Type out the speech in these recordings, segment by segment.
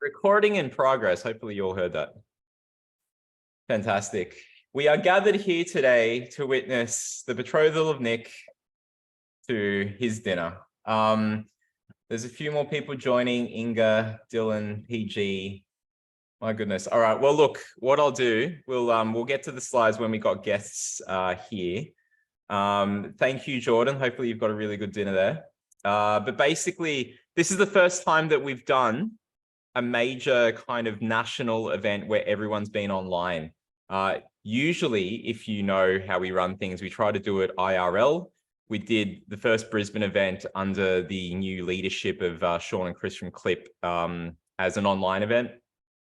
Recording in progress. Hopefully you all heard that. Fantastic. We are gathered here today to witness the betrothal of Nick to his dinner. There's a few more people joining: Inga, Dylan, PG. My goodness. All right. Well, look, what I'll do, we'll get to the slides when we got guests here. Thank you, Jordan. Hopefully you've got a really good dinner there. But basically, this is the first time that we've done a major kind of national event where everyone's been online. Usually, if you know how we run things, we try to do it IRL. We did the first Brisbane event under the new leadership of Sean and Chris from Clip as an online event,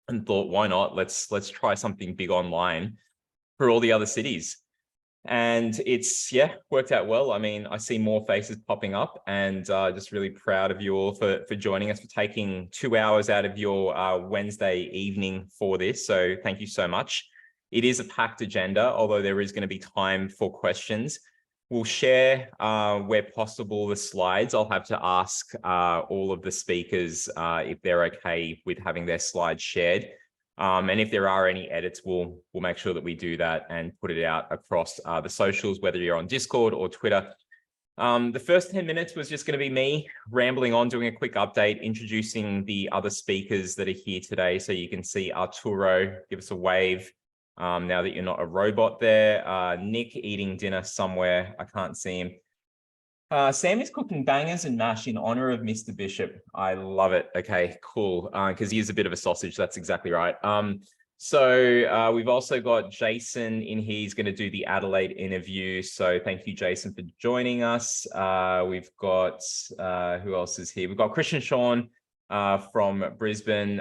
and thought, why not? Let's try something big online for all the other cities. And it's, yeah, worked out well. I mean, I see more faces popping up, and just really proud of you all for joining us, for taking 2 hours out of your Wednesday evening for this. So thank you so much. It is a packed agenda, although there is going to be time for questions. We'll share, where possible, the slides. I'll have to ask all of the speakers if they're okay with having their slides shared. And if there are any edits, we'll make sure that we do that and put it out across the socials, whether you're on Discord or Twitter. The first 10 minutes was just going to be me rambling on, doing a quick update, introducing the other speakers that are here today. So you can see Arturo, give us a wave. Now that you're not a robot there. Nick eating dinner somewhere. I can't see him. Sam is cooking bangers and mash in honor of Mr. Bishop. I love it. Okay, cool. Because he is a bit of a sausage. That's exactly right. So we've also got Jason in here. He's going to do the Adelaide interview. So thank you, Jason, for joining us. We've got, who else is here? We've got Christian Sean from Brisbane,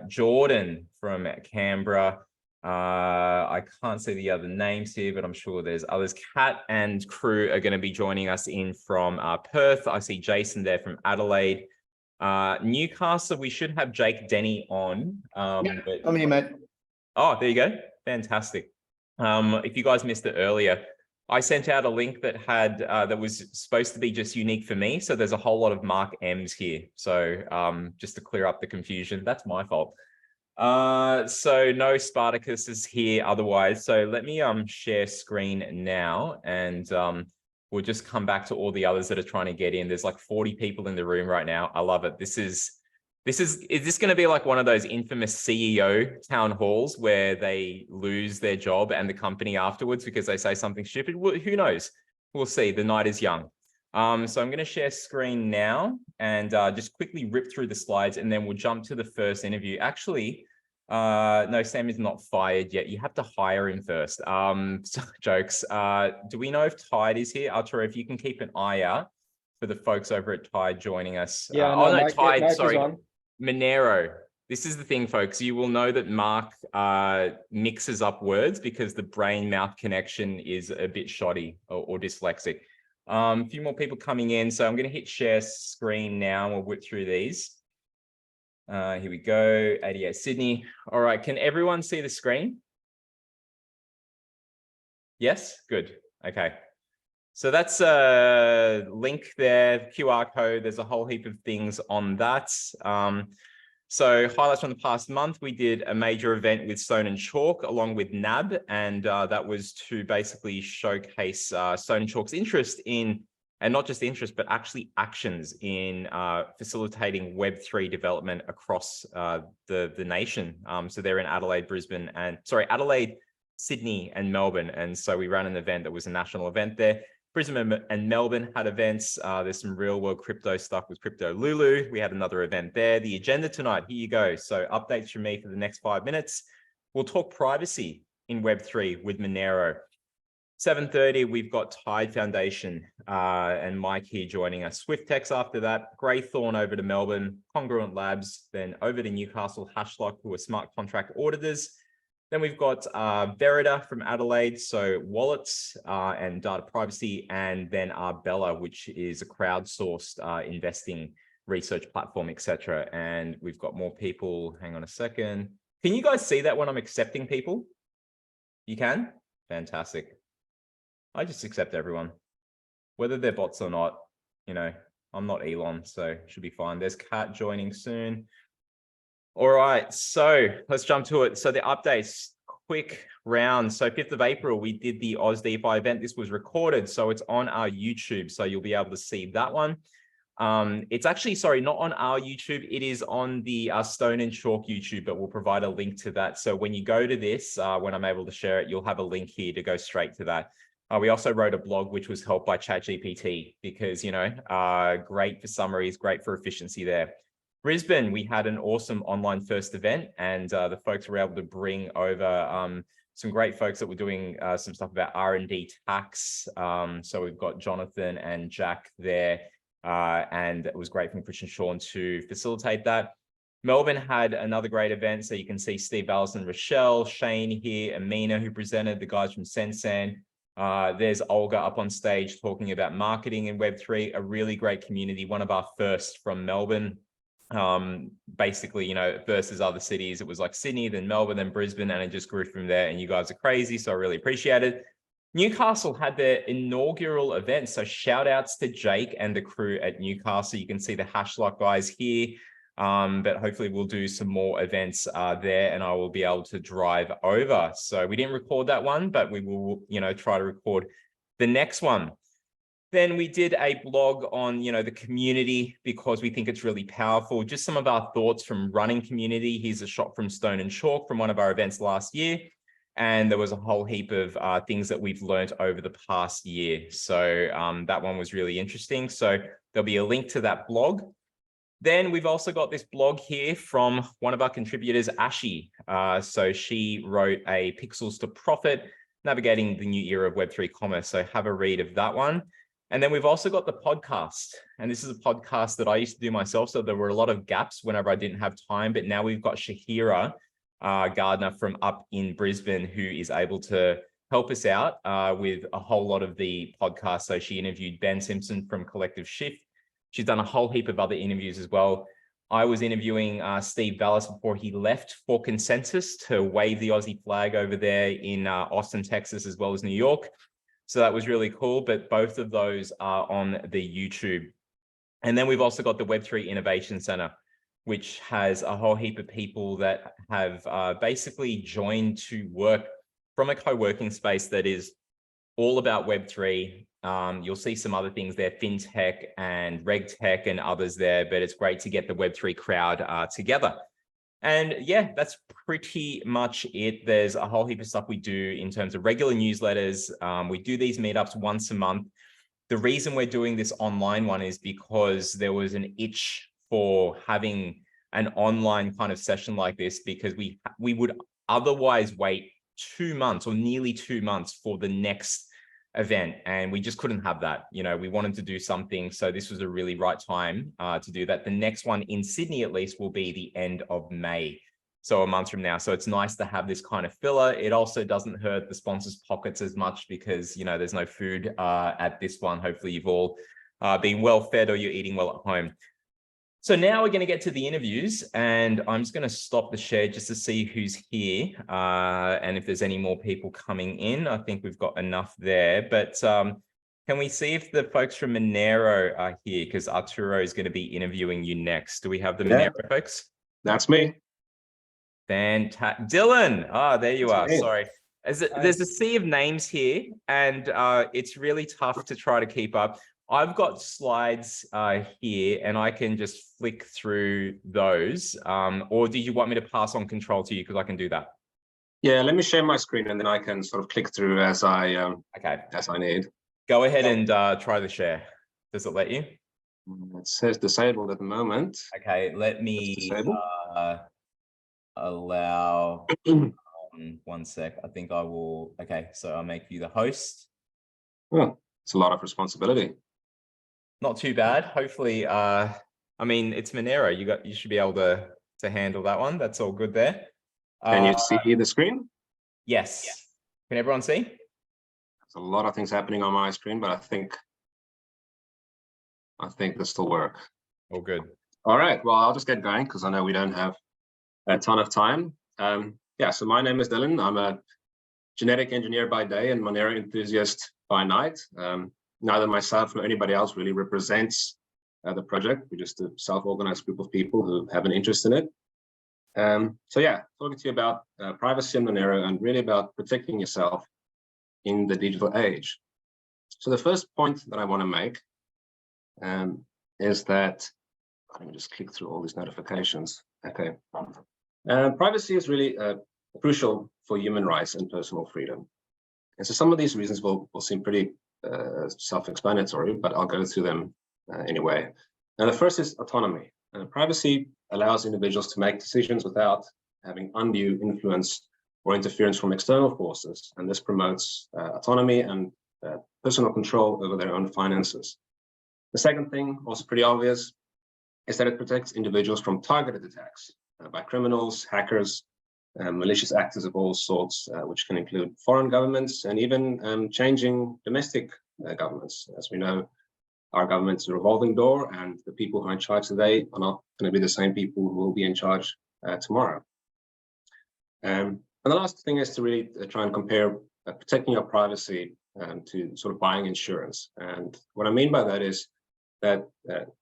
Jordan from Canberra. I can't see the other names here, but I'm sure there's others. Kat and crew are going to be joining us in from Perth. I see Jason there from Adelaide. Newcastle, we should have Jake Denny on. Yeah, I'm here, mate. Oh, there you go. Fantastic. If you guys missed it earlier, I sent out a link that had that was supposed to be just unique for me. So there's a whole lot of Mark M's here. So just to clear up the confusion, that's my fault. So no Spartacus is here otherwise. So let me share screen now, and we'll just come back to all the others that are trying to get in. There's like 40 people in the room right now. I love it. Is this going to be like one of those infamous CEO town halls where they lose their job and the company afterwards because they say something stupid? Who knows? We'll see. The night is young. So I'm going to share screen now and just quickly rip through the slides, and then we'll jump to the first interview. Actually, no, Sam is not fired yet. You have to hire him first. Jokes. Do we know if Tide is here? Arturo, if you can keep an eye out for the folks over at Tide joining us. Yeah, no, Tide, Mike sorry. is on. Monero. This is the thing, folks. You will know that Mark mixes up words because the brain-mouth connection is a bit shoddy or dyslexic. A few more people coming in. So I'm going to hit share screen now. We'll whip through these. Here we go. 88 Sydney. All right. Can everyone see the screen? Yes? Good. Okay. So that's a link there, QR code. There's a whole heap of things on that. So highlights from the past month, we did a major event with Stone and Chalk along with NAB, and that was to basically showcase Stone and Chalk's interest in, and not just interest, but actually actions in facilitating Web3 development across the nation. So they're in Adelaide, Brisbane, Adelaide, Sydney, and Melbourne. And so we ran an event that was a national event there. Brisbane and Melbourne had events. There's some real world crypto stuff with Crypto Lulu. We had another event there. The agenda tonight, here you go. So updates from me for the next 5 minutes. We'll talk privacy in Web3 with Monero. 7:30, we've got Tide Foundation and Mike here joining us. Swyftx after that, Greythorn over to Melbourne, Congruent Labs, then over to Newcastle, Hashlock, who are smart contract auditors. Then we've got Verida from Adelaide, so wallets and data privacy, and then Arbela, which is a crowdsourced investing research platform, etc. And we've got more people. Hang on a second. Can you guys see that when I'm accepting people? You can? Fantastic. I just accept everyone, whether they're bots or not. You know, I'm not Elon, so should be fine. There's Kat joining soon. All right, so let's jump to it. So the updates, quick round. So 5th of April, we did the Aus DeFi event. This was recorded, so it's on our YouTube. So you'll be able to see that one. It's actually, sorry, not on our YouTube. It is on the Stone and Chalk YouTube, but we'll provide a link to that. So when you go to this, when I'm able to share it, you'll have a link here to go straight to that. We also wrote a blog, which was helped by ChatGPT because, you know, great for summaries, great for efficiency there. Brisbane, we had an awesome online first event, and the folks were able to bring over some great folks that were doing some stuff about R&D tax. So we've got Jonathan and Jack there, and it was great from Christian Sean to facilitate that. Melbourne had another great event. So you can see Steve Allison, Rochelle, Shane here, Amina, who presented, the guys from Sensan. There's Olga up on stage talking about marketing in Web3, a really great community, one of our first from Melbourne. Basically, you know, versus other cities, it was like Sydney, then Melbourne, then Brisbane, and it just grew from there. And you guys are crazy, so I really appreciate it. Newcastle had their inaugural event, so shout outs to Jake and the crew at Newcastle. You can see the Hashlock guys here, but hopefully we'll do some more events there, and I will be able to drive over. So we didn't record that one, but we will, you know, try to record the next one. Then we did a blog on, you know, the community because we think it's really powerful. Just some of our thoughts from running community. Here's a shot from Stone and Chalk from one of our events last year. And there was a whole heap of things that we've learned over the past year. So that one was really interesting. So there'll be a link to that blog. Then we've also got this blog here from one of our contributors, Ashi. So she wrote a Pixels to Profit, navigating the new era of Web3 commerce. So have a read of that one. And then we've also got the podcast. And this is a podcast that I used to do myself. So there were a lot of gaps whenever I didn't have time. But now we've got Shahira Gardner from up in Brisbane, who is able to help us out with a whole lot of the podcasts. So she interviewed Ben Simpson from Collective Shift. She's done a whole heap of other interviews as well. I was interviewing Steve Vallis before he left for Consensus to wave the Aussie flag over there in Austin, Texas, as well as New York. So that was really cool, but both of those are on the YouTube. And then we've also got the Web3 Innovation Center, which has a whole heap of people that have basically joined to work from a co-working space that is all about Web3. You'll see some other things there, FinTech and RegTech and others there, but it's great to get the Web3 crowd together. And yeah, that's pretty much it. There's a whole heap of stuff we do in terms of regular newsletters. We do these meetups once a month. The reason we're doing this online one is because there was an itch for having an online kind of session like this, because we would otherwise wait 2 months or nearly 2 months for the next event, and we just couldn't have that. You know, we wanted to do something, so this was a really right time to do that. The next one in Sydney, at least, will be the end of May, so a month from now. So it's nice to have this kind of filler. It also doesn't hurt the sponsors' pockets as much because, you know, there's no food at this one. Hopefully you've all been well fed or you're eating well at home. So now we're going to get to the interviews, and I'm just going to stop the share just to see who's here and if there's any more people coming in. I think we've got enough there, but can we see if the folks from Monero are here? Because Arturo is going to be interviewing you next. Do we have the Monero folks? That's me. Fantastic. Dylan, there you are. Me. Sorry. There's a sea of names here, and it's really tough to try to keep up. I've got slides here, and I can just flick through those. Or do you want me to pass on control to you? Because I can do that. Yeah, let me share my screen, and then I can sort of click through as I need. Go ahead and try the share. Does it let you? It says disabled at the moment. Okay, let me allow 1 sec. I think I will. Okay, so I'll make you the host. Oh, it's a lot of responsibility. Not too bad. Hopefully, I mean, it's Monero. You should be able to handle that one. That's all good there. Can you see the screen? Yes. Can everyone see? There's a lot of things happening on my screen, but I think this will work. All good. All right. Well, I'll just get going because I know we don't have a ton of time. Yeah. So my name is Dylan. I'm a genetic engineer by day and Monero enthusiast by night. Neither myself nor anybody else really represents the project. We're just a self-organized group of people who have an interest in it. So yeah, talking to you about privacy in Monero and really about protecting yourself in the digital age. So the first point that I want to make is that, let me just click through all these notifications. Okay. Privacy is really crucial for human rights and personal freedom. And so some of these reasons will seem pretty self-explanatory, but I'll go through them anyway. Now, the first is autonomy. Privacy allows individuals to make decisions without having undue influence or interference from external forces, and this promotes autonomy and personal control over their own finances. The second thing, also pretty obvious, is that it protects individuals from targeted attacks by criminals, hackers, malicious actors of all sorts, which can include foreign governments and even changing domestic governments. As we know, our government's a revolving door, and the people who are in charge today are not going to be the same people who will be in charge tomorrow. And the last thing is to really try and compare protecting your privacy to sort of buying insurance. And what I mean by that is that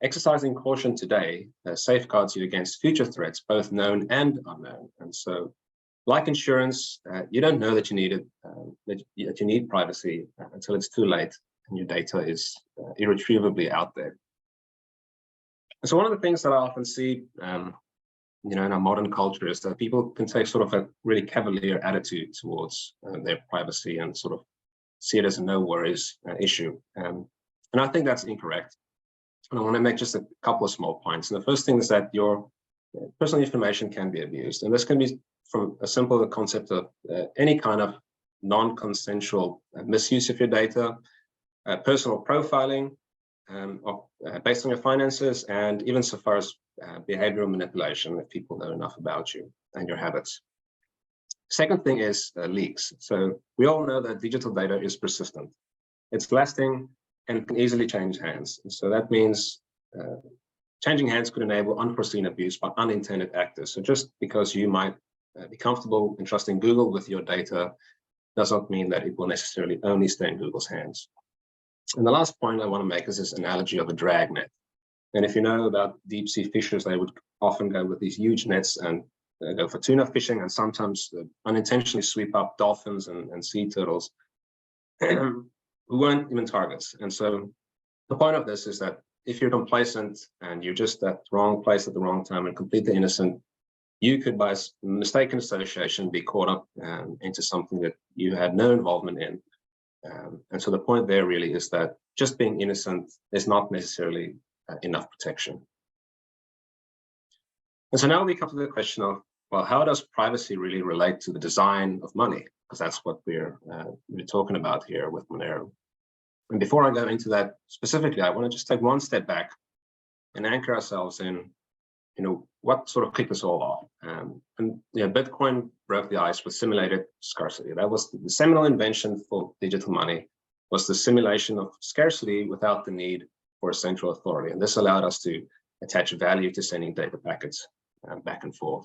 exercising caution today safeguards you against future threats, both known and unknown. And so, like insurance, you don't know that you need it, that you need privacy until it's too late and your data is irretrievably out there. And so one of the things that I often see, in our modern culture is that people can take sort of a really cavalier attitude towards their privacy and sort of see it as a no worries issue. And I think that's incorrect. And I want to make just a couple of small points. And the first thing is that your personal information can be abused. And this can be from a simple concept of any kind of non-consensual misuse of your data, personal profiling based on your finances, and even so far as behavioral manipulation if people know enough about you and your habits. Second thing is leaks. So we all know that digital data is persistent. It's lasting and can easily change hands. And so that means changing hands could enable unforeseen abuse by unintended actors. So just because you might be comfortable in trusting Google with your data does not mean that it will necessarily only stay in Google's hands. And the last point I want to make is this analogy of a dragnet. And if you know about deep sea fishers, they would often go with these huge nets and go for tuna fishing, and sometimes unintentionally sweep up dolphins and sea turtles who weren't even targets. And so the point of this is that if you're complacent and you're just at the wrong place at the wrong time and completely innocent, you could, by mistaken association, be caught up into something that you had no involvement in. And so the point there really is that just being innocent is not necessarily enough protection. And so now we come to the question of, well, how does privacy really relate to the design of money? Because that's what we're talking about here with Monero. And before I go into that specifically, I want to just take one step back and anchor ourselves in, what sort of kicked us all off. Bitcoin broke the ice with simulated scarcity. That was the seminal invention for digital money, was the simulation of scarcity without the need for a central authority. And this allowed us to attach value to sending data packets back and forth.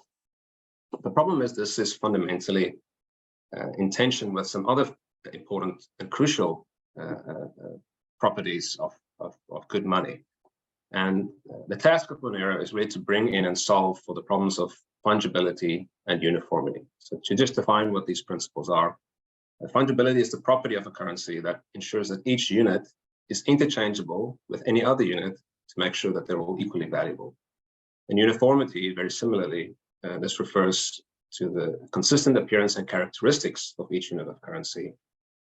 The problem is this is fundamentally in tension with some other important and crucial properties of good money. And the task of Monero is really to bring in and solve for the problems of fungibility and uniformity. So to just define what these principles are, fungibility is the property of a currency that ensures that each unit is interchangeable with any other unit to make sure that they're all equally valuable. And uniformity, very similarly, this refers to the consistent appearance and characteristics of each unit of currency,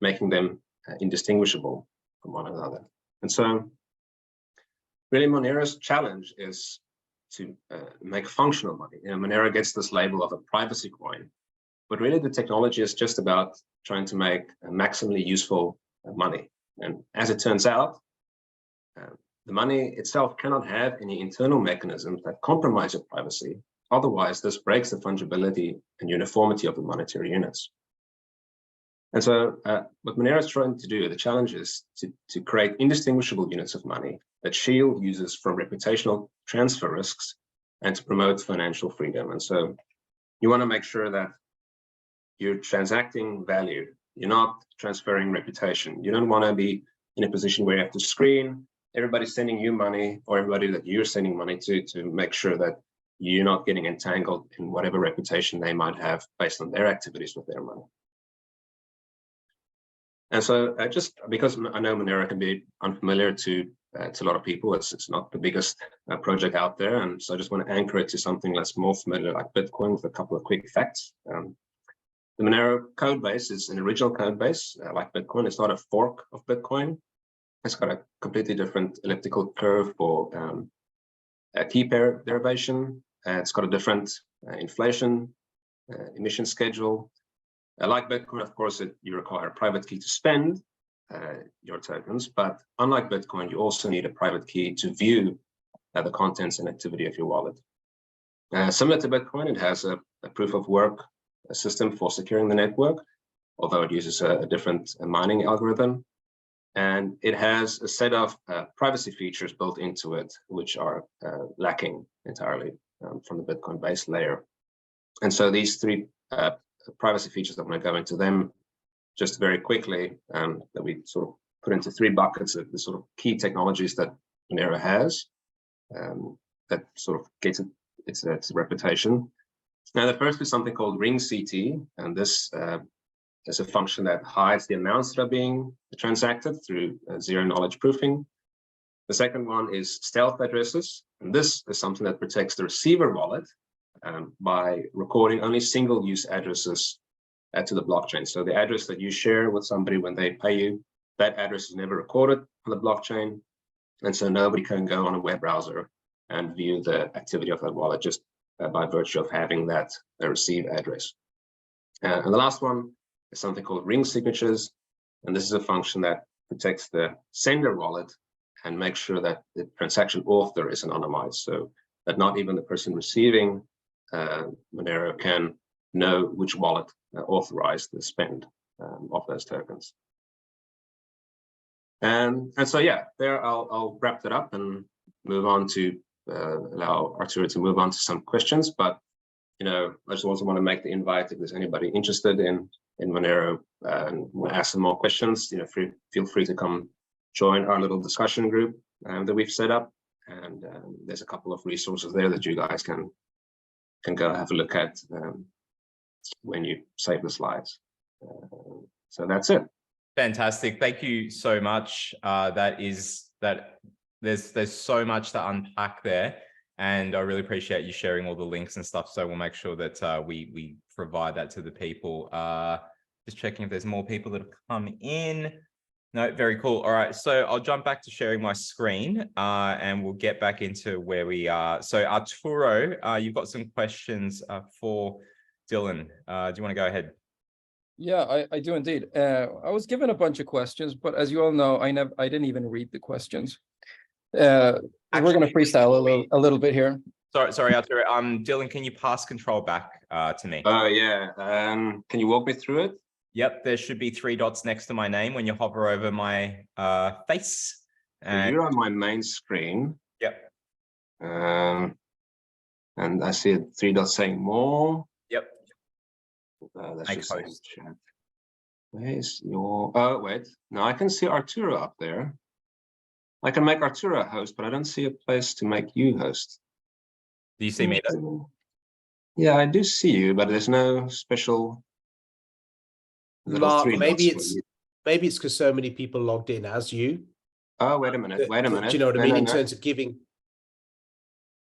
making them indistinguishable from one another. And so really Monero's challenge is to make functional money. Monero gets this label of a privacy coin, but really the technology is just about trying to make maximally useful money. And as it turns out, the money itself cannot have any internal mechanisms that compromise your privacy. Otherwise, this breaks the fungibility and uniformity of the monetary units. And so what Monero is trying to do, the challenge is to create indistinguishable units of money that shield users from reputational transfer risks and to promote financial freedom. And so you want to make sure that you're transacting value. You're not transferring reputation. You don't want to be in a position where you have to screen everybody's sending you money, or everybody that you're sending money to make sure that you're not getting entangled in whatever reputation they might have based on their activities with their money. And so just because I know Monero can be unfamiliar to a lot of people, it's not the biggest project out there. And so I just want to anchor it to something that's more familiar, like Bitcoin, with a couple of quick facts. The Monero code base is an original code base, like Bitcoin. It's not a fork of Bitcoin. It's got a completely different elliptical curve for a key pair derivation. It's got a different inflation emission schedule. Like Bitcoin, of course, you require a private key to spend your tokens, but unlike Bitcoin, you also need a private key to view the contents and activity of your wallet. Similar to Bitcoin, it has a proof of work system for securing the network, although it uses a different mining algorithm. And it has a set of privacy features built into it, which are lacking entirely from the Bitcoin base layer. And so these three privacy features, I'm going to go into them just very quickly, that we sort of put into three buckets of the sort of key technologies that Monero has that sort of gets its reputation. Now, the first is something called ring CT, and this is a function that hides the amounts that are being transacted through zero knowledge proofing. The second one is stealth addresses, and this is something that protects the receiver wallet by recording only single-use addresses to the blockchain. So the address that you share with somebody when they pay you, that address is never recorded on the blockchain, and so nobody can go on a web browser and view the activity of that wallet just by virtue of having that receive address. And the last one is something called ring signatures, and this is a function that protects the sender wallet and makes sure that the transaction author is anonymized, so that not even the person receiving Monero can know which wallet authorized the spend of those tokens. And so yeah, there I'll wrap that up and move on to allow Arturo to move on to some questions. But I just also want to make the invite if there's anybody interested in Monero and want to ask some more questions. Feel free to come join our little discussion group that we've set up, and there's a couple of resources there that you guys can go have a look at when you save the slides. So that's it. Fantastic. Thank you so much. There's so much to unpack there, and I really appreciate you sharing all the links and stuff. So we'll make sure that we provide that to the people. Just checking if there's more people that have come in. No, very cool. All right, so I'll jump back to sharing my screen and we'll get back into where we are. So Arturo, you've got some questions for Dylan. Do you want to go ahead? Yeah, I do indeed. I was given a bunch of questions, but as you all know, I didn't even read the questions. We're going to freestyle a little bit here. Sorry, Arturo. Dylan, can you pass control back to me? Oh yeah. Can you walk me through it? Yep, there should be 3 dots next to my name when you hover over my face. And so you're on my main screen. Yep. And I see 3 dots saying more. Yep. That's just saying chat. Where's your? Oh wait, no, I can see Arturo up there. I can make Arturo a host, but I don't see a place to make you host. Do you see me though? Yeah, I do see you, but there's no special. Mark, maybe it's because so many people logged in as you. Oh, wait a minute. Do you know what I mean? In terms of giving.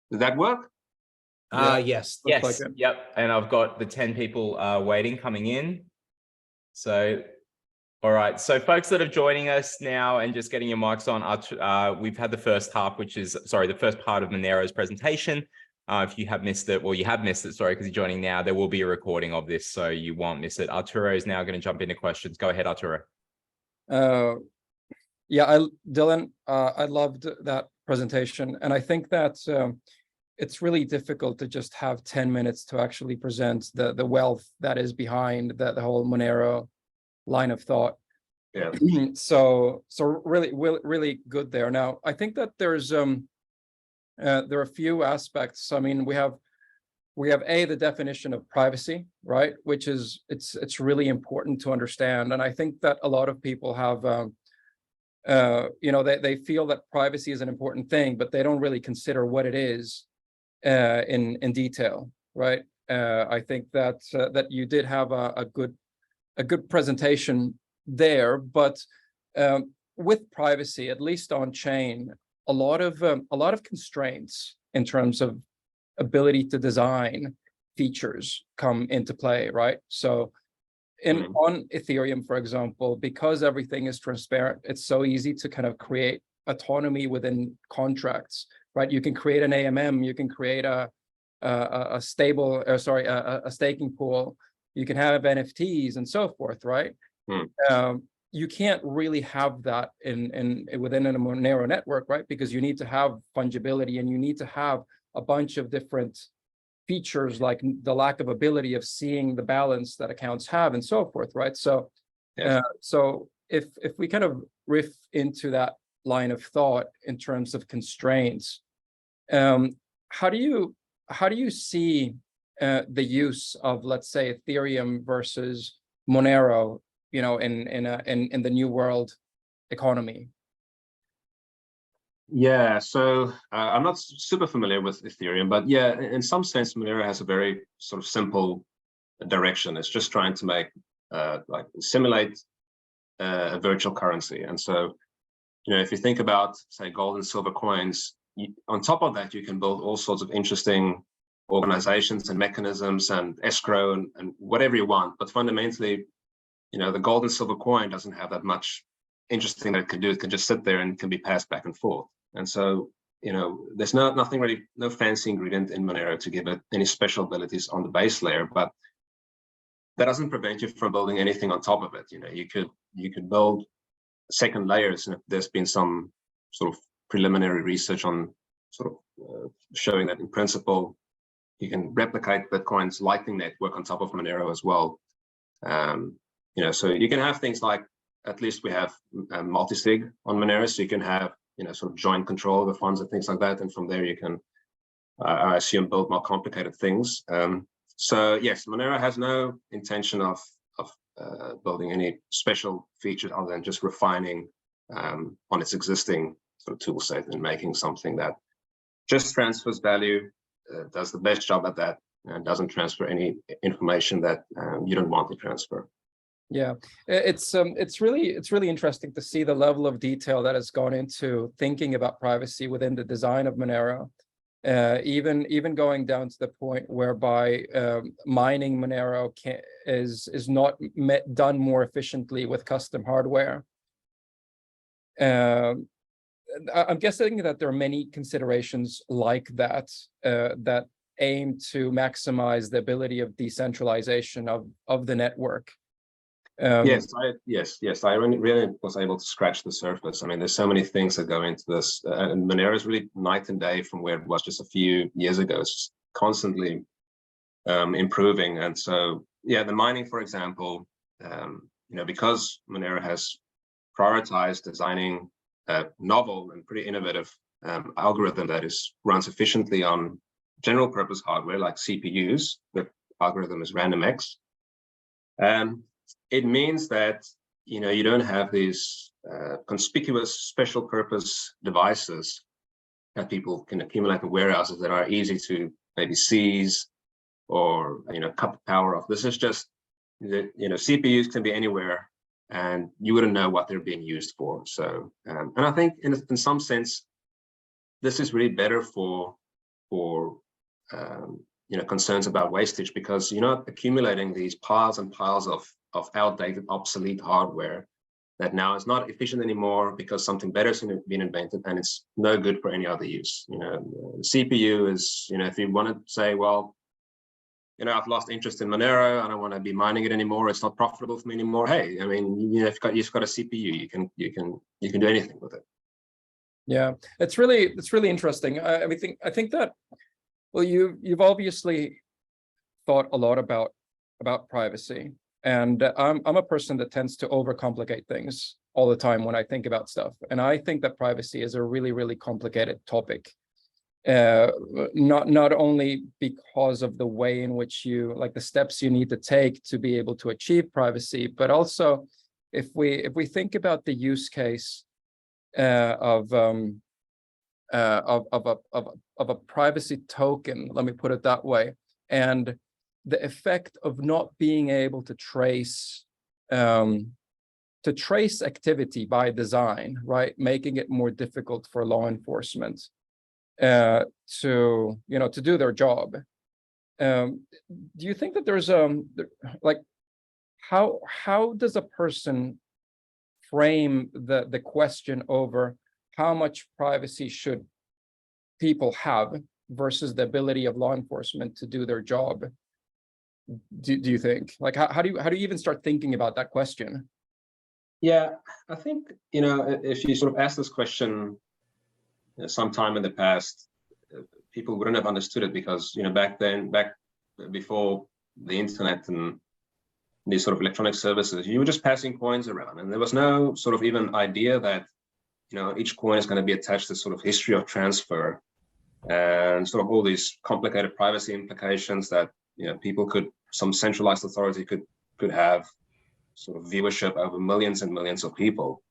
Did that work? Yes. Yes. Like yep. And I've got the 10 people waiting, coming in. So, all right. So folks that are joining us now and just getting your mics on, we've had the first half, the first part of Monero's presentation. If you have missed it, well, you have missed it, sorry, because you're joining now, there will be a recording of this, so you won't miss it. Arturo is now going to jump into questions. Go ahead, Arturo. Yeah, Dylan, I loved that presentation. And I think that it's really difficult to just have 10 minutes to actually present the wealth that is behind the whole Monero line of thought. Yeah. So really good there. Now, I think that there's there are a few aspects. I mean, we have the definition of privacy, right? Which is it's really important to understand. And I think that a lot of people have they feel that privacy is an important thing, but they don't really consider what it is in detail, right? I think that that you did have a good presentation there, but with privacy, at least on chain, a lot of constraints in terms of ability to design features come into play, right? So on Ethereum, for example, because everything is transparent, it's so easy to kind of create autonomy within contracts, right? You can create an AMM, you can create a staking pool, you can have NFTs and so forth, right? You can't really have that within a Monero network, right? Because you need to have fungibility, and you need to have a bunch of different features, like the lack of ability of seeing the balance that accounts have and so forth, right? So so if we kind of riff into that line of thought in terms of constraints, how do you see the use of, let's say, Ethereum versus Monero, in the new world economy? Yeah, so I'm not super familiar with Ethereum, but yeah, in some sense, Monero has a very sort of simple direction. It's just trying to make simulate a virtual currency. And so, if you think about, say, gold and silver coins, on top of that, you can build all sorts of interesting organizations and mechanisms and escrow and whatever you want. But fundamentally, the gold and silver coin doesn't have that much interesting that it can do. It can just sit there and can be passed back and forth. And so, there's nothing really, no fancy ingredient in Monero to give it any special abilities on the base layer, but that doesn't prevent you from building anything on top of it. You could build second layers, and there's been some sort of preliminary research on sort of showing that in principle, you can replicate Bitcoin's Lightning Network on top of Monero as well. So you can have things like, at least we have multi-sig on Monero, so you can have, sort of joint control of the funds and things like that. And from there, you can, I assume, build more complicated things. So yes, Monero has no intention of building any special features other than just refining on its existing sort of tool set and making something that just transfers value, does the best job at that, and doesn't transfer any information that you don't want to transfer. Yeah, it's really interesting to see the level of detail that has gone into thinking about privacy within the design of Monero. Even going down to the point whereby mining Monero is not done more efficiently with custom hardware. I'm guessing that there are many considerations like that that aim to maximize the ability of decentralization of the network. Yes, I really was able to scratch the surface. I mean, there's so many things that go into this, and Monero is really night and day from where it was just a few years ago. It's constantly improving, and so yeah, the mining, for example, because Monero has prioritized designing a novel and pretty innovative algorithm that runs efficiently on general purpose hardware like CPUs. The algorithm is RandomX. It means that you don't have these conspicuous special purpose devices that people can accumulate in warehouses that are easy to maybe seize or cut the power off. This is just CPUs can be anywhere, and you wouldn't know what they're being used for. So, and I think in some sense, this is really better for concerns about wastage, because you're not accumulating these piles and piles of outdated, obsolete hardware that now is not efficient anymore because something better has been invented, and it's no good for any other use. CPU is, if you want to say, well, I've lost interest in Monero, I don't want to be mining it anymore, it's not profitable for me anymore. Hey, I mean, you've got a CPU, you can do anything with it. Yeah, it's really interesting. I think that, well, you've obviously thought a lot about privacy, and I'm a person that tends to overcomplicate things all the time when I think about stuff, and I think that privacy is a really complicated topic. Not only because of the way in which the steps you need to take to be able to achieve privacy, but also if we think about the use case a privacy token, let me put it that way, and the effect of not being able to trace activity by design, right, making it more difficult for law enforcement to do their job. Do you think that there's like how does a person frame the question over how much privacy should people have versus the ability of law enforcement to do their job? Do you think, like, how do you even start thinking about that question? Yeah, I think, if you sort of ask this question sometime in the past, people wouldn't have understood it because, back before the internet and these sort of electronic services, you were just passing coins around, and there was no sort of even idea that, each coin is going to be attached to sort of history of transfer and sort of all these complicated privacy implications that, some centralized authority could have sort of viewership over millions and millions of people.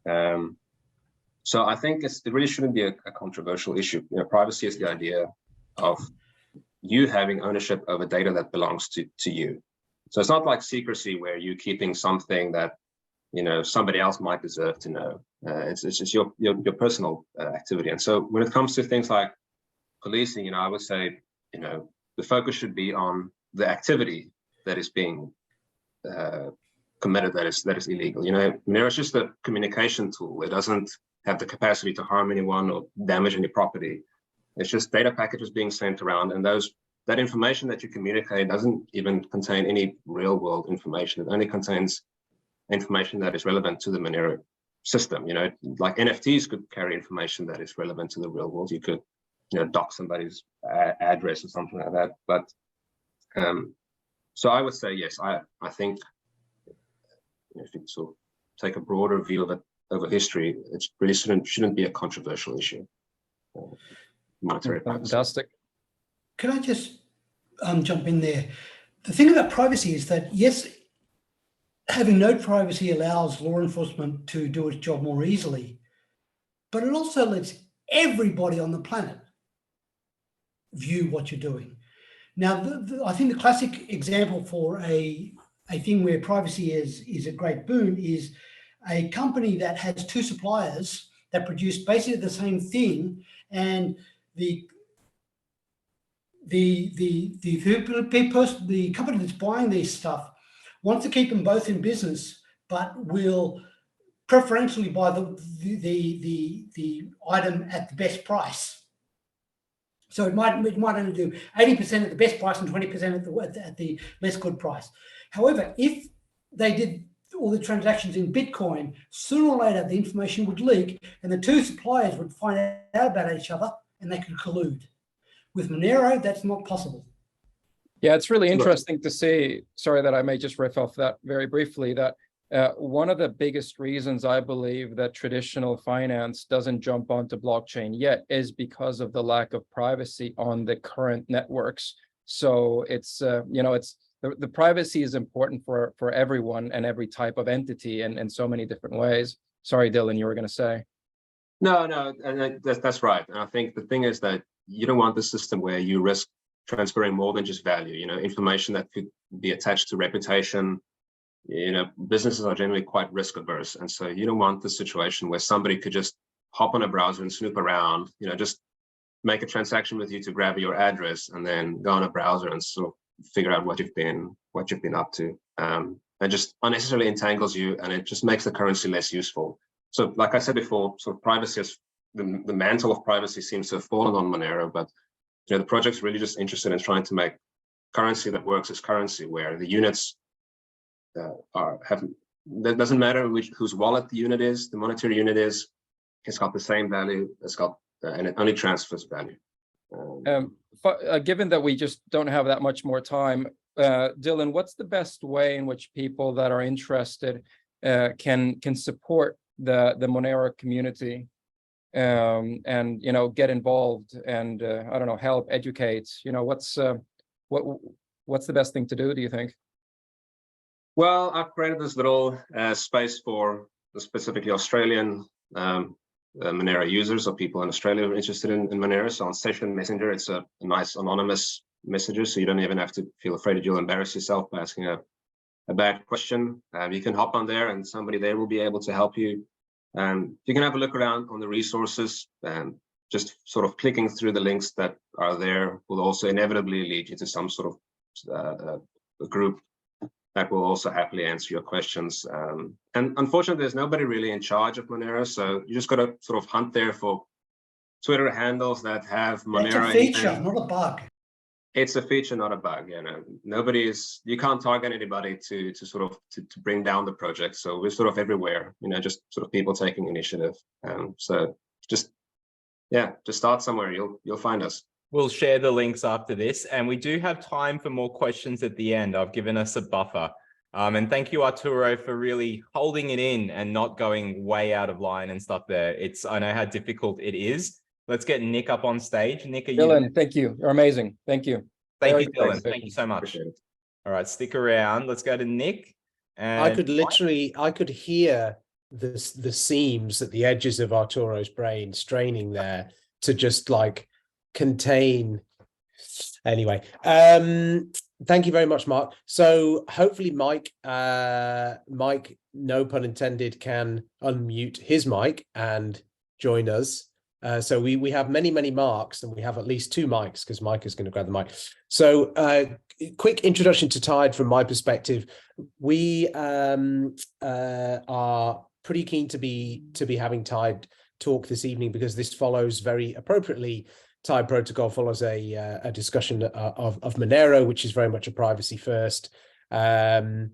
So I think it really shouldn't be a controversial issue. Privacy is the idea of you having ownership over data that belongs to you. So it's not like secrecy where you're keeping something that somebody else might deserve to know. It's just your personal activity. And so when it comes to things like policing, I would say the focus should be on the activity that is being committed that is illegal. Monero is just a communication tool. It doesn't have the capacity to harm anyone or damage any property. It's just data packages being sent around, and that information that you communicate doesn't even contain any real world information. It only contains information that is relevant to the Monero system. Like NFTs could carry information that is relevant to the real world. You could dock somebody's address or something like that. But so I would say yes. I think if you sort of take a broader view of it over history, it really shouldn't be a controversial issue. Monetary privacy. Fantastic. Can I just jump in there? The thing about privacy is that, yes, having no privacy allows law enforcement to do its job more easily, but it also lets everybody on the planet view what you're doing. Now, I think the classic example for a thing where privacy is a great boon is a company that has two suppliers that produce basically the same thing, and the company that's buying this stuff wants to keep them both in business, but will preferentially buy the item at the best price. So it might only do 80% at the best price and 20% at the less good price. However, if they did all the transactions in Bitcoin, sooner or later the information would leak and the two suppliers would find out about each other and they could collude. With Monero, that's not possible. Yeah, it's really interesting to see, sorry that I may just riff off that very briefly, that one of the biggest reasons I believe that traditional finance doesn't jump onto blockchain yet is because of the lack of privacy on the current networks. So it's, the privacy is important for everyone and every type of entity in so many different ways. Sorry, Dylan, you were going to say. No, and that's right. And I think the thing is that you don't want the system where you risk transferring more than just value, information that could be attached to reputation. Businesses are generally quite risk averse. And so you don't want the situation where somebody could just hop on a browser and snoop around, just make a transaction with you to grab your address and then go on a browser and sort of figure out what you've been up to. And just unnecessarily entangles you, and it just makes the currency less useful. So like I said before, sort of privacy is the mantle of privacy seems to have fallen on Monero, but the project's really just interested in trying to make currency that works as currency, where the units that doesn't matter whose wallet the unit is, the monetary unit is, it's got the same value, and it only transfers value. Given that we just don't have that much more time, Dylan, what's the best way in which people that are interested can support the Monero community and get involved and I don't know, help educate? What's the best thing to do you think? Well, I've created this little space for the specifically Australian Monero users or people in Australia who are interested in Monero. So on Session Messenger, it's a nice anonymous messenger, so you don't even have to feel afraid that you'll embarrass yourself by asking a bad question. You can hop on there and somebody there will be able to help you. You can have a look around on the resources, and just sort of clicking through the links that are there will also inevitably lead you to some sort of a group that will also happily answer your questions. And unfortunately, there's nobody really in charge of Monero, so you just got to sort of hunt there for Twitter handles that have Monero. It's a feature, not a bug. It's a feature, not a bug. You know, you can't target anybody to sort of to bring down the project. So we're sort of everywhere, you know, just sort of people taking initiative. So just start somewhere. You'll find us. We'll share the links after this, and we do have time for more questions at the end. I've given us a buffer. And thank you, Arturo, for really holding it in and not going way out of line and stuff there. I know how difficult it is. Let's get Nick up on stage. Nick, are you Dylan, there? thank you. You're amazing. Thank you. Thank you, Dylan. Thank you so much. Appreciate it. All right, stick around. Let's go to Nick. And I could hear the seams at the edges of Arturo's brain straining there to just like contain. Anyway, thank you very much, Mark. So hopefully Mike, no pun intended, can unmute his mic and join us. So we have many Marks, and we have at least 2 mics because Mike is going to grab the mic. So quick introduction to Tide from my perspective. We are pretty keen to be having Tide talk this evening because this follows very appropriately. Tide protocol follows a discussion of Monero, which is very much a privacy first, effort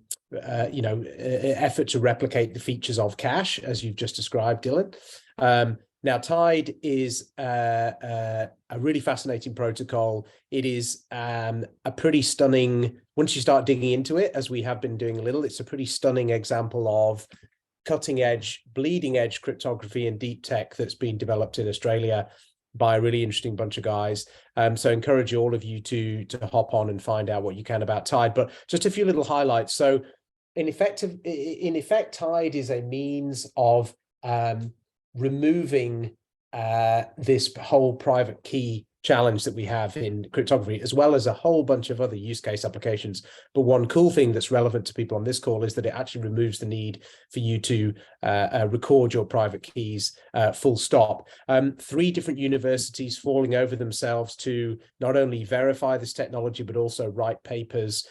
to replicate the features of Cash, as you've just described, Dylan. Now, Tide is a really fascinating protocol. It is a pretty stunning, once you start digging into it, as we have been doing a little, it's a pretty stunning example of cutting edge, bleeding edge cryptography and deep tech that's been developed in Australia by a really interesting bunch of guys. So encourage all of you to hop on and find out what you can about Tide. But just a few little highlights. So in effect, Tide is a means of removing this whole private key challenge that we have in cryptography, as well as a whole bunch of other use case applications. But one cool thing that's relevant to people on this call is that it actually removes the need for you to record your private keys full stop. 3 different universities falling over themselves to not only verify this technology, but also write papers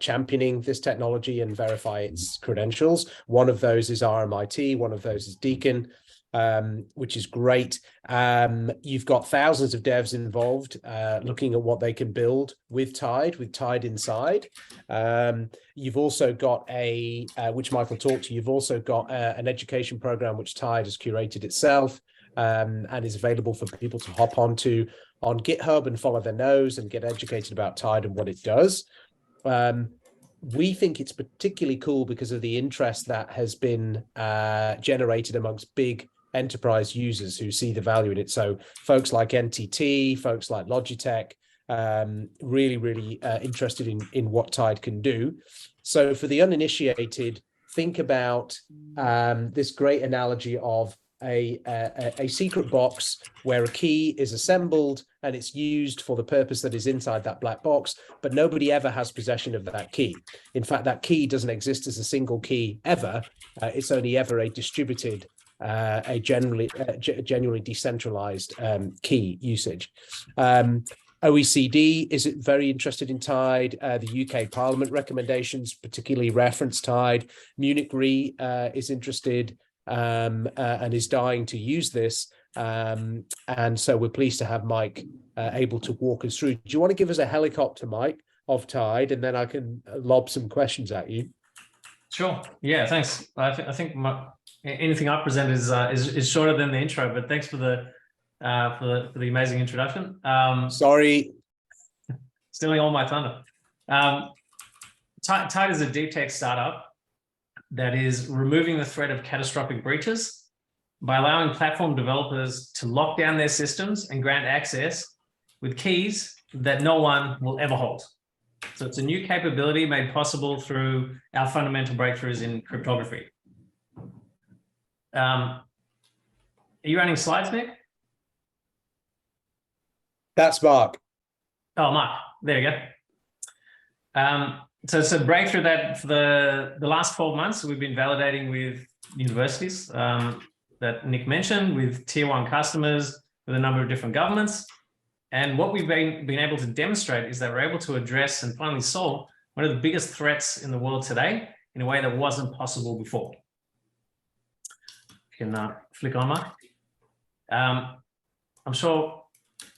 championing this technology and verify its credentials. One of those is RMIT, one of those is Deakin, which is great. You've got thousands of devs involved looking at what they can build with Tide inside. You've also got which Michael talked to, you've also got an education program which Tide has curated itself and is available for people to hop onto on GitHub and follow their nose and get educated about Tide and what it does. We think it's particularly cool because of the interest that has been generated amongst big enterprise users who see the value in it. So folks like NTT, folks like Logitech, really interested in what Tide can do. So for the uninitiated, think about this great analogy of a secret box where a key is assembled and it's used for the purpose that is inside that black box, but nobody ever has possession of that key. In fact, that key doesn't exist as a single key ever. It's only ever a distributed, a genuinely decentralized key usage. OECD is very interested in Tide. The UK Parliament recommendations particularly reference Tide. Munich Re is interested and is dying to use this. And so we're pleased to have Mike able to walk us through. Do you want to give us a helicopter, Mike, of Tide, and then I can lob some questions at you? Sure. Yeah, thanks. I think anything I present is shorter than the intro, but thanks for the amazing introduction. Sorry, stealing all my thunder. Tide is a deep tech startup that is removing the threat of catastrophic breaches by allowing platform developers to lock down their systems and grant access with keys that no one will ever hold. So it's a new capability made possible through our fundamental breakthroughs in cryptography. Are you running slides, Nick? That's Mark. Oh, Mark, there you go. So breakthrough that for the last 12 months, we've been validating with universities that Nick mentioned, with tier 1 customers, with a number of different governments. And what we've been able to demonstrate is that we're able to address and finally solve one of the biggest threats in the world today in a way that wasn't possible before. You can flick on, Mark. I'm sure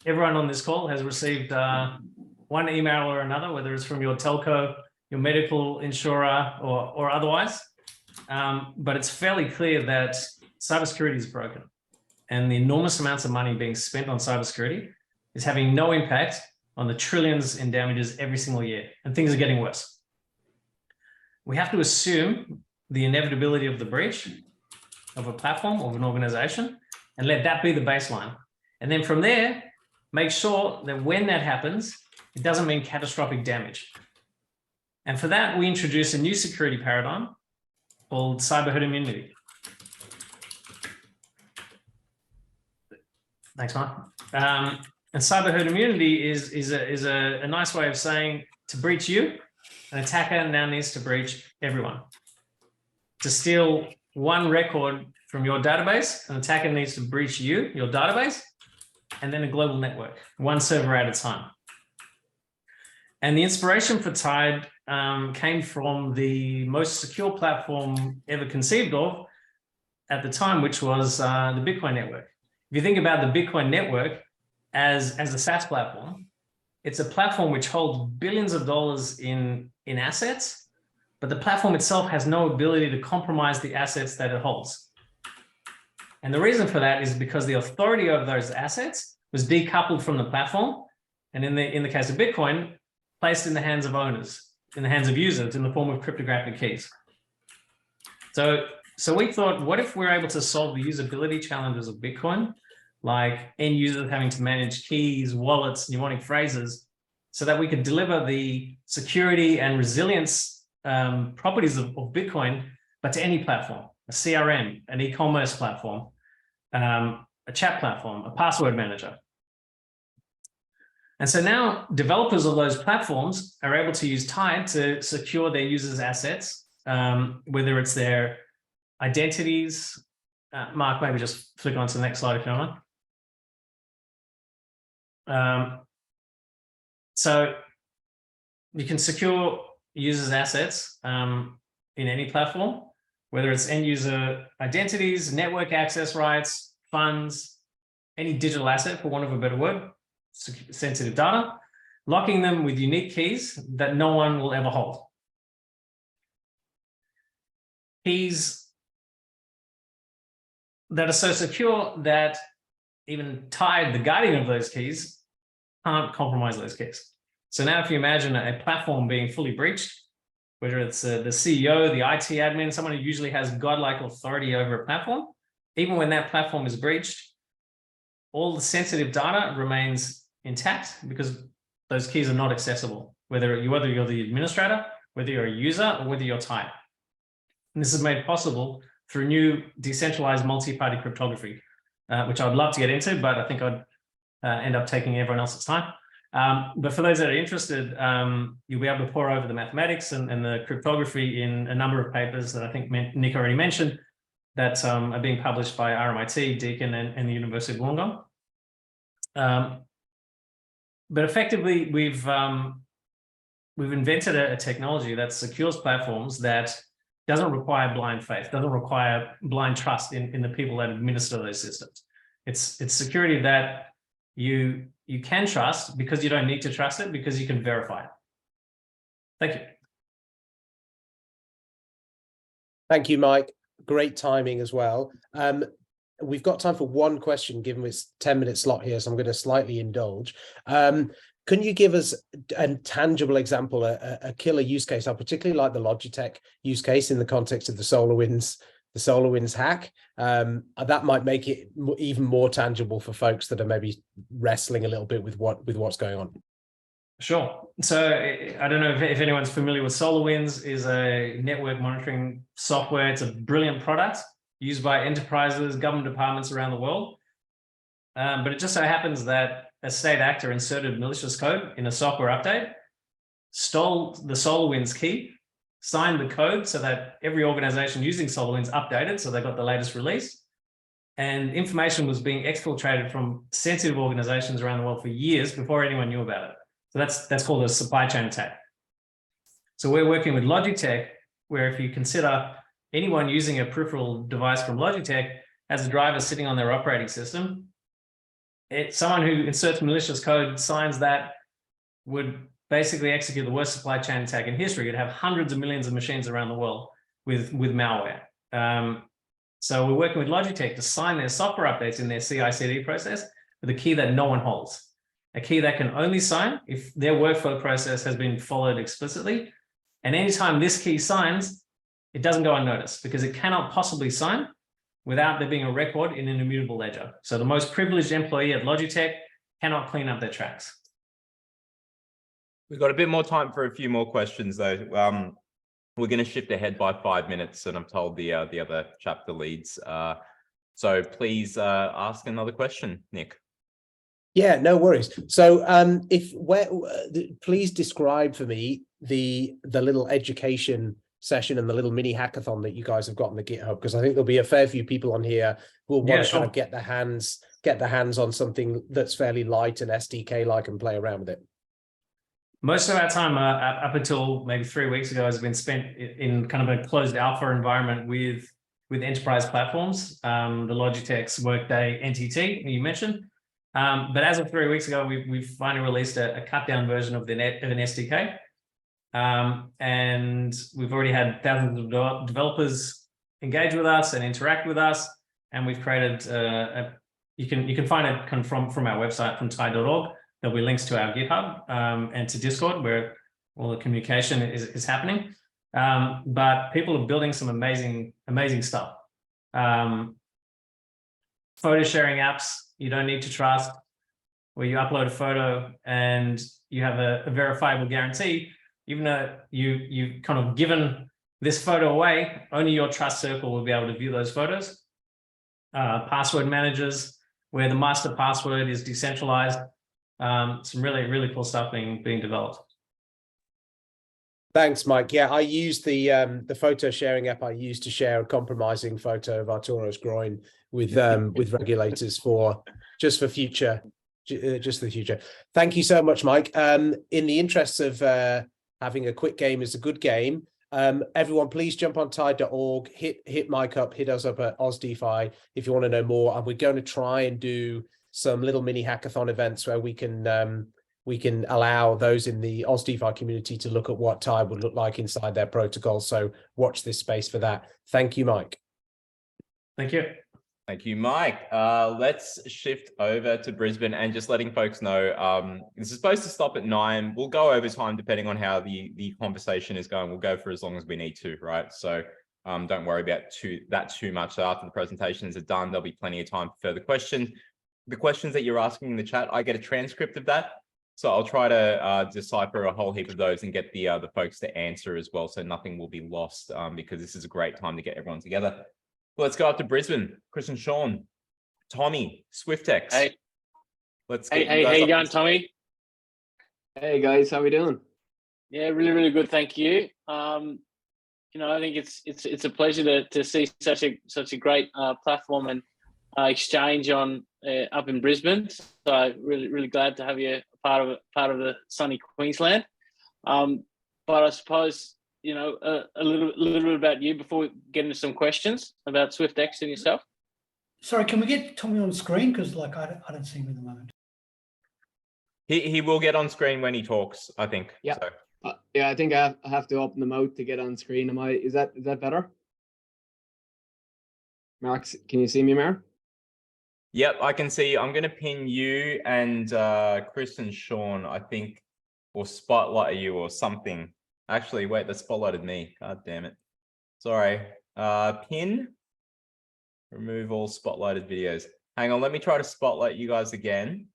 everyone on this call has received one email or another, whether it's from your telco, your medical insurer, or otherwise. But it's fairly clear that cybersecurity is broken, and the enormous amounts of money being spent on cybersecurity is having no impact on the trillions in damages every single year, and things are getting worse. We have to assume the inevitability of the breach of a platform, of an organization, and let that be the baseline. And then from there, make sure that when that happens, it doesn't mean catastrophic damage. And for that, we introduce a new security paradigm called cyber herd immunity. Thanks, Mark. And cyber herd immunity is a nice way of saying, to breach you, an attacker now needs to breach everyone. To steal one record from your database, an attacker needs to breach you, your database, and then a global network, one server at a time. And the inspiration for Tide came from the most secure platform ever conceived of at the time, which was the Bitcoin network. If you think about the Bitcoin network as a SaaS platform, it's a platform which holds billions of dollars in assets, but the platform itself has no ability to compromise the assets that it holds. And the reason for that is because the authority over those assets was decoupled from the platform, and in the case of Bitcoin, placed in the hands of owners, in the hands of users, in the form of cryptographic keys. So we thought, what if we're able to solve the usability challenges of Bitcoin, like end users having to manage keys, wallets, mnemonic phrases, so that we could deliver the security and resilience properties of Bitcoin, but to any platform, a CRM, an e-commerce platform, a chat platform, a password manager. And so now developers of those platforms are able to use Tide to secure their users' assets, whether it's their identities. Mark, maybe just flick on to the next slide if you want. So you can secure users' assets in any platform, whether it's end user identities, network access rights, funds, any digital asset, for want of a better word, sensitive data, locking them with unique keys that no one will ever hold. Keys that are so secure that even Tide, the guardian of those keys, can't compromise those keys. So now if you imagine a platform being fully breached, whether it's the CEO, the IT admin, someone who usually has godlike authority over a platform, even when that platform is breached, all the sensitive data remains intact because those keys are not accessible, whether you're the administrator, whether you're a user, or whether you're Tide. And this is made possible through new decentralized multi-party cryptography, which I'd love to get into, but I think I'd end up taking everyone else's time. But for those that are interested, you'll be able to pore over the mathematics and the cryptography in a number of papers that I think Nick already mentioned that are being published by RMIT, Deakin, and the University of Wollongong. But effectively, we've invented a technology that secures platforms that doesn't require blind faith, doesn't require blind trust in the people that administer those systems. It's security that you can trust because you don't need to trust it because you can verify it. Thank you. Thank you, Mike. Great timing as well. We've got time for one question, given it's 10-minute slot here, so I'm going to slightly indulge. Can you give us a tangible example, a killer use case? I particularly like the Logitech use case in the context of the SolarWinds hack. That might make it even more tangible for folks that are maybe wrestling a little bit with what's going on. Sure. So I don't know if anyone's familiar with SolarWinds. Is a network monitoring software. It's a brilliant product. used by enterprises, government departments around the world. But it just so happens that a state actor inserted malicious code in a software update, stole the SolarWinds key, signed the code so that every organization using SolarWinds updated, so they got the latest release. And information was being exfiltrated from sensitive organizations around the world for years before anyone knew about it. So that's called a supply chain attack. So we're working with Logitech, where if you consider anyone using a peripheral device from Logitech as a driver sitting on their operating system, someone who inserts malicious code, signs that, would basically execute the worst supply chain attack in history. You'd have hundreds of millions of machines around the world with malware. So we're working with Logitech to sign their software updates in their CI/CD process with a key that no one holds, a key that can only sign if their workflow process has been followed explicitly. And anytime this key signs, it doesn't go unnoticed because it cannot possibly sign without there being a record in an immutable ledger. So the most privileged employee at Logitech cannot clean up their tracks. We've got a bit more time for a few more questions, though. We're going to shift ahead by 5 minutes, and I'm told the other chapter leads. So please ask another question, Nick. Yeah, no worries. So please describe for me the little education session and the little mini hackathon that you guys have got on the GitHub, because I think there'll be a fair few people on here who will want to kind of get their hands on something that's fairly light and SDK like and play around with it. Most of our time up until maybe 3 weeks ago has been spent in kind of a closed alpha environment with enterprise platforms, the Logitech's Workday NTT you mentioned. But as of 3 weeks ago, we've finally released a cut down version of an SDK. And we've already had thousands of developers engage with us and interact with us. And we've created, you can find it from our website, from tai.org. There'll be links to our GitHub and to Discord, where all the communication is happening. But people are building some amazing stuff. Photo sharing apps you don't need to trust, where you upload a photo and you have a verifiable guarantee, even though you've kind of given this photo away, only your trust circle will be able to view those photos. Password managers, where the master password is decentralized. Some really cool stuff being developed. Thanks, Mike. Yeah, I used the photo sharing app I used to share a compromising photo of Arturo's groin with regulators for the future. Thank you so much, Mike. In the interests of having a quick game is a good game, everyone please jump on tai.org, hit Mike up, hit us up at Aus DeFi if you want to know more. And we're going to try and do some little mini hackathon events where we can allow those in the Aus DeFi community to look at what Tai would look like inside their protocol. So watch this space for that. Thank you, Mike. Thank you. Thank you, Mike. Let's shift over to Brisbane and just letting folks know, this is supposed to stop at 9. We'll go over time depending on how the conversation is going. We'll go for as long as we need to, right? So don't worry about too much. So after the presentations are done, there'll be plenty of time for further questions. The questions that you're asking in the chat, I get a transcript of that. So I'll try to decipher a whole heap of those and get the folks to answer as well. So nothing will be lost because this is a great time to get everyone together. Well, let's go up to Brisbane. Chris and Sean, Tommy, Swyftx. Hey. Let's get Hey, how you going, Tommy? Hey guys, how we doing? Yeah, really good, thank you. I think it's a pleasure to see such a great platform and exchange on up in Brisbane. So really glad to have you part of the sunny Queensland. But I suppose a little bit about you before we get into some questions about Swyftx and yourself. Sorry, can we get Tommy on screen? Because I don't see him at the moment. He will get on screen when he talks, I think. Yeah. So. Yeah, I think I have to open the mouth to get on screen. Is that better? Mark, can you see me, Mar? Yep, I can see you. I'm going to pin you and Chris and Sean, I think, or spotlight you or something. Actually, wait, that spotlighted me. God damn it. Sorry. Pin. Remove all spotlighted videos. Hang on, let me try to spotlight you guys again.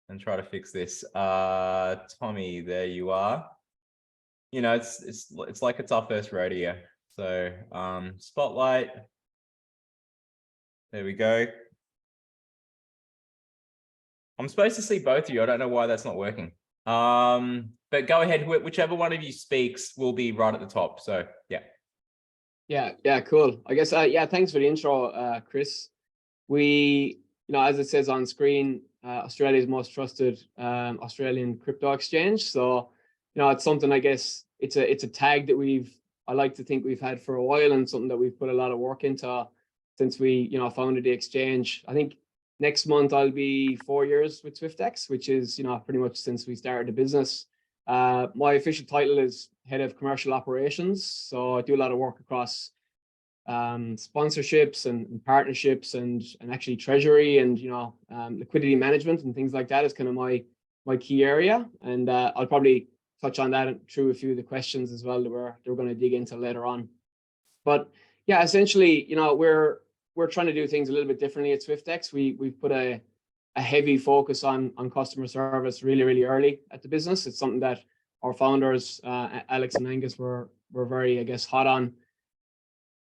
And try to fix this. Tommy, there you are. It's like it's our first rodeo. So spotlight. There we go. I'm supposed to see both of you. I don't know why that's not working. But go ahead, whichever one of you speaks will be right at the top. So yeah. Yeah, cool. I guess, yeah, thanks for the intro, Chris. We, as it says on screen, Australia's most trusted Australian crypto exchange. So, it's something, I guess, it's a tag that I like to think we've had for a while, and something that we've put a lot of work into since we, founded the exchange. I think next month I'll be 4 years with Swyftx, which is, pretty much since we started the business. My official title is Head of Commercial Operations. So I do a lot of work across sponsorships and partnerships and actually treasury and liquidity management and things like that is kind of my key area. And I'll probably touch on that through a few of the questions as well that we're going to dig into later on. But yeah, essentially, we're trying to do things a little bit differently at Swyftx. We've put a heavy focus on customer service really early at the business. It's something that our founders, Alex and Angus, were very, I guess, hot on.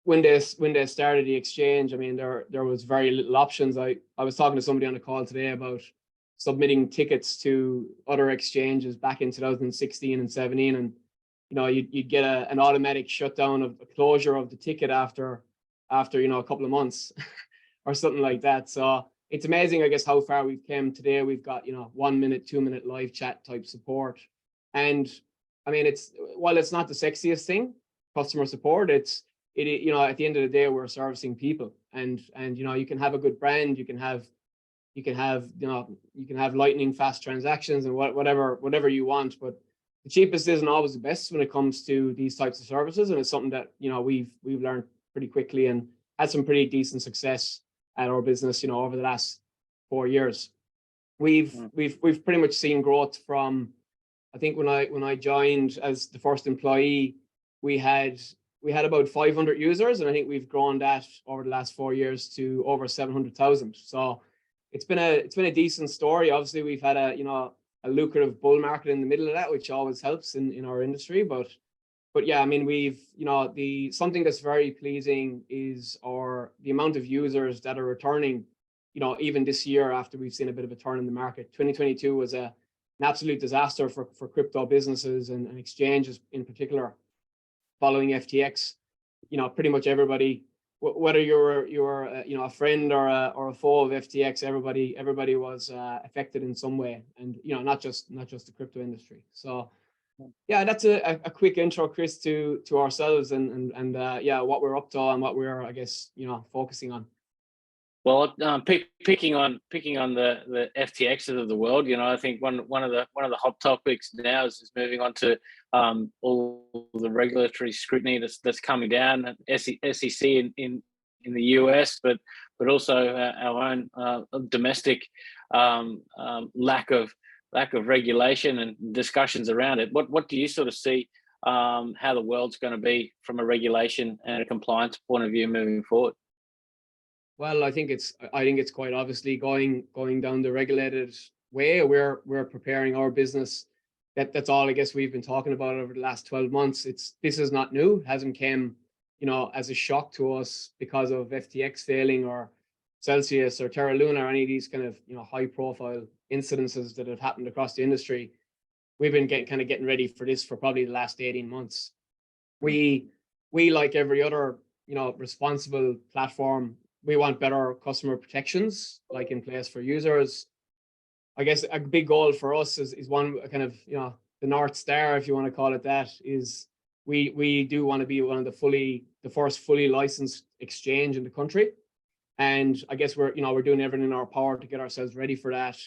When they started the exchange, I mean, there was very little options. I was talking to somebody on the call today about submitting tickets to other exchanges back in 2016 and 17, and you'd get an automatic shutdown of a closure of the ticket after a couple of months or something like that. So it's amazing, I guess, how far we've come today. We've got 1 minute, 2 minute live chat type support, and I mean, while it's not the sexiest thing, customer support, at the end of the day, we're servicing people, and you can have a good brand, you can have lightning fast transactions and whatever you want, but the cheapest isn't always the best when it comes to these types of services. And it's something that we've learned pretty quickly and had some pretty decent success at our business over the last 4 years. We've pretty much seen growth from, I think when I joined as the first employee, we had about 500 users, and I think we've grown that over the last 4 years to over 700,000. So it's been a decent story. Obviously, we've had a lucrative bull market in the middle of that, which always helps in our industry. But yeah, I mean, we've something that's very pleasing is the amount of users that are returning. Even this year, after we've seen a bit of a turn in the market, 2022 was an absolute disaster for crypto businesses and exchanges in particular. Following FTX, pretty much everybody, whether you're a friend or a foe of FTX, everybody was affected in some way, and not just the crypto industry. So yeah, that's a quick intro, Chris, to ourselves and yeah, what we're up to and what we're, I guess, focusing on. Well, picking on the FTXs of the world, I think one of the hot topics now is moving on to all the regulatory scrutiny that's coming down, SEC in the US, but also our own domestic lack of regulation and discussions around it. What do you sort of see how the world's going to be from a regulation and a compliance point of view moving forward? Well, I think it's quite obviously going down the regulated way. We're preparing our business. That's all I guess we've been talking about over the last 12 months. This is not new. It hasn't came, as a shock to us because of FTX failing or Celsius or Terra Luna or any of these kind of high profile incidences that have happened across the industry. We've been getting ready for this for probably the last 18 months. We like every other responsible platform, we want better customer protections like in place for users. I guess a big goal for us is one kind of the North Star, if you want to call it that, is we do want to be one of the first fully licensed exchange in the country. And I guess we're doing everything in our power to get ourselves ready for that.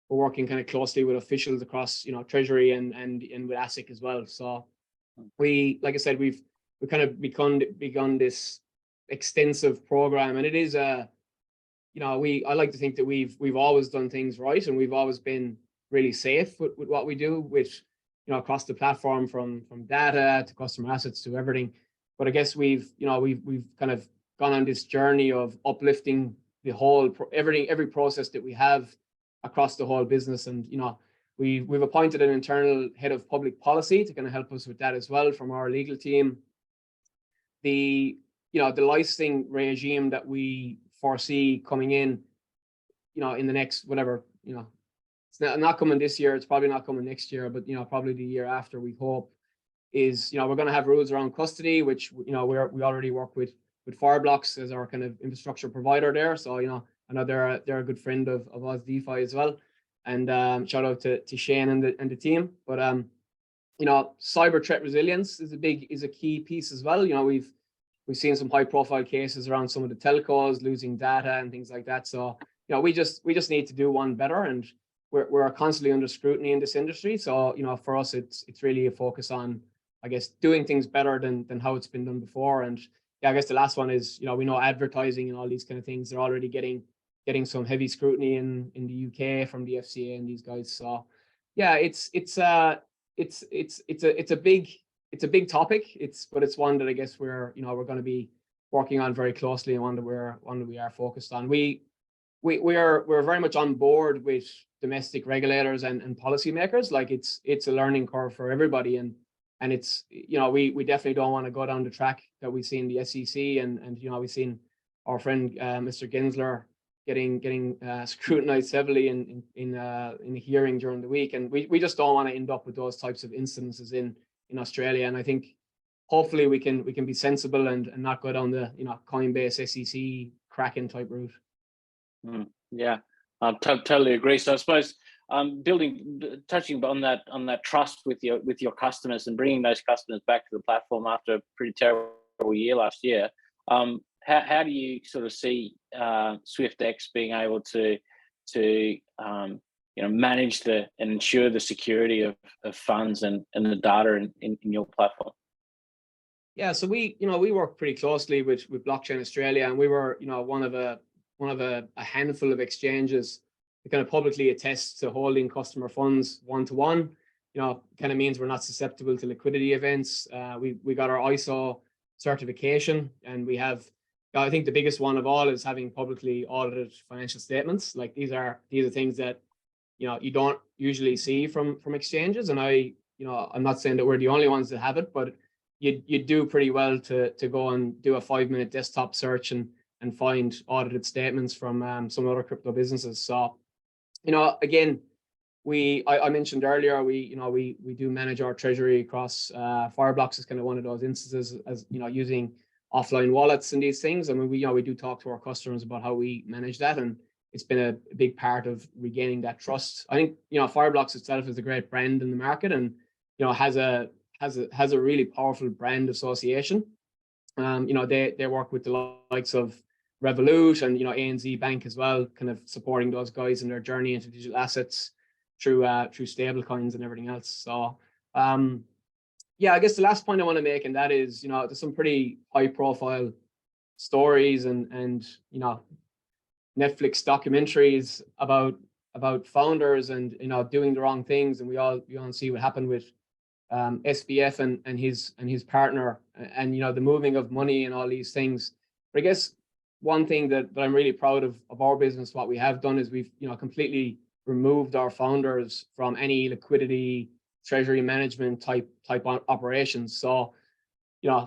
We're working kind of closely with officials across Treasury and with ASIC as well. So like I said, we've kind of begun this extensive program, and it is I like to think that we've always done things right, and we've always been really safe with what we do with across the platform, from data to customer assets to everything. But I guess we've kind of gone on this journey of uplifting the whole every process that we have across the whole business, and we've appointed an internal head of public policy to kind of help us with that as well from our legal team. the licensing regime that we foresee coming in, in the next whatever, it's not coming this year, it's probably not coming next year, but probably the year after, we hope, is we're going to have rules around custody, which we already work with Fireblocks as our kind of infrastructure provider there. So I know they're a good friend of Aus DeFi as well, and shout out to Shane and the team. But cyber threat resilience is a key piece as well. We've seen some high profile cases around some of the telcos losing data and things like that. So we just need to do one better, and we're constantly under scrutiny in this industry. So for us, it's really a focus on, I guess, doing things better than how it's been done before. And yeah, I guess the last one is, we know advertising and all these kind of things, they're already getting some heavy scrutiny in the UK from the FCA and these guys. So yeah, it's a big topic. But it's one that I guess we're going to be working on very closely, and one that we are focused on. We're very much on board with domestic regulators and policymakers. Like it's a learning curve for everybody, and it's we definitely don't want to go down the track that we see in the SEC, and we've seen our friend Mr. Gensler getting scrutinized heavily in a hearing during the week, and we just don't want to end up with those types of incidences in Australia. And I think hopefully we can be sensible and not go down the Coinbase SEC Kraken type route. Yeah, I totally agree. So I suppose touching on that trust with your customers and bringing those customers back to the platform after a pretty terrible year last year. How do you sort of see Swyftx being able to manage and ensure the security of funds and the data in your platform? Yeah, so we work pretty closely with Blockchain Australia, and we were one of a handful of exchanges that kind of publicly attest to holding customer funds one-to-one. Kind of means we're not susceptible to liquidity events. We got our ISO certification, and we have, I think the biggest one of all is having publicly audited financial statements. Like these are things that you don't usually see from exchanges, and I'm not saying that we're the only ones that have it, but you do pretty well to go and do a 5-minute desktop search and find audited statements from some other crypto businesses. So again, I mentioned earlier, we do manage our treasury across Fireblocks is kind of one of those instances, as using offline wallets and these things. I mean, we do talk to our customers about how we manage that, and it's been a big part of regaining that trust. I think Fireblocks itself is a great brand in the market, and has a really powerful brand association. They work with the likes of Revolut and ANZ Bank as well, kind of supporting those guys in their journey into digital assets through stable coins and everything else. So yeah, I guess the last point I want to make, and that is, there's some pretty high profile stories and Netflix documentaries about founders and doing the wrong things, and we all see what happened with SBF and his partner, and the moving of money and all these things. But I guess one thing that I'm really proud of our business, what we have done is we've completely removed our founders from any liquidity, treasury management type operations. So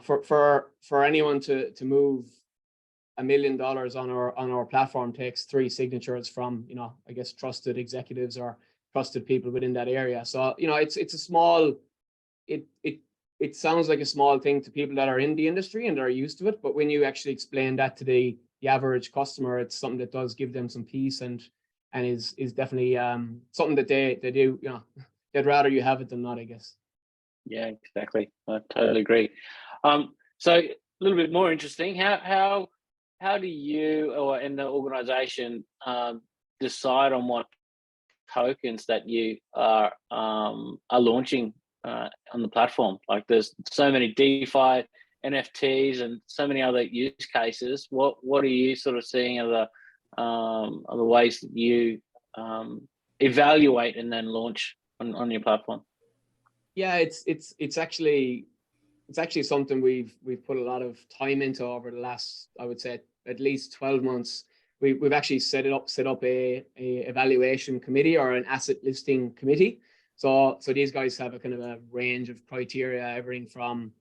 for anyone to move $1 million on our platform takes 3 signatures from I guess trusted executives or trusted people within that area. So it's a small, it sounds like a small thing to people that are in the industry and are used to it, but when you actually explain that to the average customer, it's something that does give them some peace and is definitely something that they do, they'd rather you have it than not, I guess. Yeah, exactly. I totally agree. So a little bit more interesting, how do you or in the organization decide on what tokens that you are launching on the platform? Like there's so many DeFi, NFTs, and so many other use cases. What are you sort of seeing are the ways that you evaluate and then launch on your platform? Yeah, it's actually something we've put a lot of time into over the last, I would say, at least 12 months. We've actually set up a evaluation committee or an asset listing committee. So these guys have a kind of a range of criteria, everything from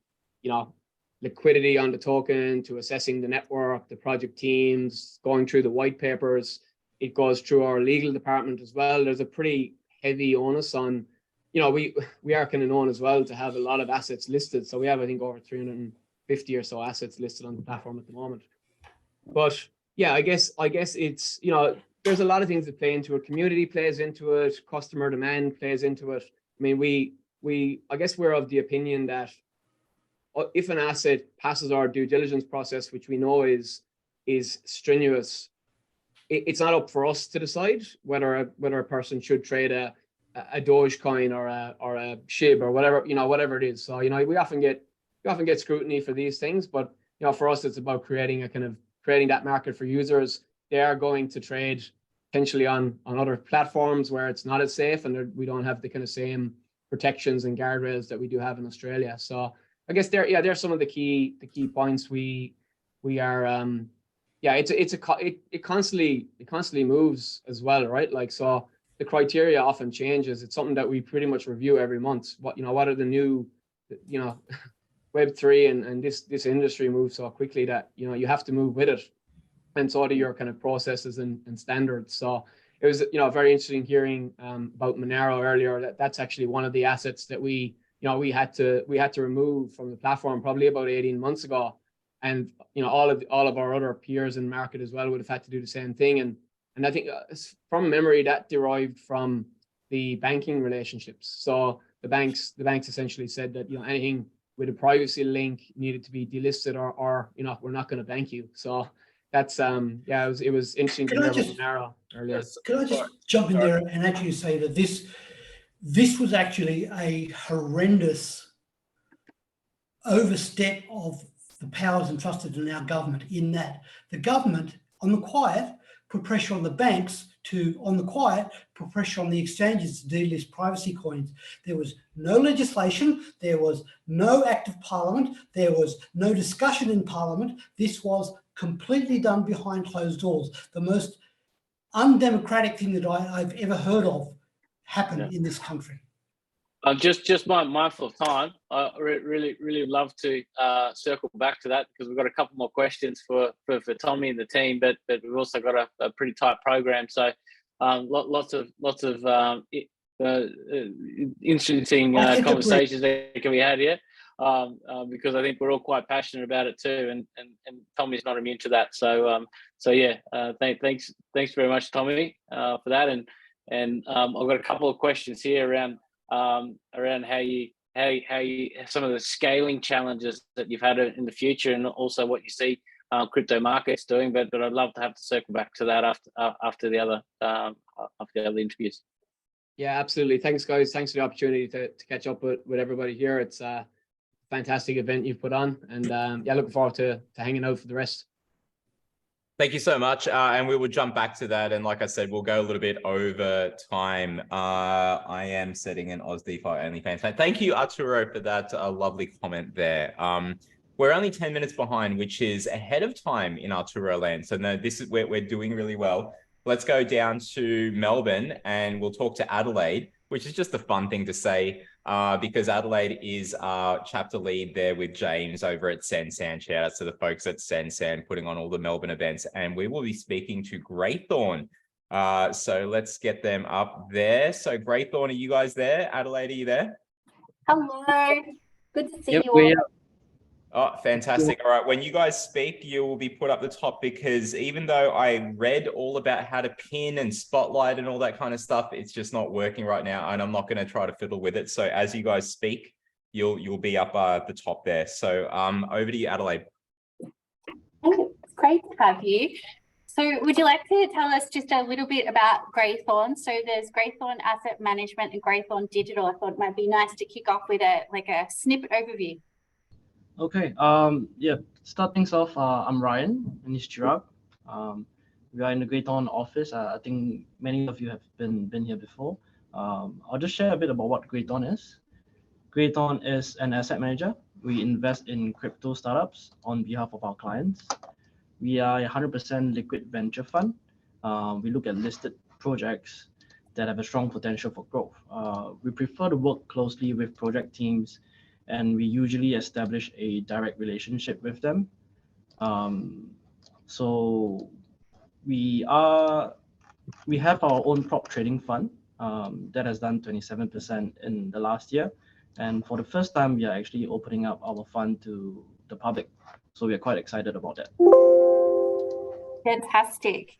liquidity on the token to assessing the network, the project teams, going through the white papers. It goes through our legal department as well. There's a pretty heavy onus on, you know, we are kind of known as well to have a lot of assets listed. So we have, I think, over 350 or so assets listed on the platform at the moment. But yeah, I guess it's, you know, there's a lot of things that play into it. Community plays into it. Customer demand plays into it. I mean, I guess we're of the opinion that if an asset passes our due diligence process, which we know is strenuous, it's not up for us to decide whether a person should trade a Dogecoin or a SHIB or whatever, you know, whatever it is. So, you know, we often get scrutiny for these things, but, you know, for us, it's about creating that market for users. They are going to trade potentially on other platforms where it's not as safe and we don't have the kind of same protections and guardrails that we do have in Australia. So I guess there's some of the key points we are, it constantly moves as well, right? Like, so the criteria often changes. It's something that we pretty much review every month. What are the new, you know, Web3 and this industry moves so quickly that, you know, you have to move with it. And so do your kind of processes and standards. So it was, you know, very interesting hearing about Monero earlier. That's actually one of the assets that we had to remove from the platform probably about 18 months ago. And, you know, all of our other peers in market as well would have had to do the same thing. And I think from memory that derived from the banking relationships. So the banks essentially said that, you know, anything with a privacy link needed to be delisted or you know, we're not going to bank you. So that's it was interesting to hear about Monero earlier. Could I just jump in there and actually say that this was actually a horrendous overstep of the powers entrusted in our government, in that the government on the quiet put pressure on the banks to, on the quiet, put pressure on the exchanges to delist privacy coins. There was no legislation, there was no act of parliament, there was no discussion in parliament. This was completely done behind closed doors. The most undemocratic thing that I've ever heard of happen in this country. Just mindful of time. I really would love to circle back to that because we've got a couple more questions for Tommy and the team, but we've also got a pretty tight program. So lots of interesting conversations that can be had here because I think we're all quite passionate about it too, and Tommy's not immune to that. So yeah, thanks very much, Tommy, for that. And I've got a couple of questions here around how you some of the scaling challenges that you've had in the future, and also what you see crypto markets doing. But I'd love to have to circle back to that after the other interviews. Yeah, absolutely. Thanks, guys. Thanks for the opportunity to catch up with everybody here. It's a fantastic event you've put on, and yeah, looking forward to hanging out for the rest. Thank you so much. And we will jump back to that. And like I said, we'll go a little bit over time. I am setting an Aus DeFi OnlyFans. Thank you, Arturo, for that lovely comment there. We're only 10 minutes behind, which is ahead of time in Arturo land. So no, this is where we're doing really well. Let's go down to Melbourne and we'll talk to Adelaide, which is just a fun thing to say because Adelaide is our chapter lead there with James over at Sansan. Shout out to the folks at Sansan putting on all the Melbourne events. And we will be speaking to Greythorn. So let's get them up there. So Greythorn, are you guys there? Adelaide, are you there? Hello. Good to see you all. Oh, fantastic. All right. When you guys speak, you will be put up the top because even though I read all about how to pin and spotlight and all that kind of stuff, it's just not working right now. And I'm not going to try to fiddle with it. So as you guys speak, you'll be up at the top there. So over to you, Adelaide. It's great to have you. So would you like to tell us just a little bit about Greythorn? So there's Greythorn Asset Management and Greythorn Digital. I thought it might be nice to kick off with a snippet overview. Okay, yeah, start things off, I'm Ryan, and he's Chirag. We are in the Greythorn office. I think many of you have been here before. I'll just share a bit about what Greythorn is. Greythorn is an asset manager. We invest in crypto startups on behalf of our clients. We are a 100% liquid venture fund. We look at listed projects that have a strong potential for growth. We prefer to work closely with project teams and we usually establish a direct relationship with them. So we have our own prop trading fund that has done 27% in the last year. And for the first time, we are actually opening up our fund to the public. So we're quite excited about that. Fantastic.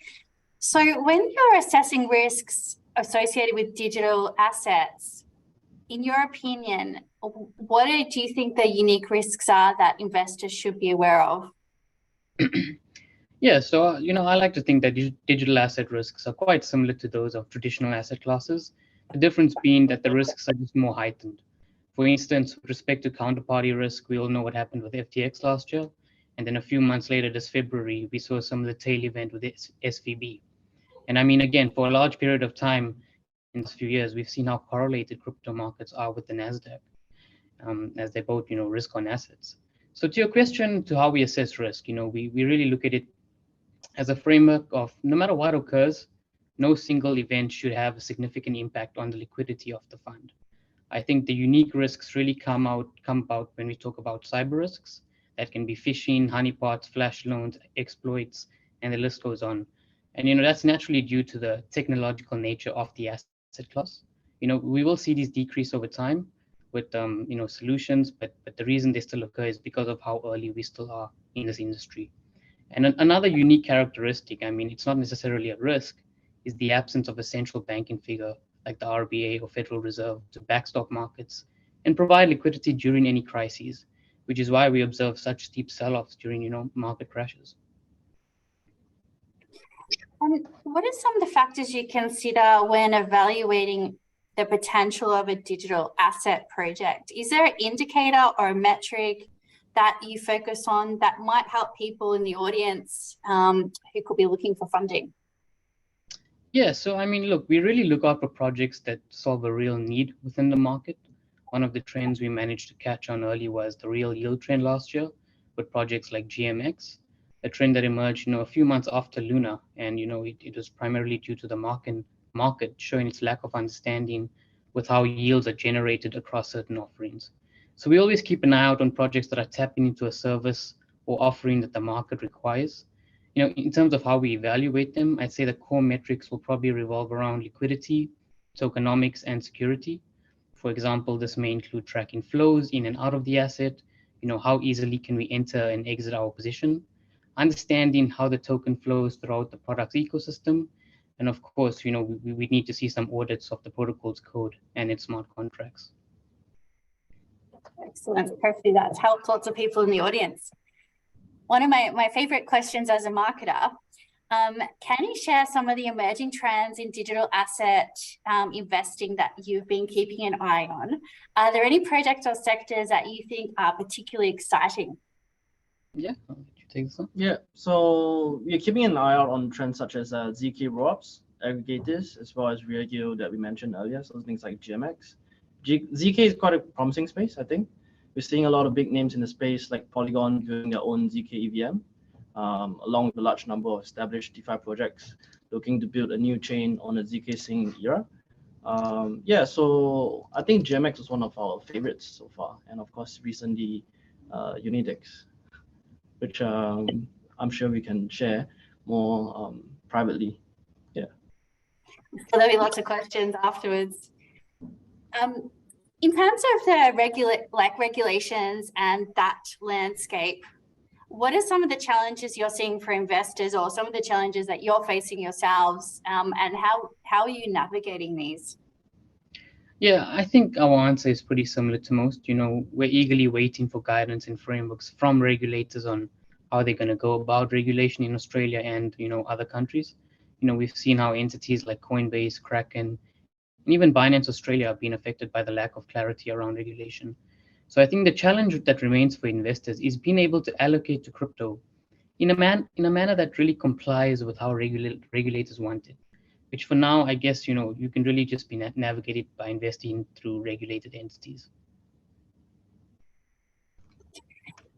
So when you're assessing risks associated with digital assets, in your opinion, what do you think the unique risks are that investors should be aware of? Yeah, so I like to think that digital asset risks are quite similar to those of traditional asset classes. The difference being that the risks are just more heightened. For instance, with respect to counterparty risk, we all know what happened with FTX last year. And then a few months later, this February, we saw some of the tail event with SVB. And I mean, again, for a large period of time in this few years, we've seen how correlated crypto markets are with the NASDAQ, as they both, risk on assets. So to your question to how we assess risk, we really look at it as a framework of no matter what occurs, no single event should have a significant impact on the liquidity of the fund. I think the unique risks really come about when we talk about cyber risks. That can be phishing, honeypots, flash loans, exploits, and the list goes on. And that's naturally due to the technological nature of the asset class. We will see these decrease over time with solutions, but the reason they still occur is because of how early we still are in this industry. And another unique characteristic, I mean, it's not necessarily a risk, is the absence of a central banking figure like the RBA or Federal Reserve to backstop markets and provide liquidity during any crises, which is why we observe such steep sell-offs during market crashes. And what are some of the factors you consider when evaluating the potential of a digital asset project? Is there an indicator or a metric that you focus on that might help people in the audience who could be looking for funding? Yeah, so I mean, look, we really look out for projects that solve a real need within the market. One of the trends we managed to catch on early was the real yield trend last year with projects like GMX, a trend that emerged, a few months after Luna. And, it was primarily due to the market showing its lack of understanding with how yields are generated across certain offerings. So we always keep an eye out on projects that are tapping into a service or offering that the market requires. In terms of how we evaluate them, I'd say the core metrics will probably revolve around liquidity, tokenomics, and security. For example, this may include tracking flows in and out of the asset, how easily can we enter and exit our position, understanding how the token flows throughout the product's ecosystem, and of course, we need to see some audits of the protocol's code and its smart contracts. Excellent. Hopefully that's helped lots of people in the audience. One of my favorite questions as a marketer, can you share some of the emerging trends in digital asset investing that you've been keeping an eye on? Are there any projects or sectors that you think are particularly exciting? Yeah, I'll let you take this one. Yeah, so we're keeping an eye out on trends such as ZK rollups, aggregators, as well as Verida that we mentioned earlier, so things like GMX. ZK is quite a promising space, I think. We're seeing a lot of big names in the space like Polygon doing their own ZK EVM, along with a large number of established DeFi projects looking to build a new chain on the ZK Sync era. Yeah, so I think GMX was one of our favorites so far. And of course, recently Unitex, which I'm sure we can share more privately. Yeah. So there'll be lots of questions afterwards. In terms of the regulations and that landscape, what are some of the challenges you're seeing for investors, or some of the challenges that you're facing yourselves, and how are you navigating these? Yeah, I think our answer is pretty similar to most. We're eagerly waiting for guidance and frameworks from regulators on how they're going to go about regulation in Australia and other countries. We've seen how entities like Coinbase, Kraken, and even Binance Australia have been affected by the lack of clarity around regulation. So I think the challenge that remains for investors is being able to allocate to crypto in a manner that really complies with how regulators want it, which for now, I guess, you can really just be navigated by investing through regulated entities.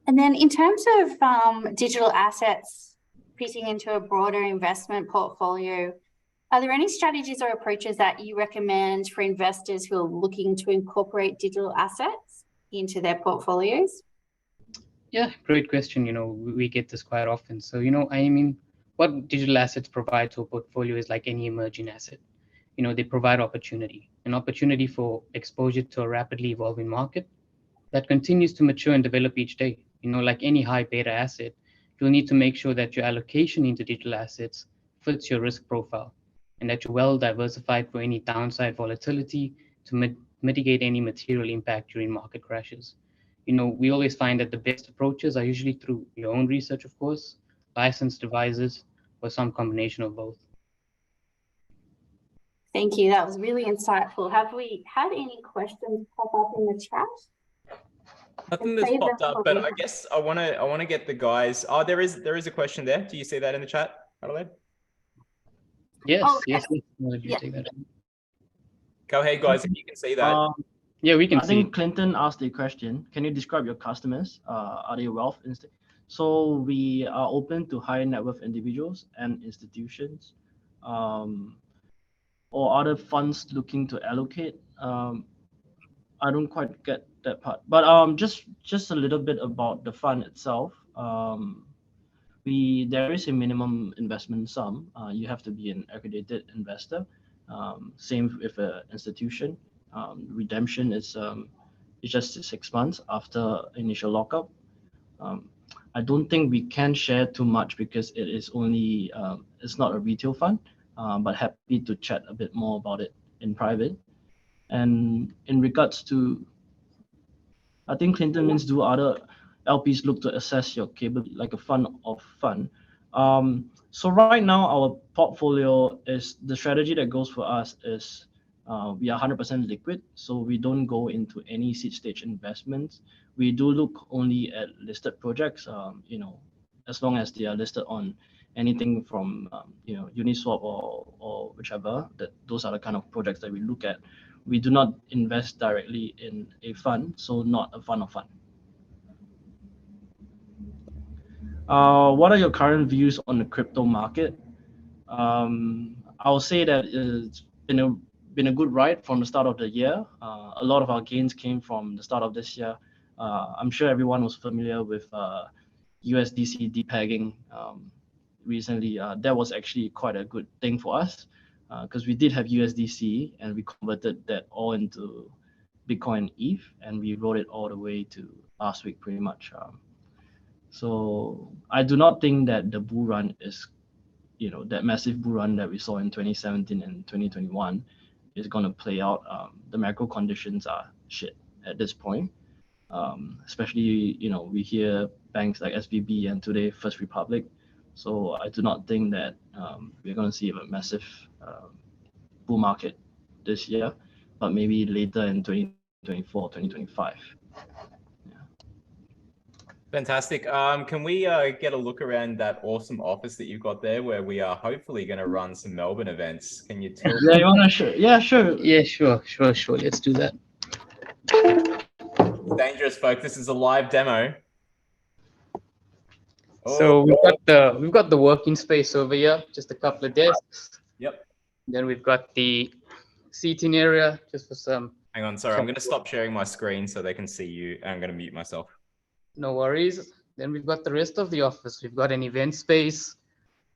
And then in terms of digital assets fitting into a broader investment portfolio, are there any strategies or approaches that you recommend for investors who are looking to incorporate digital assets? into their portfolios? Yeah, great question. We get this quite often. So, I mean, what digital assets provide to a portfolio is like any emerging asset. They provide opportunity, an opportunity for exposure to a rapidly evolving market that continues to mature and develop each day. Like any high beta asset, you'll need to make sure that your allocation into digital assets fits your risk profile and that you're well diversified for any downside volatility to mitigate any material impact during market crashes. We always find that the best approaches are usually through your own research, of course, licensed advisors, or some combination of both. Thank you. That was really insightful. Have we had any questions pop up in the chat? Nothing that's popped up, but I guess I want to get the guys. Oh, there is a question there. Do you see that in the chat, Adelaide? Yes, Oh, yes. yeah. Take that. Go ahead, guys, if you can see that. Yeah, we can I see. think Clinton asked a question. Can you describe your customers? Are they wealth? So we are open to high net worth individuals and institutions, or other funds looking to allocate. I don't quite get that part, but just a little bit about the fund itself. There is a minimum investment sum. You have to be an accredited investor. Same with an institution. Redemption is just 6 months after initial lockup. I don't think we can share too much because it is only it's not a retail fund, but happy to chat a bit more about it in private. And in regards to, I think Clinton means do other LPs look to assess your capability like a fund of fund. So right now our portfolio is the strategy that goes for us is we are 100% liquid, so we don't go into any seed stage investments. We do look only at listed projects, as long as they are listed on anything from Uniswap or whichever. Those are the kind of projects that we look at. We do not invest directly in a fund, so not a fund of fund. What are your current views on the crypto market? I'll say that it's been a good ride from the start of the year. A lot of our gains came from the start of this year. I'm sure everyone was familiar with USDC depegging recently. That was actually quite a good thing for us because we did have USDC and we converted that all into Bitcoin and ETH, and we rode it all the way to last week pretty much. So I do not think that the bull run is, that massive bull run that we saw in 2017 and 2021 is going to play out. The macro conditions are shit at this point. Especially, we hear banks like SVB and today First Republic. So I do not think that we're going to see a massive bull market this year, but maybe later in 2024, 2025. Fantastic. Can we get a look around that awesome office that you've got there where we are hopefully going to run some Melbourne events? Can you tell? Yeah, you want to show? Yeah, sure. Yeah, sure. Let's do that. Dangerous, folks. This is a live demo. So we've got the working space over here, just a couple of desks. Yep. Then we've got the seating area just for some. Hang on, sorry. I'm going to stop sharing my screen so they can see you. I'm going to mute myself. No worries. Then we've got the rest of the office. We've got an event space,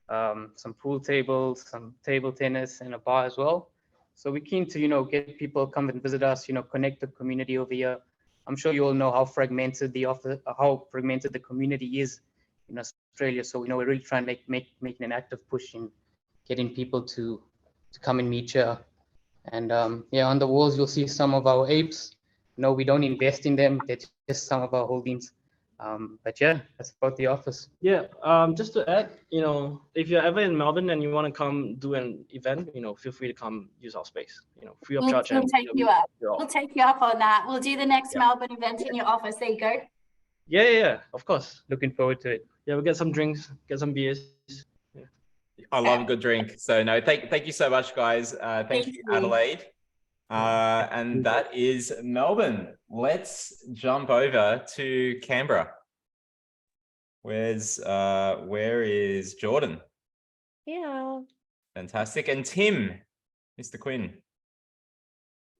some pool tables, some table tennis, and a bar as well. So we're keen to, get people come and visit us, connect the community over here. I'm sure you all know how fragmented the community is in Australia. So, we're really trying to making an active push in getting people to come and meet you. And on the walls, you'll see some of our apes. No, we don't invest in them. They're just some of our holdings. But yeah, that's about the office. Yeah, just to add, if you're ever in Melbourne and you want to come do an event, feel free to come use our space, free of charge. We'll take you up. We'll take you up on that. We'll do the next Melbourne event in your office. There you go. Yeah, of course. Looking forward to it. Yeah, we'll get some drinks, get some beers. Yeah. I love a good drink. So no, thank you so much, guys. Thank you, Adelaide. And that is Melbourne. Let's jump over to Canberra. Where is Jordan? Yeah. Fantastic. And Tim, Mr. Quinn.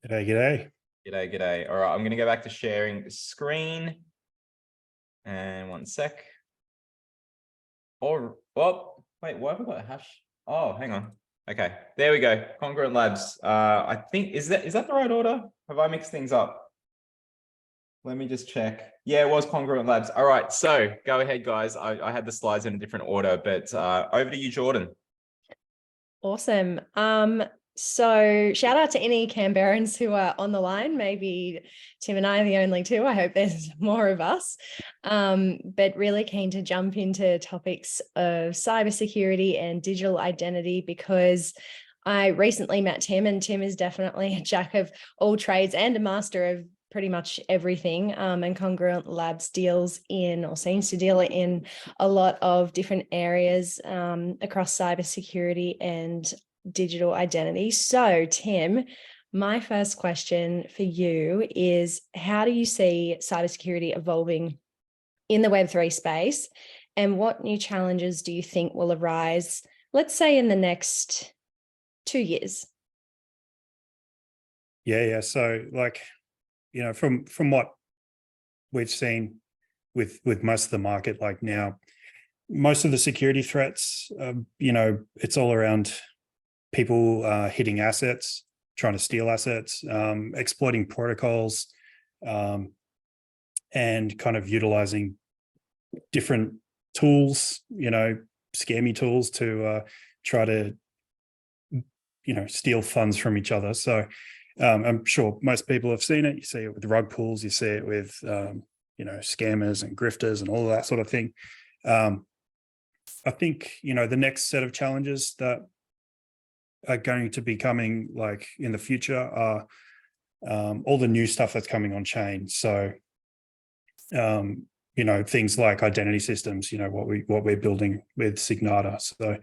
G'day. G'day, g'day. All right, I'm going to go back to sharing the screen. And one sec. Or, well, wait, why have I got a hash? Oh, hang on. Okay, there we go. Congruent Labs. I think, is that the right order? Have I mixed things up? Let me just check. Yeah, it was Congruent Labs. All right, so go ahead, guys. I had the slides in a different order, but over to you, Jordan. Awesome. So shout out to any Canberrans who are on the line. Maybe Tim and I are the only two. I hope there's more of us. But really keen to jump into topics of cybersecurity and digital identity, because I recently met Tim, and Tim is definitely a jack of all trades and a master of pretty much everything. And Congruent Labs deals in, or seems to deal in, a lot of different areas across cybersecurity and digital identity. So, Tim, my first question for you is, how do you see cybersecurity evolving in the Web3 space, and what new challenges do you think will arise, let's say, in the next 2 years? Yeah. So, like, you know, from what we've seen with most of the market, like now, most of the security threats, you know, it's all around people hitting assets, trying to steal assets, exploiting protocols, and kind of utilizing different tools, you know, scammy tools to try to, you know, steal funds from each other. So I'm sure most people have seen it. You see it with rug pulls, you see it with, you know, scammers and grifters and all of that sort of thing. I think, you know, the next set of challenges that are going to be coming, like, in the future are all the new stuff that's coming on chain. So, you know, things like identity systems, you know, what we're building with Signata. So,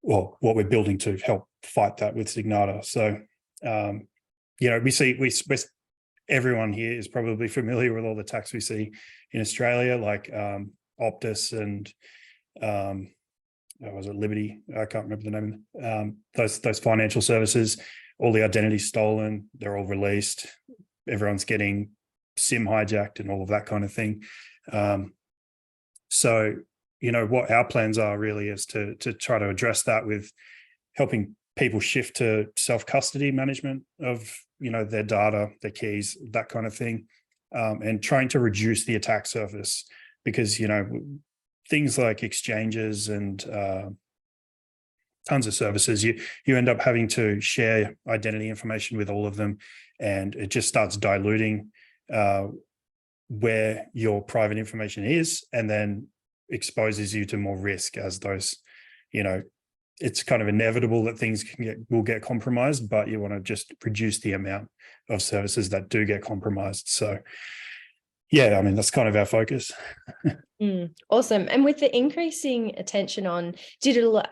well, what we're building to help fight that with Signata. So, you know, everyone here is probably familiar with all the attacks we see in Australia, like Optus and was it Liberty? I can't remember the name. Those financial services, all the identity stolen, they're all released. Everyone's getting SIM hijacked and all of that kind of thing. So, you know, what our plans are really is to try to address that with helping people shift to self-custody management of, you know, their data, their keys, that kind of thing, and trying to reduce the attack surface, because, you know, things like exchanges and tons of services, you end up having to share identity information with all of them, and it just starts diluting where your private information is, and then exposes you to more risk as those, you know, it's kind of inevitable that things will get compromised, but you want to just reduce the amount of services that do get compromised. So, yeah, I mean, that's kind of our focus. Awesome. And with the increasing attention on digital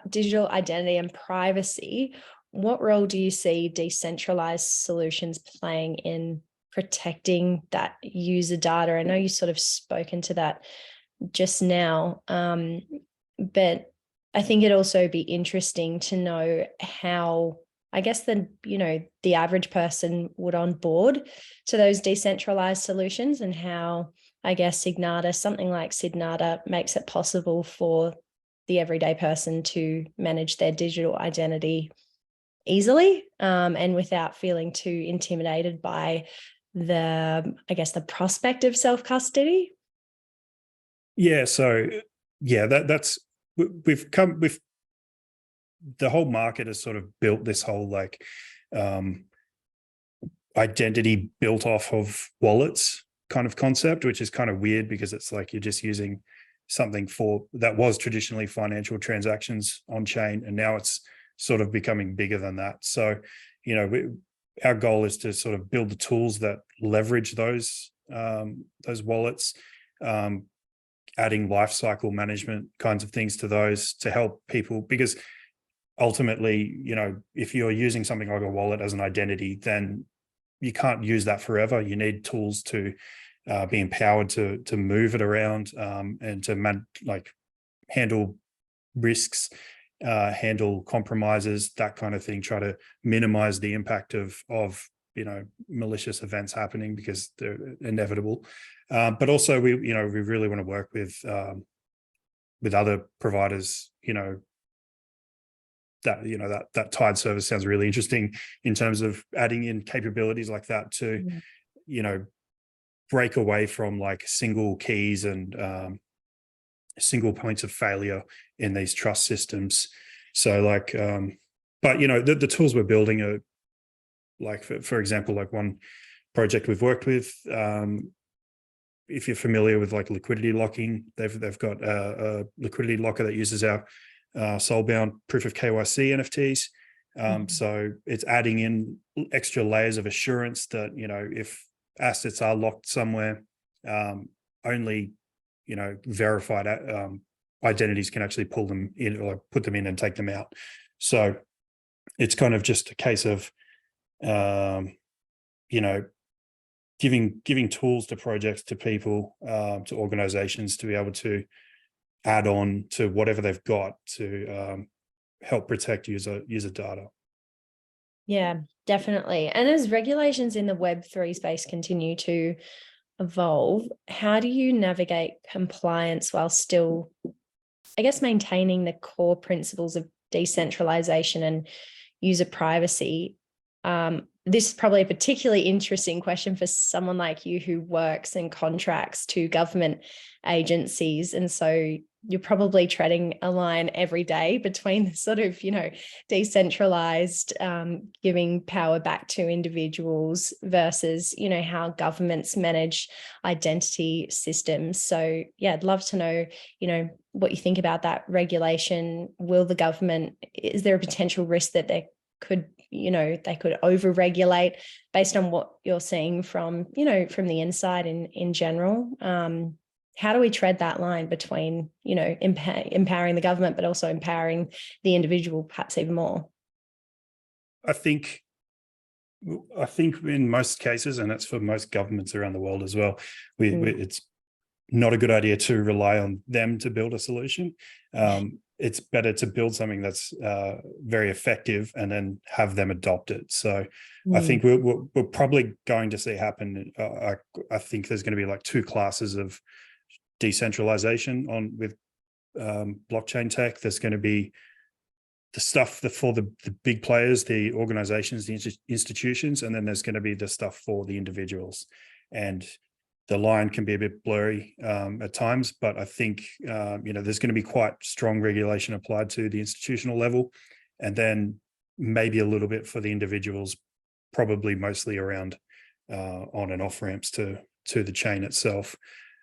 identity and privacy, what role do you see decentralized solutions playing in protecting that user data? I know you sort of spoken to that just now, but I think it'd also be interesting to know how, I guess, the average person would onboard to those decentralized solutions, and how, I guess, something like Signata makes it possible for the everyday person to manage their digital identity easily, and without feeling too intimidated by the prospect of self-custody. Yeah. So, yeah, that's the whole market has sort of built this whole, like, identity built off of wallets kind of concept, which is kind of weird, because it's like you're just using something that was traditionally financial transactions on chain, and now it's sort of becoming bigger than that. So, you know, our goal is to sort of build the tools that leverage those wallets, adding lifecycle management kinds of things to those to help people, because ultimately, you know, if you're using something like a wallet as an identity, then you can't use that forever. You need tools to be empowered to move it around, and to handle risks, handle compromises, that kind of thing. Try to minimize the impact of malicious events happening because they're inevitable. But also we really want to work with other providers, that tied service sounds really interesting in terms of adding in capabilities like that to, break away from like single keys and single points of failure in these trust systems. So like, but the tools we're building are like, for example, like one project we've worked with, if you're familiar with like liquidity locking, they've got a liquidity locker that uses our soulbound proof of KYC NFTs. So it's adding in extra layers of assurance that, if assets are locked somewhere, only, verified identities can actually pull them in or put them in and take them out. So it's kind of just a case of, giving tools to projects, to people, to organizations to be able to add on to whatever they've got to help protect user data. Yeah, definitely. And as regulations in the Web3 space continue to evolve, how do you navigate compliance while still, I guess, maintaining the core principles of decentralization and user privacy? This is probably a particularly interesting question for someone like you who works and contracts to government agencies. And so you're probably treading a line every day between the sort of, decentralized, giving power back to individuals versus, how governments manage identity systems. So yeah, I'd love to know, what you think about that regulation. Is there a potential risk that they could over-regulate based on what you're seeing from the inside in general? How do we tread that line between, empowering the government, but also empowering the individual perhaps even more? I think in most cases, and that's for most governments around the world as well, it's not a good idea to rely on them to build a solution. It's better to build something that's very effective and then have them adopt it. So I think we're probably going to see happen. I think there's going to be like two classes of decentralization with blockchain tech. There's going to be the stuff for the big players, the organizations, the institutions, and then there's going to be the stuff for the individuals. And the line can be a bit blurry at times, but I think there's going to be quite strong regulation applied to the institutional level, and then maybe a little bit for the individuals, probably mostly around on and off ramps to the chain itself.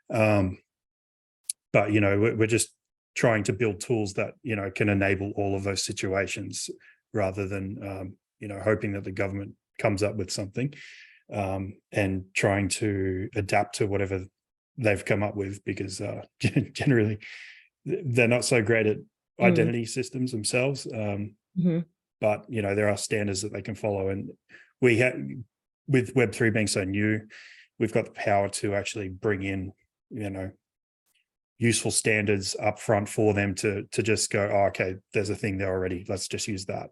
But we're just trying to build tools that can enable all of those situations, rather than hoping that the government comes up with something. And trying to adapt to whatever they've come up with, because generally they're not so great at identity systems themselves. But there are standards that they can follow, and we have, with Web3 being so new, we've got the power to actually bring in useful standards up front for them to just go, oh, okay, there's a thing there already, let's just use that.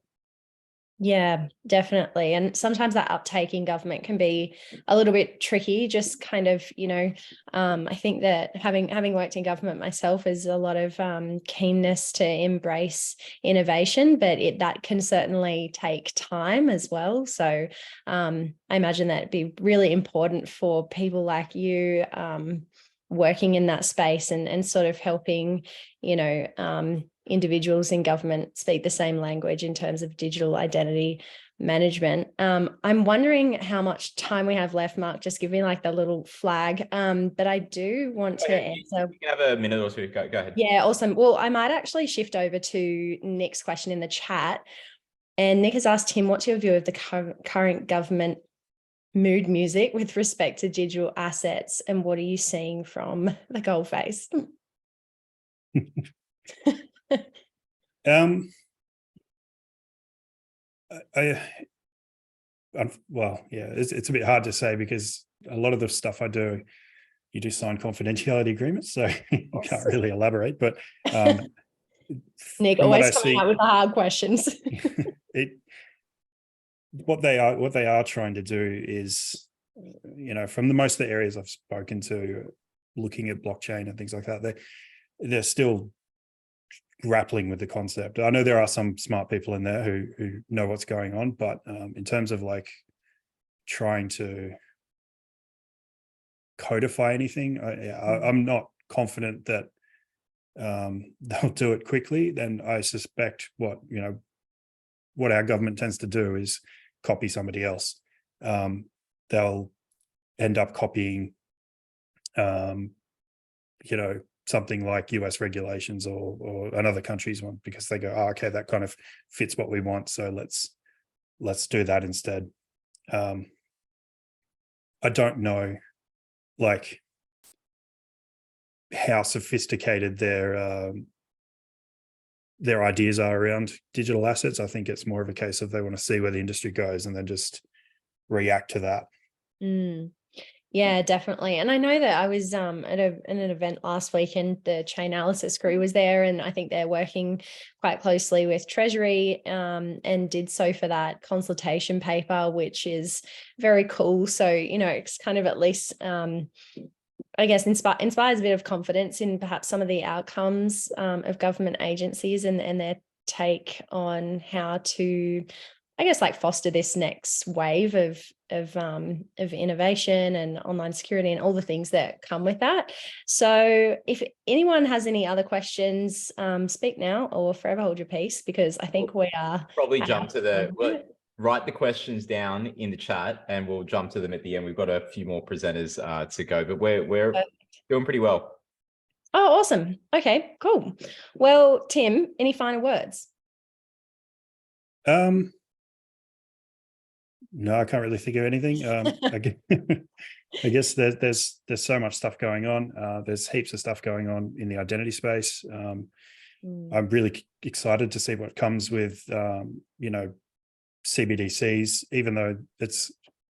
Yeah, definitely. And sometimes that uptake in government can be a little bit tricky, just kind of, I think that having worked in government myself, is a lot of keenness to embrace innovation, but that can certainly take time as well. So I imagine that it'd be really important for people like you working in that space and sort of helping, individuals in government speak the same language in terms of digital identity management. I'm wondering how much time we have left, Mark. Just give me like the little flag. But I do want to answer. You can have a minute or two. Go ahead. Yeah, awesome. Well, I might actually shift over to Nick's question in the chat. And Nick has asked him, what's your view of the current government mood music with respect to digital assets, and what are you seeing from the coalface? It's a bit hard to say, because a lot of the stuff I do, you do sign confidentiality agreements, so you can't really elaborate. But Nick always coming out with the hard questions. what they are trying to do is, from the most of the areas I've spoken to, looking at blockchain and things like that, they're still grappling with the concept. I know there are some smart people in there who know what's going on, but in terms of like trying to codify anything, I'm not confident that they'll do it quickly. Then I suspect what our government tends to do is copy somebody else. They'll end up copying something like US regulations or another country's one, because they go, okay, that kind of fits what we want, so let's do that instead. I don't know like how sophisticated their ideas are around digital assets. I think it's more of a case of they want to see where the industry goes and then just react to that. Yeah, definitely. And I know that I was at an event last week, and the Chainalysis crew was there, and I think they're working quite closely with Treasury and did so for that consultation paper, which is very cool. So, it's kind of at least, I guess, inspires a bit of confidence in perhaps some of the outcomes of government agencies and their take on how to, I guess, like foster this next wave of innovation and online security and all the things that come with that. So if anyone has any other questions, speak now or forever hold your peace, because I think we are probably write the questions down in the chat and we'll jump to them at the end. We've got a few more presenters to go, but we're doing pretty well. Oh, awesome. Okay, cool. Well, Tim, any final words? No, I can't really think of anything. I guess there's so much stuff going on. There's heaps of stuff going on in the identity space. I'm really excited to see what comes with, CBDCs, even though it's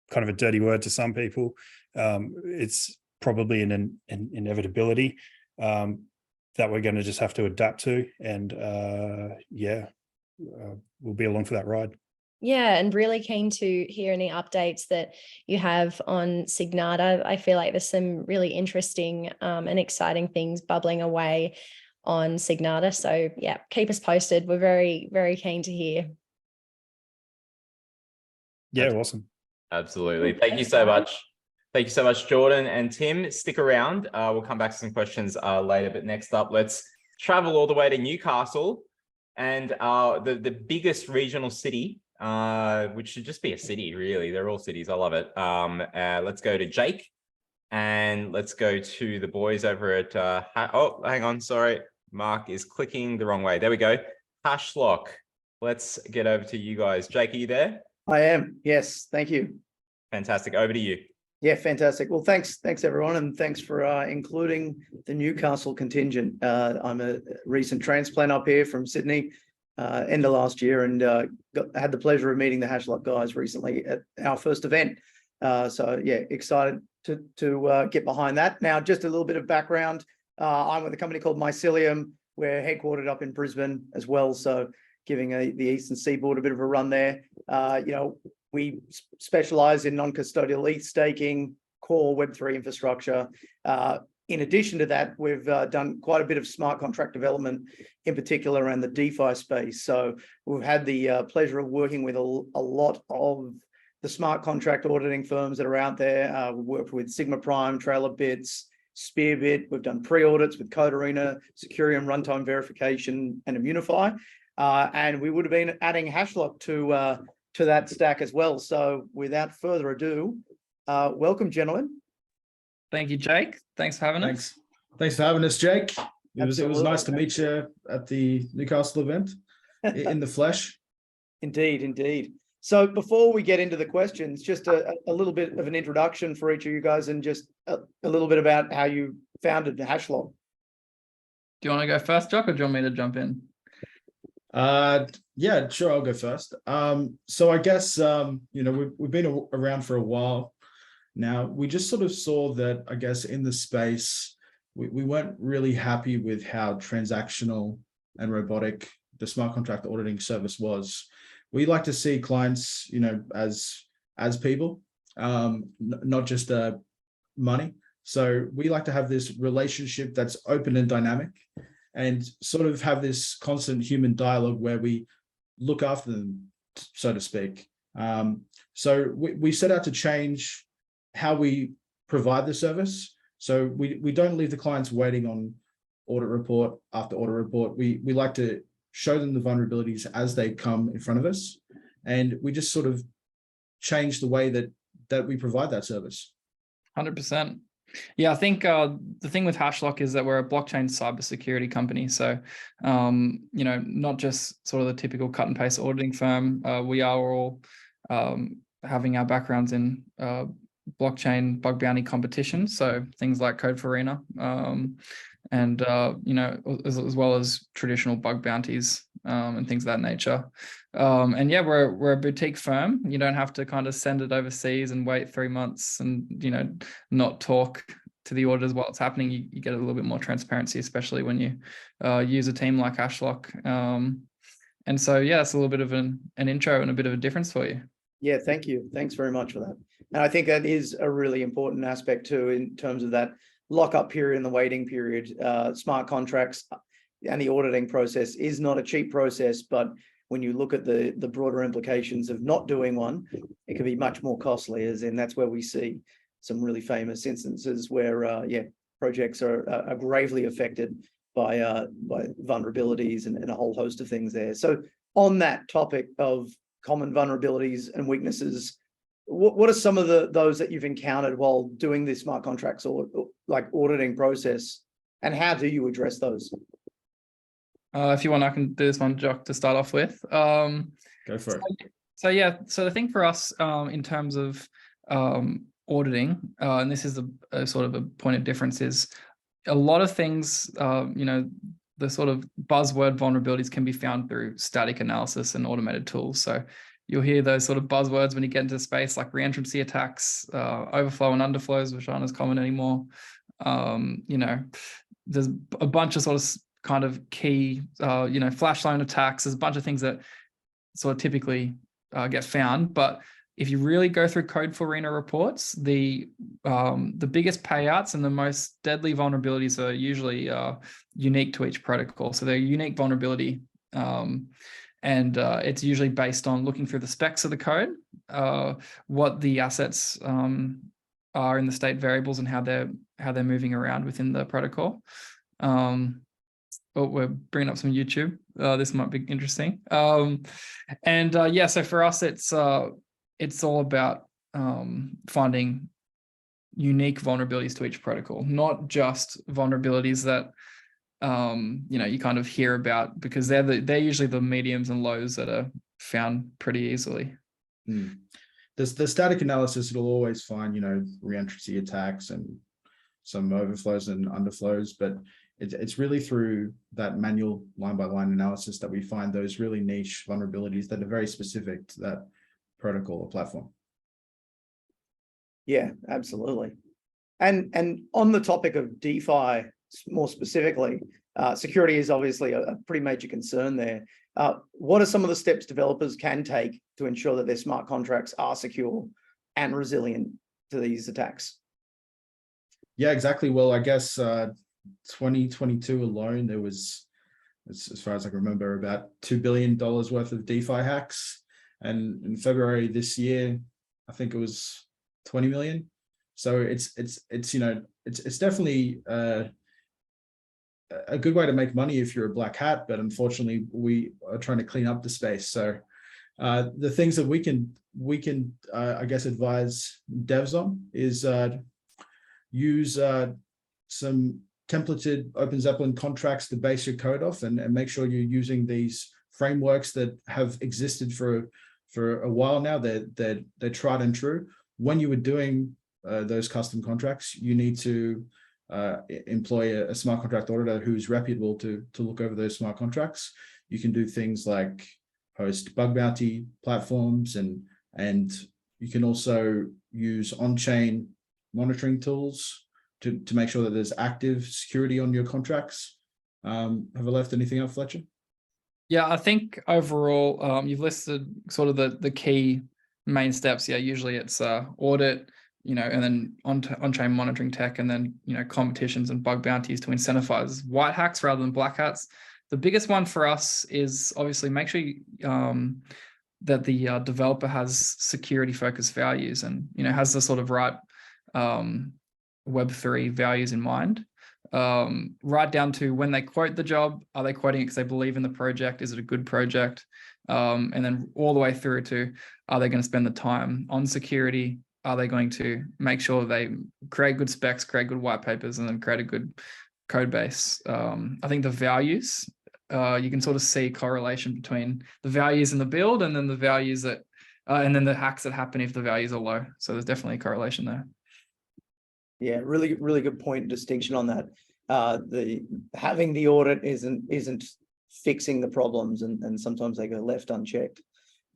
kind of a dirty word to some people. It's probably an inevitability that we're going to just have to adapt to. And we'll be along for that ride. Yeah, and really keen to hear any updates that you have on Signata. I feel like there's some really interesting and exciting things bubbling away on Signata. So yeah, keep us posted. We're very, very keen to hear. Yeah, awesome. Absolutely. Thank you so much. Thank you so much, Jordan and Tim. Stick around. We'll come back to some questions later, but next up, let's travel all the way to Newcastle and the biggest regional city, which should just be a city, really. They're all cities. I love it. Let's go to Jake, and let's go to the boys over at hang on, sorry, Mark is clicking the wrong way. There we go. Hashlock. Let's get over to you guys. Jake, are you there? I am. Yes, thank you. Fantastic. Over to you. Yeah, fantastic. Well, thanks everyone, and thanks for including the Newcastle contingent. I'm a recent transplant up here from Sydney, end of last year, and had the pleasure of meeting the Hashlock guys recently at our first event. So yeah, excited to get behind that. Now, just a little bit of background. I'm with a company called Mycelium. We're headquartered up in Brisbane as well, so giving the Eastern Seaboard a bit of a run there. We specialize in non-custodial ETH staking, core Web3 infrastructure. In addition to that, we've done quite a bit of smart contract development, in particular around the DeFi space. So we've had the pleasure of working with a lot of the smart contract auditing firms that are out there. We've worked with Sigma Prime, TrailerBits, Spearbit. We've done pre-audits with Code Arena, Securium Runtime Verification, and Immunify. And we would have been adding Hashlock to that stack as well. So without further ado, welcome, gentlemen. Thank you, Jake. Thanks for having us. Thanks for having us, Jake. It was nice to meet you at the Newcastle event in the flesh. Indeed. So before we get into the questions, just a little bit of an introduction for each of you guys, and just a little bit about how you founded Hashlock. Do you want to go first, Jock, or do you want me to jump in? Yeah, sure, I'll go first. So I guess we've been around for a while now. We just sort of saw that, I guess, in the space, we weren't really happy with how transactional and robotic the smart contract auditing service was. we like to see clients, as people, not just money. So we like to have this relationship that's open and dynamic, and sort of have this constant human dialogue where we look after them, so to speak. So we set out to change how we provide the service. So we don't leave the clients waiting on audit report after audit report. We like to show them the vulnerabilities as they come in front of us, and we just sort of change the way that we provide that service. 100%. Yeah, I think the thing with Hashlock is that we're a blockchain cybersecurity company. So, not just sort of the typical cut and paste auditing firm. We are all having our backgrounds in blockchain bug bounty competitions. So things like Code for Arena, and as well as traditional bug bounties and things of that nature. And yeah, we're a boutique firm. You don't have to kind of send it overseas and wait 3 months and not talk to the auditors while it's happening. You get a little bit more transparency, especially when you use a team like Hashlock. And so yeah, that's a little bit of an intro and a bit of a difference for you. Yeah, thank you. Thanks very much for that. And I think that is a really important aspect too, in terms of that lockup period and the waiting period. Smart contracts and the auditing process is not a cheap process, but when you look at the broader implications of not doing one, it can be much more costly, as in that's where we see some really famous instances where projects are gravely affected by vulnerabilities and a whole host of things there. So on that topic of common vulnerabilities and weaknesses, what are some of those that you've encountered while doing this smart contracts or like auditing process, and how do you address those? If you want, I can do this one, Jock, to start off with. Go for it. So yeah, so the thing for us in terms of auditing, and this is a sort of a point of difference, is a lot of things, the sort of buzzword vulnerabilities can be found through static analysis and automated tools. So you'll hear those sort of buzzwords when you get into space, like reentrancy attacks, overflow and underflows, which aren't as common anymore. There's a bunch of sort of kind of key, flash loan attacks. There's a bunch of things that sort of typically get found. But if you really go through Code for Arena reports, the biggest payouts and the most deadly vulnerabilities are usually unique to each protocol. So they're a unique vulnerability. And it's usually based on looking through the specs of the code, what the assets are in the state variables and how they're moving around within the protocol. Oh, we're bringing up some YouTube. This might be interesting. So for us, it's all about finding unique vulnerabilities to each protocol, not just vulnerabilities that you kind of hear about, because they're usually the mediums and lows that are found pretty easily. The static analysis, it'll always find reentrancy attacks and some overflows and underflows, but it's really through that manual line-by-line analysis that we find those really niche vulnerabilities that are very specific to that protocol or platform. Yeah, absolutely. And on the topic of DeFi, more specifically, security is obviously a pretty major concern there. What are some of the steps developers can take to ensure that their smart contracts are secure and resilient to these attacks? Yeah, exactly. Well, I guess 2022 alone, there was, as far as I can remember, about $2 billion worth of DeFi hacks. And in February this year, I think it was 20 million. So it's definitely a good way to make money if you're a black hat, but unfortunately we are trying to clean up the space. So the things that we can I guess advise devs on is use some templated Open Zeppelin contracts to base your code off, and make sure you're using these frameworks that have existed for a while now. They're tried and true. When you were doing those custom contracts, you need to employ a smart contract auditor who's reputable to look over those smart contracts. You can do things like host bug bounty platforms, and you can also use on-chain monitoring tools to make sure that there's active security on your contracts. Have I left anything out, Fletcher? Yeah, I think overall, you've listed sort of the key main steps. Yeah, usually it's audit, and then on-chain monitoring tech, and then, competitions and bug bounties to incentivize white hats rather than black hats. The biggest one for us is obviously make sure that the developer has security-focused values and, has the sort of right Web3 values in mind. Right down to when they quote the job, are they quoting it because they believe in the project? Is it a good project? And then all the way through to, are they going to spend the time on security? Are they going to make sure they create good specs, create good white papers, and then create a good code base? I think the values, you can sort of see correlation between the values in the build and then the values that, and then the hacks that happen if the values are low. So there's definitely a correlation there. Yeah, really, really good point and distinction on that. Having the audit isn't fixing the problems, and sometimes they go left unchecked.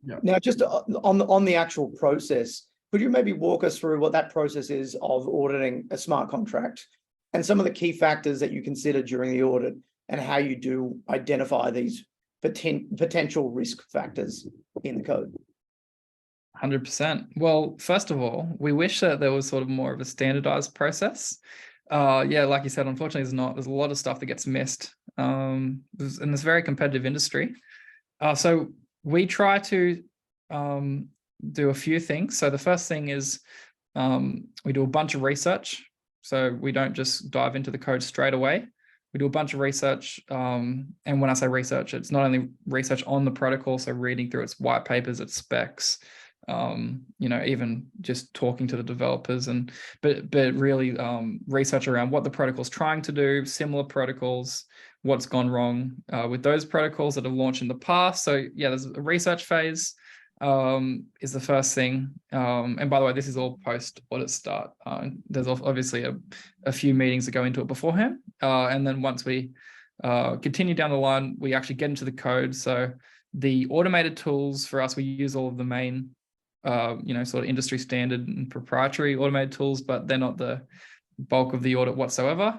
Yeah. Now, just on the actual process, could you maybe walk us through what that process is of auditing a smart contract and some of the key factors that you consider during the audit and how you do identify these potential risk factors in the code? 100%. Well, first of all, we wish that there was sort of more of a standardized process. Yeah, like you said, unfortunately, there's not. There's a lot of stuff that gets missed in this very competitive industry. So we try to do a few things. So the first thing is we do a bunch of research. So we don't just dive into the code straight away. We do a bunch of research. And when I say research, it's not only research on the protocol, so reading through its white papers, its specs, even just talking to the developers, but really research around what the protocol is trying to do, similar protocols, what's gone wrong with those protocols that have launched in the past. So yeah, there's a research phase is the first thing. And by the way, this is all post audit start. There's obviously a few meetings that go into it beforehand. And then once we continue down the line, we actually get into the code. So the automated tools for us, we use all of the main sort of industry standard and proprietary automated tools, but they're not the bulk of the audit whatsoever.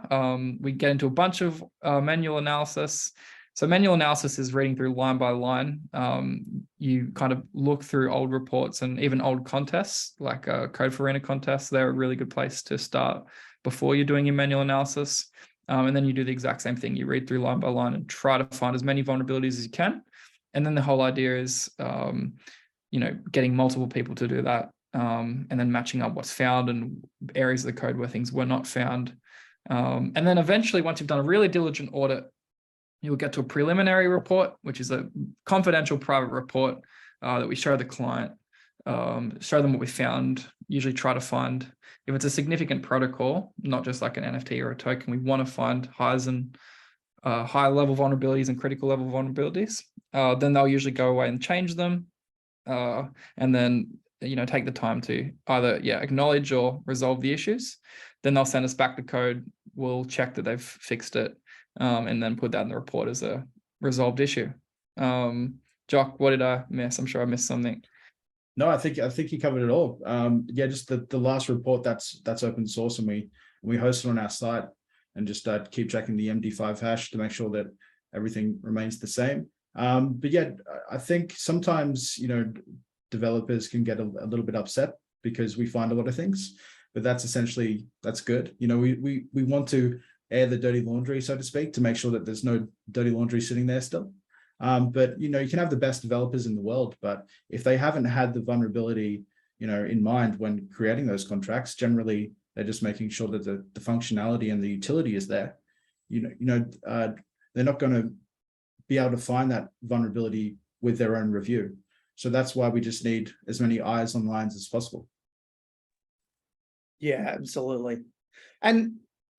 We get into a bunch of manual analysis. So manual analysis is reading through line by line. You kind of look through old reports and even old contests, like Code for Arena contests. They're a really good place to start before you're doing your manual analysis. And then you do the exact same thing. You read through line by line and try to find as many vulnerabilities as you can. And then the whole idea is getting multiple people to do that, and then matching up what's found and areas of the code where things were not found. And then eventually, once you've done a really diligent audit, you'll get to a preliminary report, which is a confidential private report that we show the client, show them what we found, usually try to find, if it's a significant protocol, not just like an NFT or a token, we want to find highs and high level vulnerabilities and critical level vulnerabilities. Then they'll usually go away and change them. And then, take the time to either, acknowledge or resolve the issues. Then they'll send us back the code. We'll check that they've fixed it, and then put that in the report as a resolved issue. Jock, what did I miss? I'm sure I missed something. No, I think you covered it all. Just the last report that's open source, and we host it on our site, and just keep checking the MD5 hash to make sure that everything remains the same. But yeah, I think sometimes, developers can get a little bit upset because we find a lot of things, but that's good. We want to air the dirty laundry, so to speak, to make sure that there's no dirty laundry sitting there still. But, you can have the best developers in the world, but if they haven't had the vulnerability, in mind when creating those contracts, generally they're just making sure that the functionality and the utility is there. They're not going to be able to find that vulnerability with their own review. So that's why we just need as many eyes on lines as possible. Yeah, absolutely. And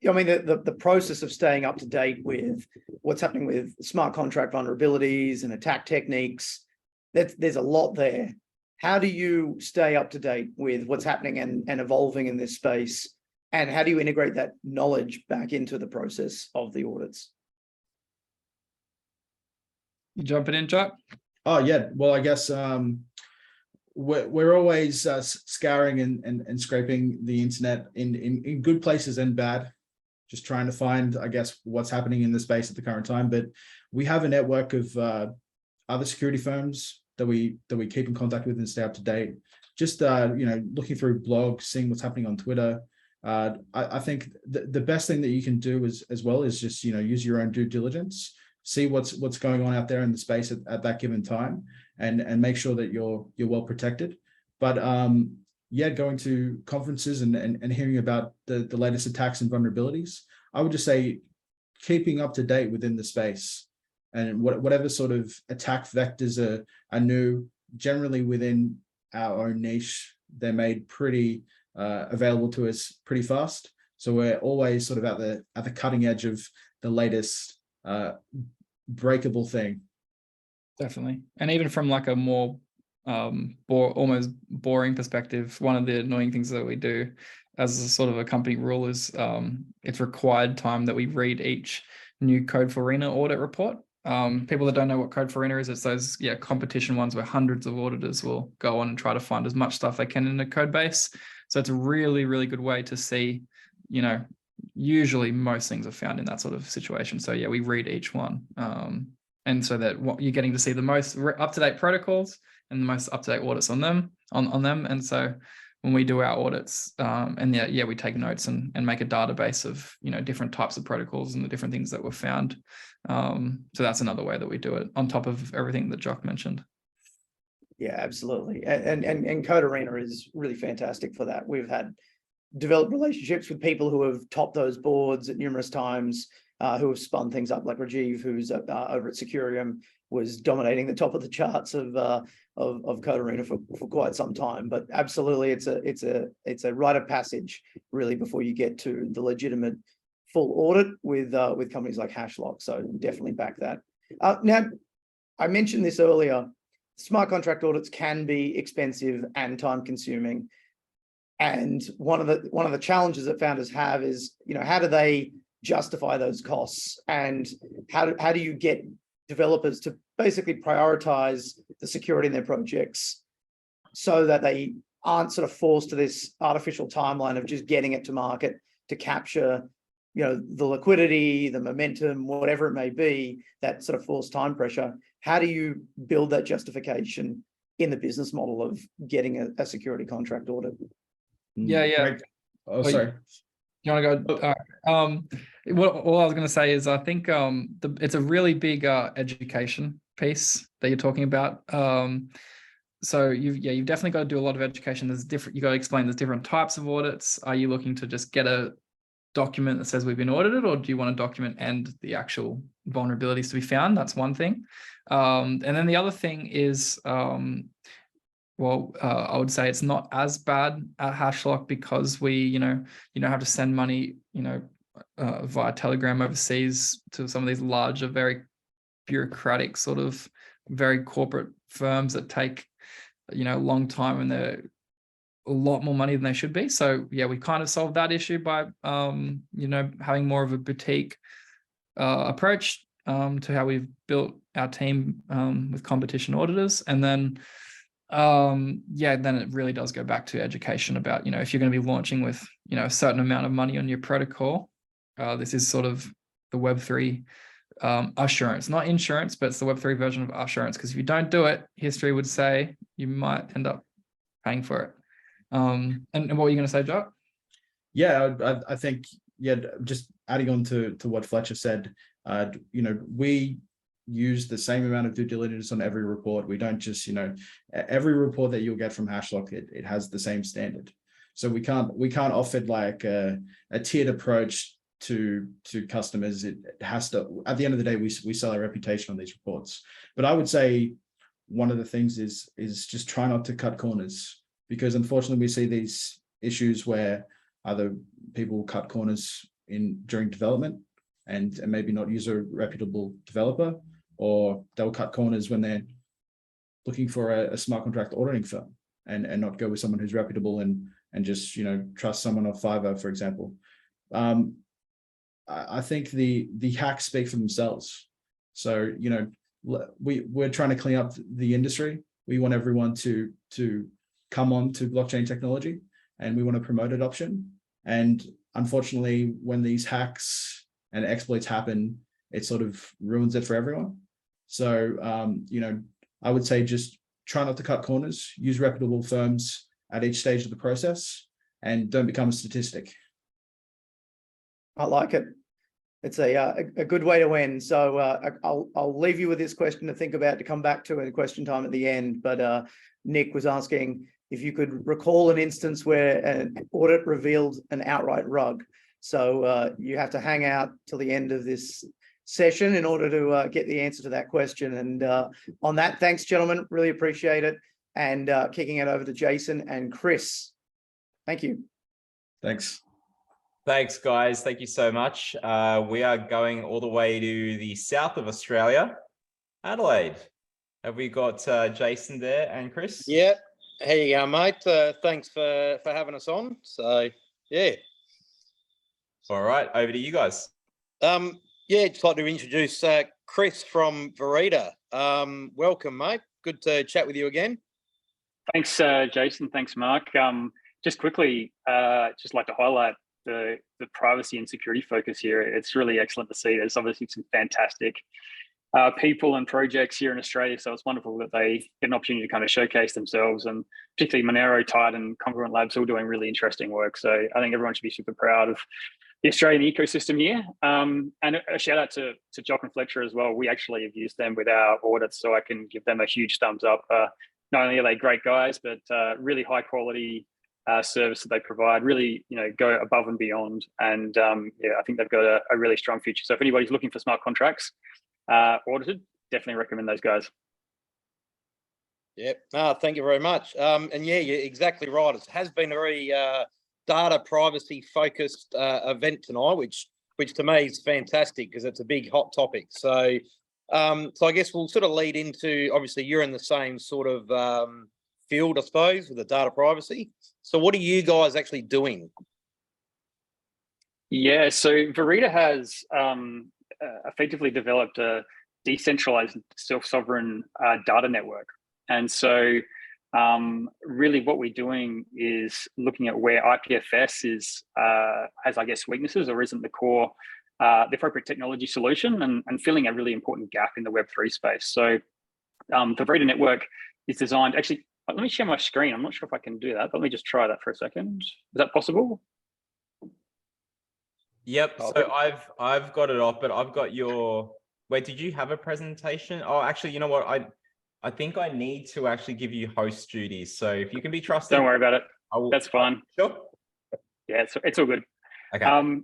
I mean, the process of staying up to date with what's happening with smart contract vulnerabilities and attack techniques, there's a lot there. How do you stay up to date with what's happening and evolving in this space? And how do you integrate that knowledge back into the process of the audits? You jumping in, Jack? Oh yeah, well, I guess we're always scouring and scraping the internet in good places and bad, just trying to find, I guess, what's happening in the space at the current time. But we have a network of other security firms that we keep in contact with and stay up to date. Just looking through blogs, seeing what's happening on Twitter. I think the best thing that you can do as well is just use your own due diligence, see what's going on out there in the space at that given time, and make sure that you're well protected. But going to conferences and hearing about the latest attacks and vulnerabilities, I would just say keeping up to date within the space, and whatever sort of attack vectors are new, generally within our own niche, they're made pretty available to us pretty fast. So we're always sort of at the cutting edge of the latest breakable thing. Definitely. And even from like a more almost boring perspective, one of the annoying things that we do as a sort of a company rule is it's required time that we read each new Code for Arena audit report. People that don't know what Code for Arena is, it's those competition ones where hundreds of auditors will go on and try to find as much stuff they can in the code base. So it's a really, really good way to see, usually most things are found in that sort of situation. So yeah, we read each one. And so that what you're getting to see the most up-to-date protocols and the most up-to-date audits on them. And so when we do our audits, we take notes and make a database of different types of protocols and the different things that were found. So that's another way that we do it on top of everything that Jock mentioned. Yeah, absolutely. And Code Arena is really fantastic for that. We've had developed relationships with people who have topped those boards at numerous times, who have spun things up, like Rajiv, who's over at Securium, was dominating the top of the charts of Code Arena for quite some time. But absolutely, it's a rite of passage really before you get to the legitimate full audit with companies like Hashlock. So definitely back that. Now, I mentioned this earlier. Smart contract audits can be expensive and time consuming. And one of the challenges that founders have is, how do they justify those costs, and how do you get developers to basically prioritize the security in their projects so that they aren't sort of forced to this artificial timeline of just getting it to market to capture, the liquidity, the momentum, whatever it may be, that sort of forced time pressure. How do you build that justification in the business model of getting a security contract audit? Yeah. Right. Oh, sorry. You want to go? All I was going to say is I think it's a really big education piece that you're talking about. So you've definitely got to do a lot of education. You got to explain there's different types of audits. Are you looking to just get a document that says we've been audited, or do you want a document and the actual vulnerabilities to be found? That's one thing. And then the other thing is, I would say it's not as bad at Hashlock because we, have to send money, via Telegram overseas to some of these larger, very bureaucratic sort of very corporate firms that take, a long time, and they're a lot more money than they should be. So yeah, we kind of solved that issue by, having more of a boutique approach to how we've built our team with competition auditors. And then, then it really does go back to education about, if you're going to be launching with, a certain amount of money on your protocol, this is sort of the Web3 assurance, not insurance, but it's the Web3 version of assurance. Because if you don't do it, history would say you might end up paying for it. And what were you going to say, Jock? Yeah, I think, just adding on to what Fletcher said, we use the same amount of due diligence on every report. We don't just, every report that you'll get from Hashlock, it has the same standard. So we can't offer like a tiered approach to customers. It has to, at the end of the day, we sell our reputation on these reports. But I would say one of the things is just try not to cut corners, because unfortunately we see these issues where either people cut corners during development and maybe not use a reputable developer, or they'll cut corners when they're looking for a smart contract auditing firm and not go with someone who's reputable and just, trust someone off Fiverr, for example. I think the hacks speak for themselves. So, we're trying to clean up the industry. We want everyone to come on to blockchain technology, and we want to promote adoption. And unfortunately, when these hacks and exploits happen, it sort of ruins it for everyone. So, I would say just try not to cut corners, use reputable firms at each stage of the process, and don't become a statistic. I like it. It's a good way to end. So I'll leave you with this question to think about, to come back to in question time at the end. But Nick was asking if you could recall an instance where an audit revealed an outright rug. So you have to hang out till the end of this session in order to get the answer to that question. And on that, thanks, gentlemen. Really appreciate it. And kicking it over to Jason and Chris. Thank you. Thanks. Thanks, guys. Thank you so much. We are going all the way to the south of Australia, Adelaide. Have we got Jason there and Chris? Yeah. Here you go, mate. Thanks for having us on. So, yeah. All right, over to you guys. Yeah, just like to introduce Chris from Verida. Welcome, mate. Good to chat with you again. Thanks, Jason. Thanks, Mark. Just quickly, just like to highlight the privacy and security focus here. It's really excellent to see. There's obviously some fantastic people and projects here in Australia, so it's wonderful that they get an opportunity to kind of showcase themselves, and particularly Monero, Tide, and Congruent Labs all doing really interesting work. So I think everyone should be super proud of the Australian ecosystem here. And a shout out to Jock and Fletcher as well. We actually have used them with our audits, so I can give them a huge thumbs up. Not only are they great guys, but really high quality service that they provide, really, go above and beyond. And yeah, I think they've got a really strong future. So if anybody's looking for smart contracts audited, definitely recommend those guys. Yep. No, thank you very much. And yeah, you're exactly right. It has been a very data privacy focused event tonight, which to me is fantastic because it's a big hot topic. So so I guess we'll sort of lead into, obviously you're in the same sort of field, I suppose, with the data privacy. So what are you guys actually doing? Yeah, so Verida has effectively developed a decentralized self-sovereign data network. And so really what we're doing is looking at where IPFS has, I guess, weaknesses or isn't the core, the appropriate technology solution, and filling a really important gap in the Web3 space. So the Verida network is designed, actually, let me share my screen. I'm not sure if I can do that, but let me just try that for a second. Is that possible? Yep. So I've got it off, but I've got your. Wait, did you have a presentation? Oh, actually, you know what? I think I need to actually give you host duties. So if you can be trusted, don't worry about it. That's fine. Sure. Yeah, it's all good. Okay.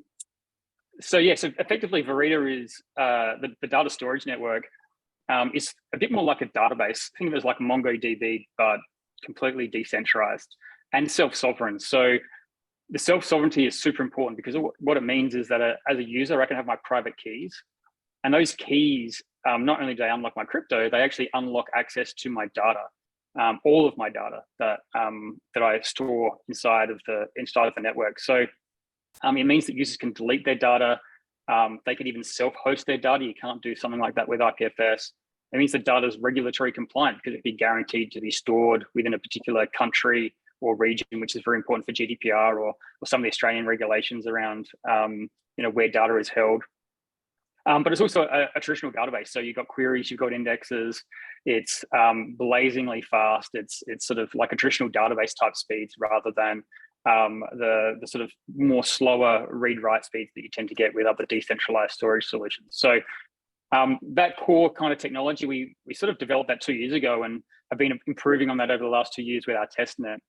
So yeah, so effectively, Verida is the data storage network is a bit more like a database. Think of it as like MongoDB, but completely decentralized and self-sovereign. So the self-sovereignty is super important because what it means is that as a user, I can have my private keys, and those keys, not only do they unlock my crypto, they actually unlock access to my data, all of my data that I store inside of the network. So it means that users can delete their data. They can even self-host their data. You can't do something like that with IPFS. It means the data is regulatory compliant because it'd be guaranteed to be stored within a particular country or region, which is very important for GDPR or some of the Australian regulations around where data is held. But it's also a traditional database. So you've got queries, you've got indexes. It's blazingly fast. It's sort of like a traditional database type speeds rather than the sort of more slower read-write speeds that you tend to get with other decentralized storage solutions. So that core kind of technology, we sort of developed that 2 years ago and have been improving on that over the last 2 years with our testnet.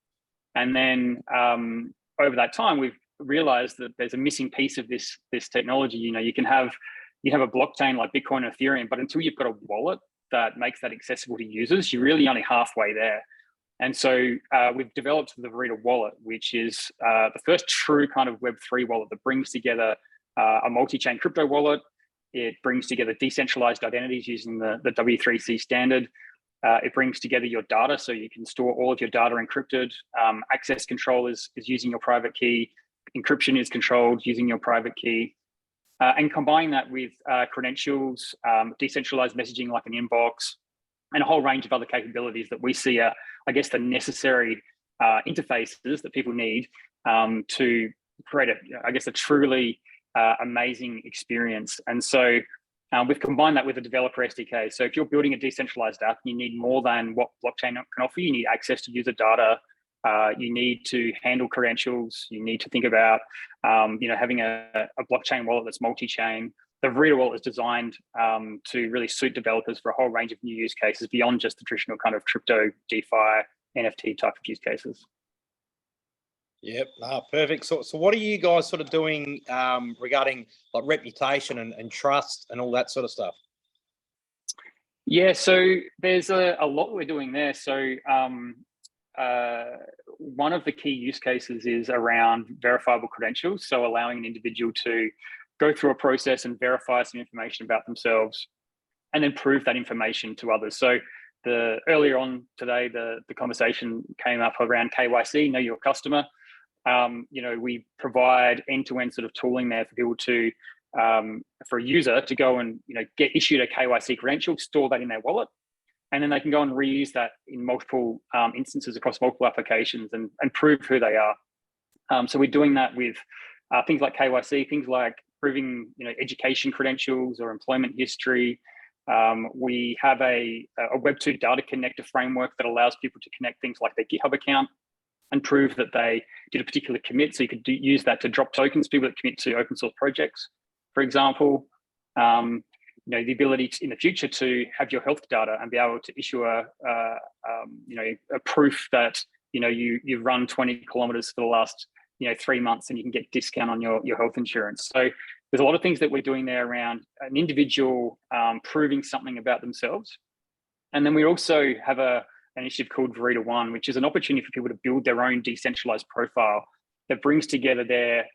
And then over that time, we've realized that there's a missing piece of this technology. You can have a blockchain like Bitcoin and Ethereum, but until you've got a wallet that makes that accessible to users, you're really only halfway there. And so we've developed the Verida wallet, which is the first true kind of Web3 wallet that brings together a multi-chain crypto wallet. It brings together decentralized identities using the W3C standard. It brings together your data, so you can store all of your data encrypted. Access control is using your private key. Encryption is controlled using your private key. And combine that with credentials, decentralized messaging like an inbox, and a whole range of other capabilities that we see are, I guess, the necessary interfaces that people need to create a truly amazing experience. And so We've combined that with a developer SDK. So if you're building a decentralized app, you need more than what blockchain can offer. You need access to user data. You need to handle credentials. You need to think about, having a blockchain wallet that's multi-chain. The Verida wallet is designed to really suit developers for a whole range of new use cases beyond just the traditional kind of crypto, DeFi, NFT type of use cases. Yep, perfect. So what are you guys sort of doing regarding like reputation and trust and all that sort of stuff? Yeah, so there's a lot we're doing there. So one of the key use cases is around verifiable credentials. So allowing an individual to go through a process and verify some information about themselves and then prove that information to others. So earlier on today, the conversation came up around KYC, know your customer. We provide end-to-end sort of tooling there for people to, for a user to go and, get issued a KYC credential, store that in their wallet, and then they can go and reuse that in multiple instances across multiple applications and prove who they are. So we're doing that with things like KYC, things like proving, education credentials or employment history. We have a Web2 data connector framework that allows people to connect things like their GitHub account and prove that they did a particular commit. So you could use that to drop tokens, people that commit to open source projects, for example. The ability in the future to have your health data and be able to issue a proof that, you've run 20 kilometers for the last, 3 months and you can get discount on your health insurance. So there's a lot of things that we're doing there around an individual proving something about themselves. And then we also have an initiative called Verida One, which is an opportunity for people to build their own decentralized profile that brings together their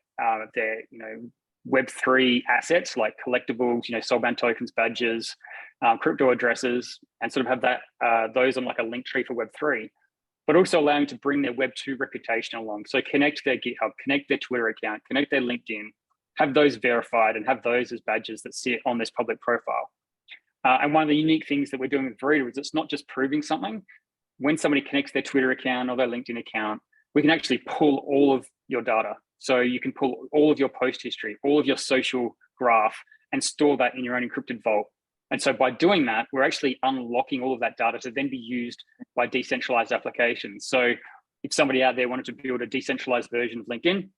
Web3 assets like collectibles, soulbound tokens, badges, crypto addresses, and sort of have that those on like a link tree for Web3, but also allowing to bring their Web2 reputation along. So connect their GitHub, connect their Twitter account, connect their LinkedIn, have those verified and have those as badges that sit on this public profile. And one of the unique things that we're doing with Verida is it's not just proving something. When somebody connects their Twitter account or their LinkedIn account, we can actually pull all of your data. So you can pull all of your post history, all of your social graph, and store that in your own encrypted vault. And so by doing that, we're actually unlocking all of that data to then be used by decentralized applications. So if somebody out there wanted to build a decentralized version of LinkedIn,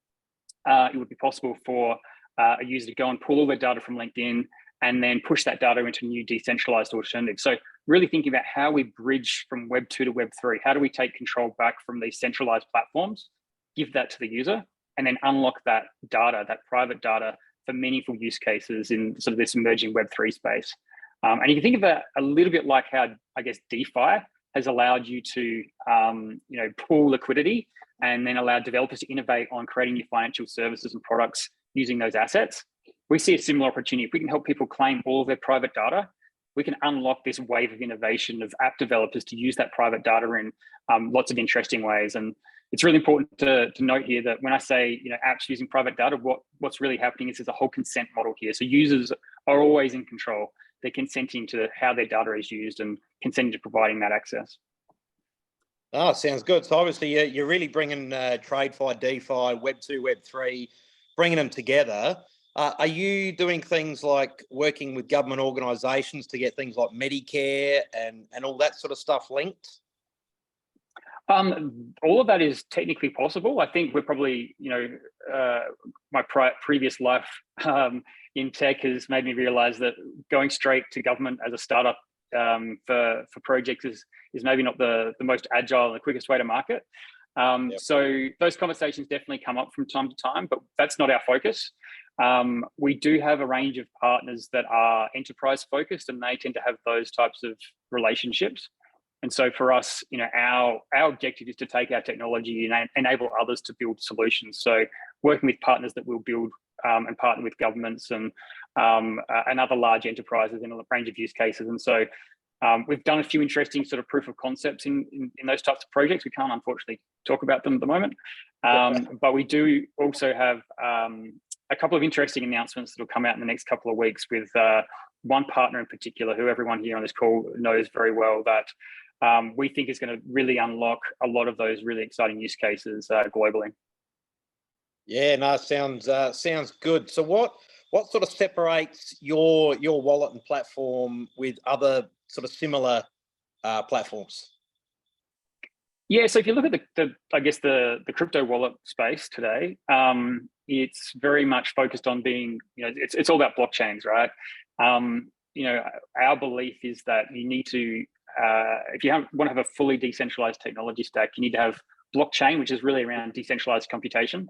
it would be possible for a user to go and pull all their data from LinkedIn and then push that data into new decentralized alternatives. So really thinking about how we bridge from Web 2 to Web 3. How do we take control back from these centralized platforms, give that to the user, and then unlock that data, that private data, for meaningful use cases in sort of this emerging Web 3 space. And you can think of it a little bit like how, I guess, DeFi has allowed you to, pool liquidity and then allow developers to innovate on creating new financial services and products using those assets. We see a similar opportunity. If we can help people claim all of their private data, we can unlock this wave of innovation of app developers to use that private data in lots of interesting ways. And it's really important to note here that when I say, apps using private data, what's really happening is there's a whole consent model here. So users are always in control. They're consenting to how their data is used and consenting to providing that access. Oh, sounds good. So obviously you're really bringing TradeFi, DeFi, Web 2, Web 3, bringing them together. Are you doing things like working with government organisations to get things like Medicare and all that sort of stuff linked? All of that is technically possible. I think we're probably, my previous life in tech has made me realize that going straight to government as a startup for projects is maybe not the most agile and the quickest way to market. So those conversations definitely come up from time to time, but that's not our focus. We do have a range of partners that are enterprise focused, and they tend to have those types of relationships. And so for us, our objective is to take our technology and enable others to build solutions. So working with partners that will build and partner with governments and other large enterprises in a range of use cases. And so we've done a few interesting sort of proof of concepts in those types of projects. We can't unfortunately talk about them at the moment, but we do also have a couple of interesting announcements that will come out in the next couple of weeks with one partner in particular, who everyone here on this call knows very well, that we think is going to really unlock a lot of those really exciting use cases globally. Yeah, no, sounds good. So what what sort of separates your wallet and platform with other sort of similar platforms? Yeah, so if you look at the crypto wallet space today, it's very much focused on being, it's all about blockchains, right? Our belief is that you need to, if you want to have a fully decentralized technology stack, you need to have blockchain, which is really around decentralized computation,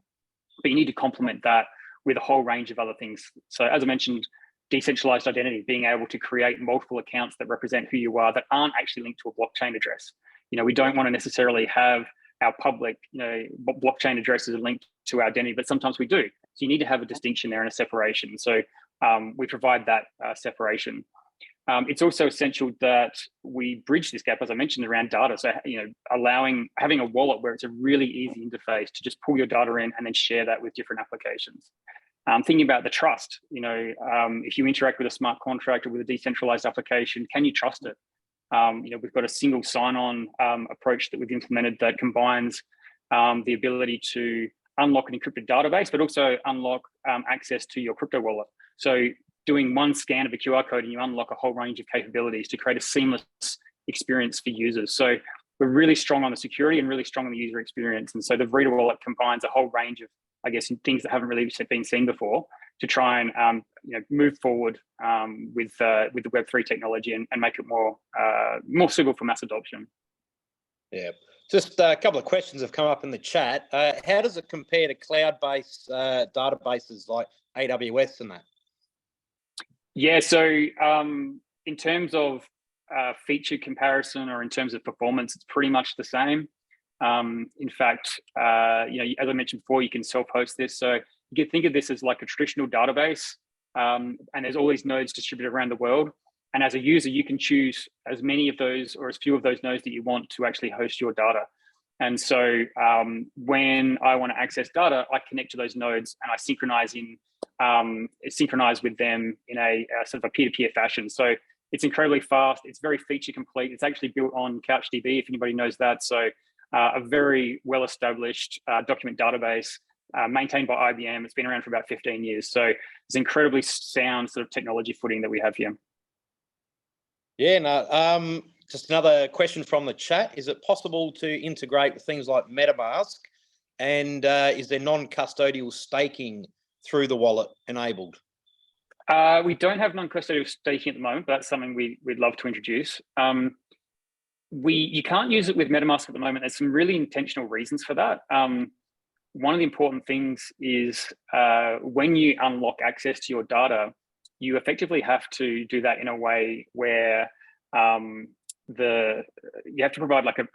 but you need to complement that with a whole range of other things. So as I mentioned, decentralized identity, being able to create multiple accounts that represent who you are that aren't actually linked to a blockchain address. We don't want to necessarily have our public, blockchain addresses linked to our identity, but sometimes we do. So you need to have a distinction there and a separation. So we provide that separation. It's also essential that we bridge this gap, as I mentioned, around data. So, having a wallet where it's a really easy interface to just pull your data in and then share that with different applications. Thinking about the trust, if you interact with a smart contract or with a decentralized application, can you trust it? We've got a single sign-on approach that we've implemented that combines the ability to unlock an encrypted database, but also unlock access to your crypto wallet. So doing one scan of a QR code and you unlock a whole range of capabilities to create a seamless experience for users. So we're really strong on the security and really strong on the user experience. And so the Verida wallet combines a whole range of, things that haven't really been seen before to try and move forward with the Web3 technology and make it more suitable for mass adoption. Yeah, just a couple of questions have come up in the chat. How does it compare to cloud-based databases like AWS and that? Yeah, so in terms of feature comparison or in terms of performance, it's pretty much the same. In fact, as I mentioned before, you can self-host this. So you can think of this as like a traditional database, and there's all these nodes distributed around the world. And as a user, you can choose as many of those or as few of those nodes that you want to actually host your data. And so when I want to access data, I connect to those nodes and I synchronize with them in a sort of a peer-to-peer fashion. So it's incredibly fast. It's very feature complete. It's actually built on CouchDB, if anybody knows that. So a very well-established document database maintained by IBM. It's been around for about 15 years. So it's incredibly sound sort of technology footing that we have here. Yeah, no, just another question from the chat. Is it possible to integrate with things like MetaMask? And is there non-custodial staking through the wallet enabled? We don't have non-custodial staking at the moment, but that's something we'd love to introduce. You can't use it with MetaMask at the moment. There's some really intentional reasons for that. One of the important things is when you unlock access to your data, you effectively have to do that in a way where you have to provide like a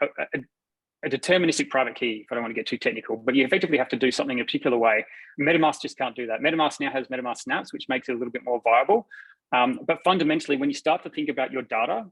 deterministic private key, if I don't want to get too technical, but you effectively have to do something in a particular way. MetaMask just can't do that. MetaMask now has MetaMask snaps, which makes it a little bit more viable. But fundamentally, when you start to think about your data,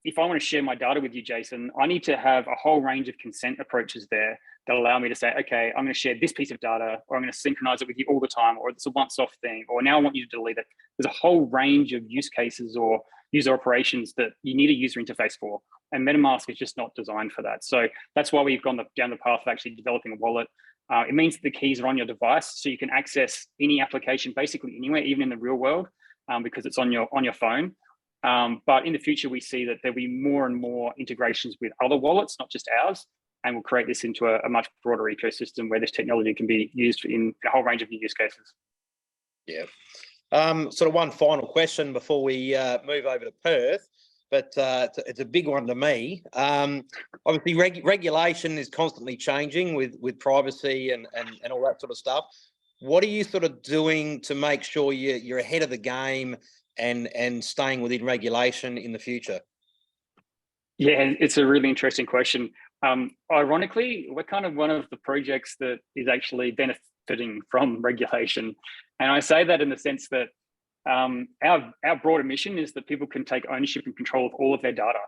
if I want to share my data with you, Jason, I need to have a whole range of consent approaches there that allow me to say, okay, I'm going to share this piece of data, or I'm going to synchronize it with you all the time, or it's a once-off thing, or now I want you to delete it. There's a whole range of use cases or user operations that you need a user interface for. And MetaMask is just not designed for that. So that's why we've gone down the path of actually developing a wallet. It means that the keys are on your device, so you can access any application basically anywhere, even in the real world, because it's on your phone. But in the future, we see that there'll be more and more integrations with other wallets, not just ours, and we'll create this into a much broader ecosystem where this technology can be used in a whole range of new use cases. Yeah. Sort of one final question before we move over to Perth, but it's a big one to me. Obviously, regulation is constantly changing with privacy and all that sort of stuff. What are you sort of doing to make sure you're ahead of the game and staying within regulation in the future? Yeah, it's a really interesting question. Ironically, we're kind of one of the projects that is actually benefiting from regulation. And I say that in the sense that our broader mission is that people can take ownership and control of all of their data.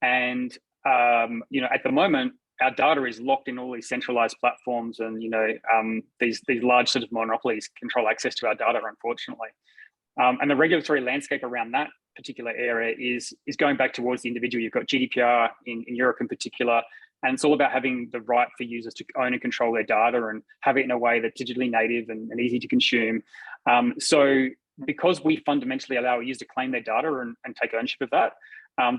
And, at the moment, our data is locked in all these centralized platforms and, these large sort of monopolies control access to our data, unfortunately. And the regulatory landscape around that particular area is going back towards the individual. You've got GDPR in Europe in particular. And it's all about having the right for users to own and control their data and have it in a way that's digitally native and easy to consume. So because we fundamentally allow users to claim their data and take ownership of that,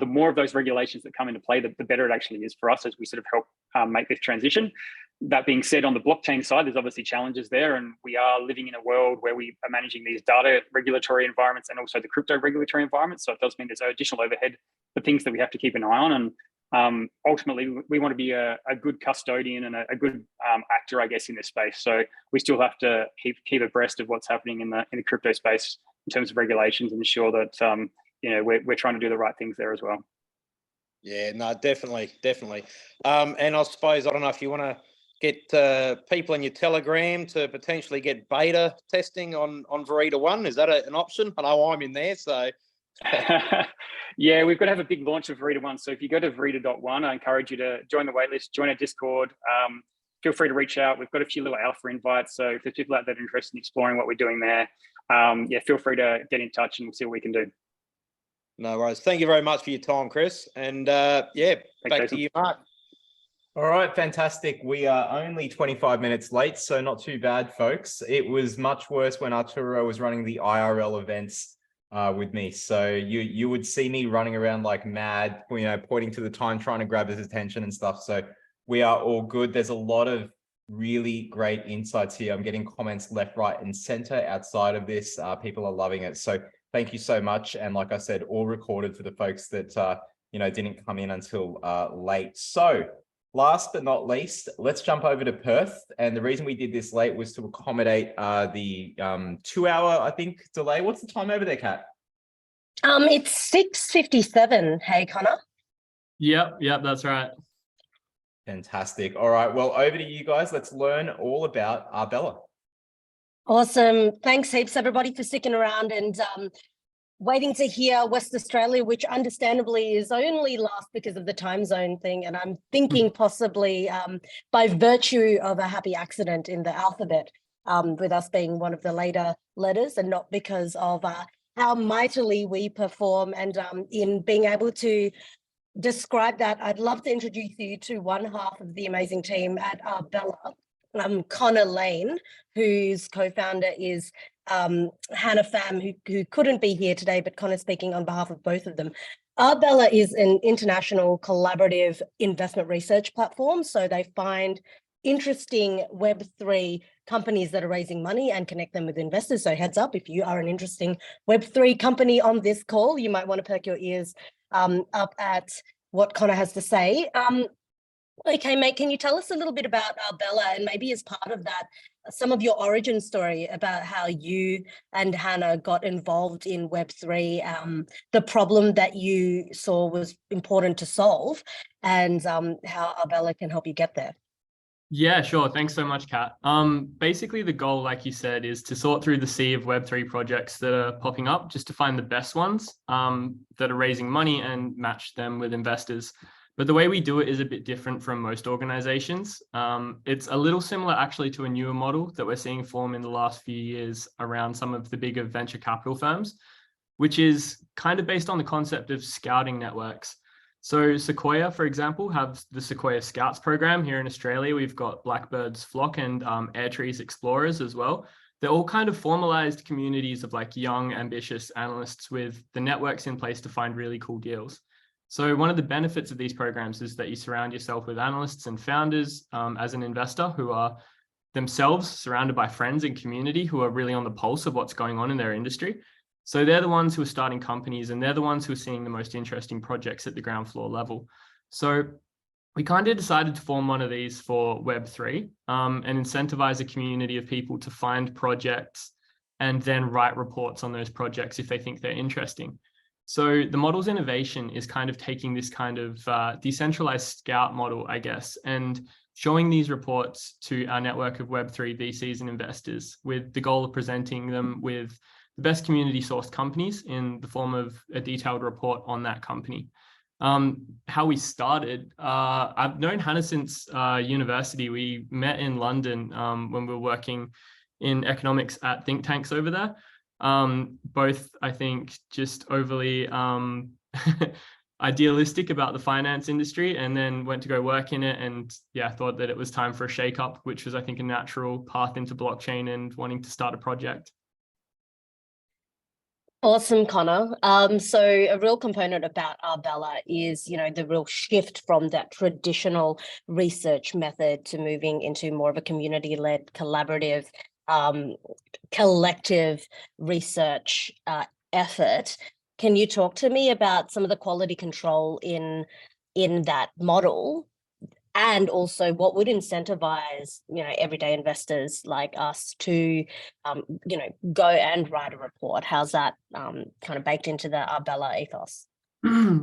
the more of those regulations that come into play, the better it actually is for us as we sort of help make this transition. That being said, on the blockchain side, there's obviously challenges there, and we are living in a world where we are managing these data regulatory environments and also the crypto regulatory environment. So it does mean there's additional overhead for things that we have to keep an eye on. And ultimately, we want to be a good custodian and a good actor, I guess, in this space. So we still have to keep abreast of what's happening in the crypto space in terms of regulations and ensure that we're trying to do the right things there as well. Yeah, no, definitely. And I suppose, I don't know if you want to get people in your Telegram to potentially get beta testing on Verida 1. Is that an option? I know I'm in there, so. Yeah, we've got to have a big launch of Verida 1. So if you go to Verida.1, I encourage you to join the waitlist, join our Discord. Feel free to reach out. We've got a few little alpha invites. So if there's people out there that are interested in exploring what we're doing there, feel free to get in touch and we'll see what we can do. No worries. Thank you very much for your time, Chris. And back to you, Mark. All right, fantastic. We are only 25 minutes late, so not too bad, folks. It was much worse when Arturo was running the IRL events with me. So you would see me running around like mad, pointing to the time, trying to grab his attention and stuff. So we are all good. There's a lot of really great insights here. I'm getting comments left, right, and center outside of this. People are loving it. So thank you so much. And like I said, all recorded for the folks that didn't come in until late. So last but not least, let's jump over to Perth. And the reason we did this late was to accommodate the 2-hour, I think, delay. What's the time over there, Kat? It's 6:57. Hey, Connor. Yep, that's right. Fantastic. All right, well, over to you guys. Let's learn all about Arbela. Awesome. Thanks heaps, everybody, for sticking around and waiting to hear West Australia, which understandably is only last because of the time zone thing. And I'm thinking possibly by virtue of a happy accident in the alphabet, with us being one of the later letters and not because of how mightily we perform. And in being able to describe that, I'd love to introduce you to one half of the amazing team at Arbela. Connor Lane, whose co-founder is Hannah Pham, who couldn't be here today, but Connor's speaking on behalf of both of them. Arbela is an international collaborative investment research platform. So they find interesting Web3 companies that are raising money and connect them with investors. So heads up, if you are an interesting Web3 company on this call, you might want to perk your ears up at what Connor has to say. Okay, mate, can you tell us a little bit about Arbela and maybe as part of that, some of your origin story about how you and Hannah got involved in Web3, the problem that you saw was important to solve, and how Arbela can help you get there? Yeah, sure. Thanks so much, Kat. Basically, the goal, like you said, is to sort through the sea of Web3 projects that are popping up, just to find the best ones that are raising money and match them with investors. But the way we do it is a bit different from most organizations. It's a little similar actually to a newer model that we're seeing form in the last few years around some of the bigger venture capital firms, which is kind of based on the concept of scouting networks. So Sequoia, for example, have the Sequoia Scouts program here in Australia. We've got Blackbird's Flock and Airtree's Explorers as well. They're all kind of formalized communities of like young, ambitious analysts with the networks in place to find really cool deals. So one of the benefits of these programs is that you surround yourself with analysts and founders as an investor who are themselves surrounded by friends and community who are really on the pulse of what's going on in their industry. So they're the ones who are starting companies and they're the ones who are seeing the most interesting projects at the ground floor level. So we kind of decided to form one of these for Web3 and incentivize a community of people to find projects and then write reports on those projects if they think they're interesting. So the model's innovation is kind of taking this kind of decentralized scout model, I guess, and showing these reports to our network of Web3 VCs and investors with the goal of presenting them with the best community sourced companies in the form of a detailed report on that company. How we started, I've known Hannah since university. We met in London when we were working in economics at think tanks over there. Both, I think, just overly idealistic about the finance industry, and then went to go work in it. And yeah, I thought that it was time for a shake-up, which was, I think, a natural path into blockchain and wanting to start a project. Awesome, Connor. So a real component about Arbela is, the real shift from that traditional research method to moving into more of a community-led, collaborative, collective research effort. Can you talk to me about some of the quality control in that model? And also what would incentivize, everyday investors like us to, go and write a report? How's that kind of baked into the Arbela ethos?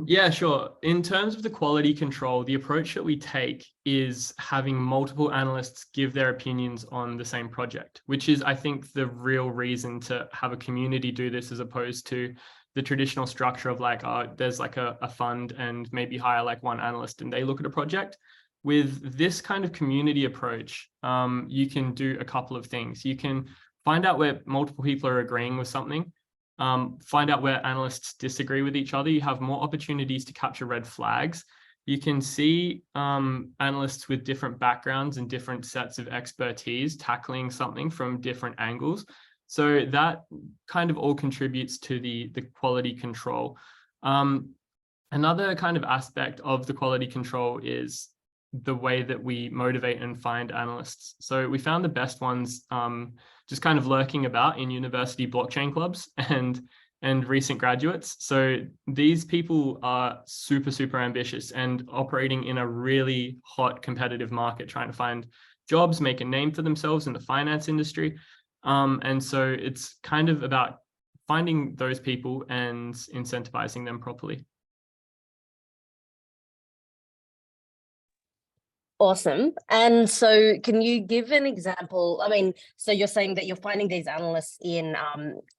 Yeah, sure. In terms of the quality control, the approach that we take is having multiple analysts give their opinions on the same project, which is, I think, the real reason to have a community do this, as opposed to the traditional structure of like, there's like a fund and maybe hire like one analyst and they look at a project. With this kind of community approach, you can do a couple of things. You can find out where multiple people are agreeing with something, find out where analysts disagree with each other. You have more opportunities to capture red flags. You can see analysts with different backgrounds and different sets of expertise tackling something from different angles. So that kind of all contributes to the quality control. Another kind of aspect of the quality control is the way that we motivate and find analysts. So we found the best ones just kind of lurking about in university blockchain clubs and recent graduates. So these people are super, super ambitious and operating in a really hot competitive market, trying to find jobs, make a name for themselves in the finance industry. And so it's kind of about finding those people and incentivizing them properly. Awesome. And so can you give an example? I mean, so you're saying that you're finding these analysts in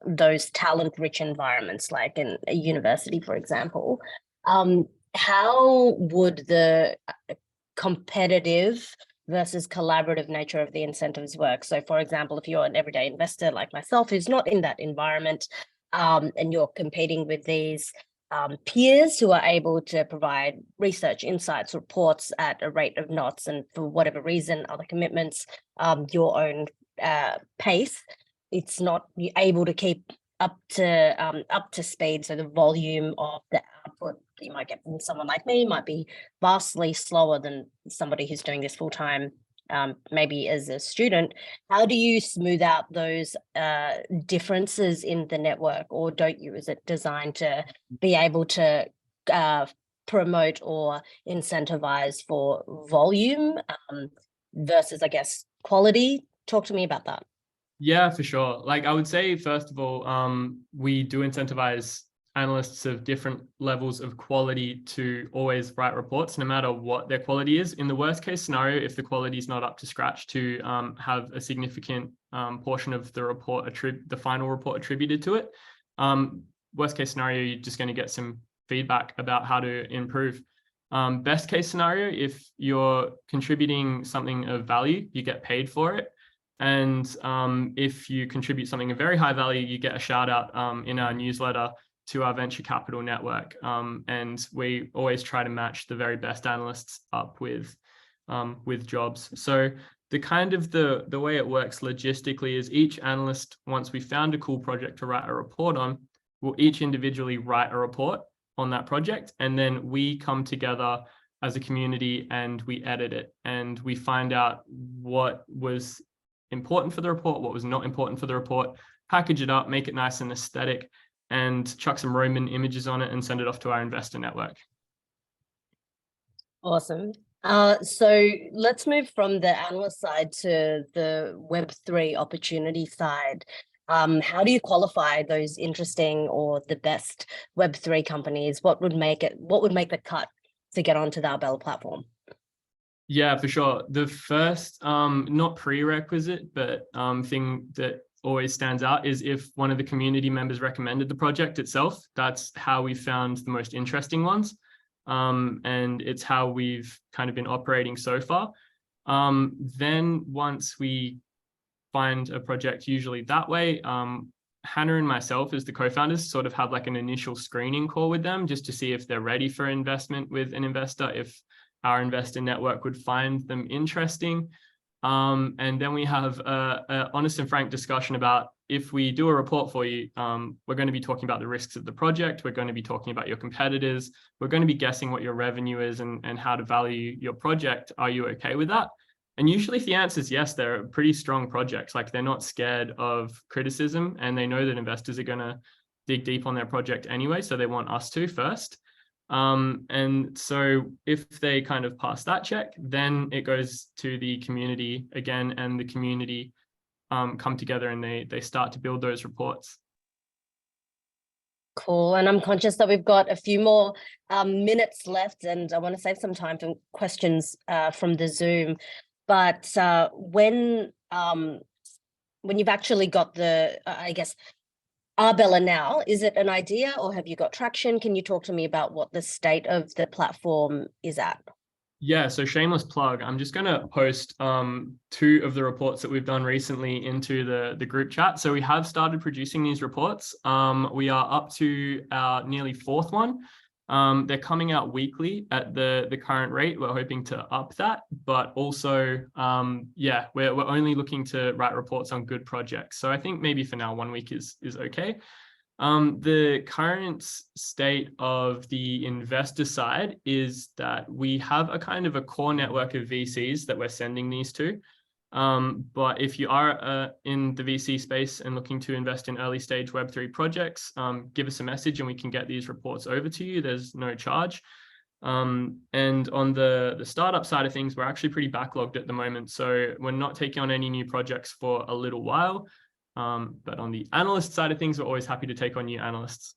those talent-rich environments, like in a university, for example. How would the competitive versus collaborative nature of the incentives work? So for example, if you're an everyday investor like myself, who's not in that environment, and you're competing with these peers who are able to provide research, insights, reports at a rate of knots, and for whatever reason, other commitments, your own pace, it's not able to keep up to speed. So the volume of the output you might get from someone like me might be vastly slower than somebody who's doing this full time, maybe as a student. How do you smooth out those differences in the network, or don't you? Is it designed to be able to promote or incentivize for volume versus, I guess, quality? Talk to me about that. Yeah, for sure. Like I would say, first of all, we do incentivize analysts of different levels of quality to always write reports, no matter what their quality is. In the worst case scenario, if the quality is not up to scratch, to have a significant portion of the report, the final report, attributed to it. Worst case scenario, you're just going to get some feedback about how to improve. Best case scenario, if you're contributing something of value, you get paid for it. And if you contribute something of very high value, you get a shout out in our newsletter to our venture capital network. And we always try to match the very best analysts up with jobs. So the way it works logistically is each analyst, once we found a cool project to write a report on, will each individually write a report on that project. And then we come together as a community and we edit it, and we find out what was important for the report, what was not important for the report, package it up, make it nice and aesthetic, and chuck some Roman images on it and send it off to our investor network. Awesome. So let's move from the analyst side to the Web3 opportunity side. How do you qualify those interesting or the best Web3 companies? What would make the cut to get onto the Arbela platform? Yeah, for sure. The first, not prerequisite, but thing that always stands out is if one of the community members recommended the project itself. That's how we found the most interesting ones. And it's how we've kind of been operating so far. Then once we find a project, usually that way, Hannah and myself as the co-founders sort of have like an initial screening call with them just to see if they're ready for investment with an investor, if our investor network would find them interesting. And then we have a honest and frank discussion about, if we do a report for you, we're going to be talking about the risks of the project. We're going to be talking about your competitors. We're going to be guessing what your revenue is and how to value your project. Are you okay with that? And usually if the answer is yes, they're pretty strong projects. Like, they're not scared of criticism, and they know that investors are going to dig deep on their project anyway. So they want us to first. And so if they kind of pass that check, then it goes to the community again, and the community come together and they start to build those reports. Cool. And I'm conscious that we've got a few more minutes left, and I want to save some time for questions from the Zoom. But when you've actually got the, I guess, Arbela now, is it an idea or have you got traction? Can you talk to me about what the state of the platform is at? Yeah, so shameless plug. I'm just going to post 2 of the reports that we've done recently into the group chat. So we have started producing these reports. We are up to our nearly 4th one. They're coming out weekly at the current rate. We're hoping to up that, but also, yeah, we're only looking to write reports on good projects. So I think maybe for now 1 week is okay. The current state of the investor side is that we have a kind of a core network of VCs that we're sending these to. But if you are in the VC space and looking to invest in early stage Web3 projects, give us a message and we can get these reports over to you. There's no charge. And on the startup side of things, we're actually pretty backlogged at the moment. So we're not taking on any new projects for a little while. But on the analyst side of things, we're always happy to take on new analysts.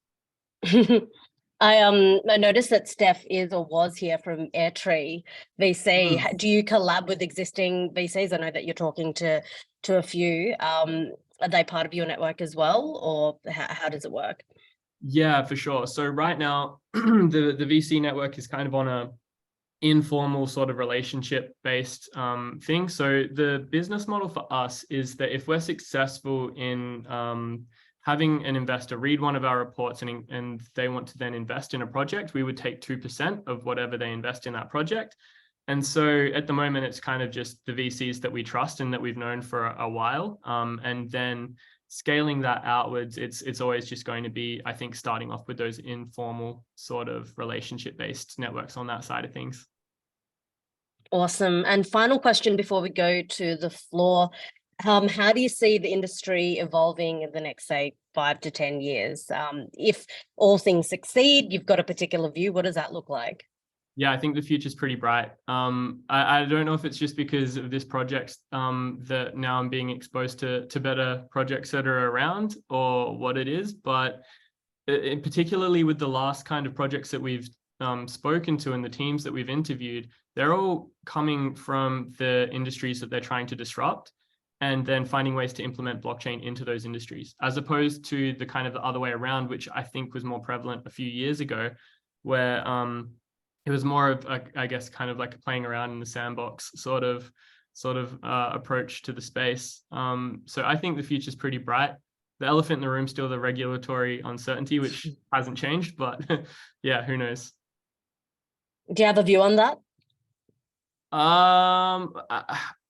I noticed that Steph is or was here from Airtree VC. Do you collab with existing VCs? I know that you're talking to a few. Are they part of your network as well, or how does it work? Yeah, for sure. So right now, the VC network is kind of on a informal sort of relationship based thing. So the business model for us is that if we're successful in having an investor read one of our reports and they want to then invest in a project, we would take 2% of whatever they invest in that project. And so at the moment, it's kind of just the VCs that we trust and that we've known for a while. And then scaling that outwards, it's always just going to be, I think, starting off with those informal sort of relationship-based networks on that side of things. Awesome. And final question before we go to the floor. How do you see the industry evolving in the next, say, 5 to 10 years? If all things succeed, you've got a particular view. What does that look like? Yeah, I think the future's pretty bright. I don't know if it's just because of this project that now I'm being exposed to better projects that are around, or what it is, but particularly with the last kind of projects that we've spoken to and the teams that we've interviewed, they're all coming from the industries that they're trying to disrupt and then finding ways to implement blockchain into those industries, as opposed to the kind of the other way around, which I think was more prevalent a few years ago, where it was more of, I guess, kind of like playing around in the sandbox sort of approach to the space. So I think the future's pretty bright. The elephant in the room is still the regulatory uncertainty, which hasn't changed, but yeah, who knows? Do you have a view on that?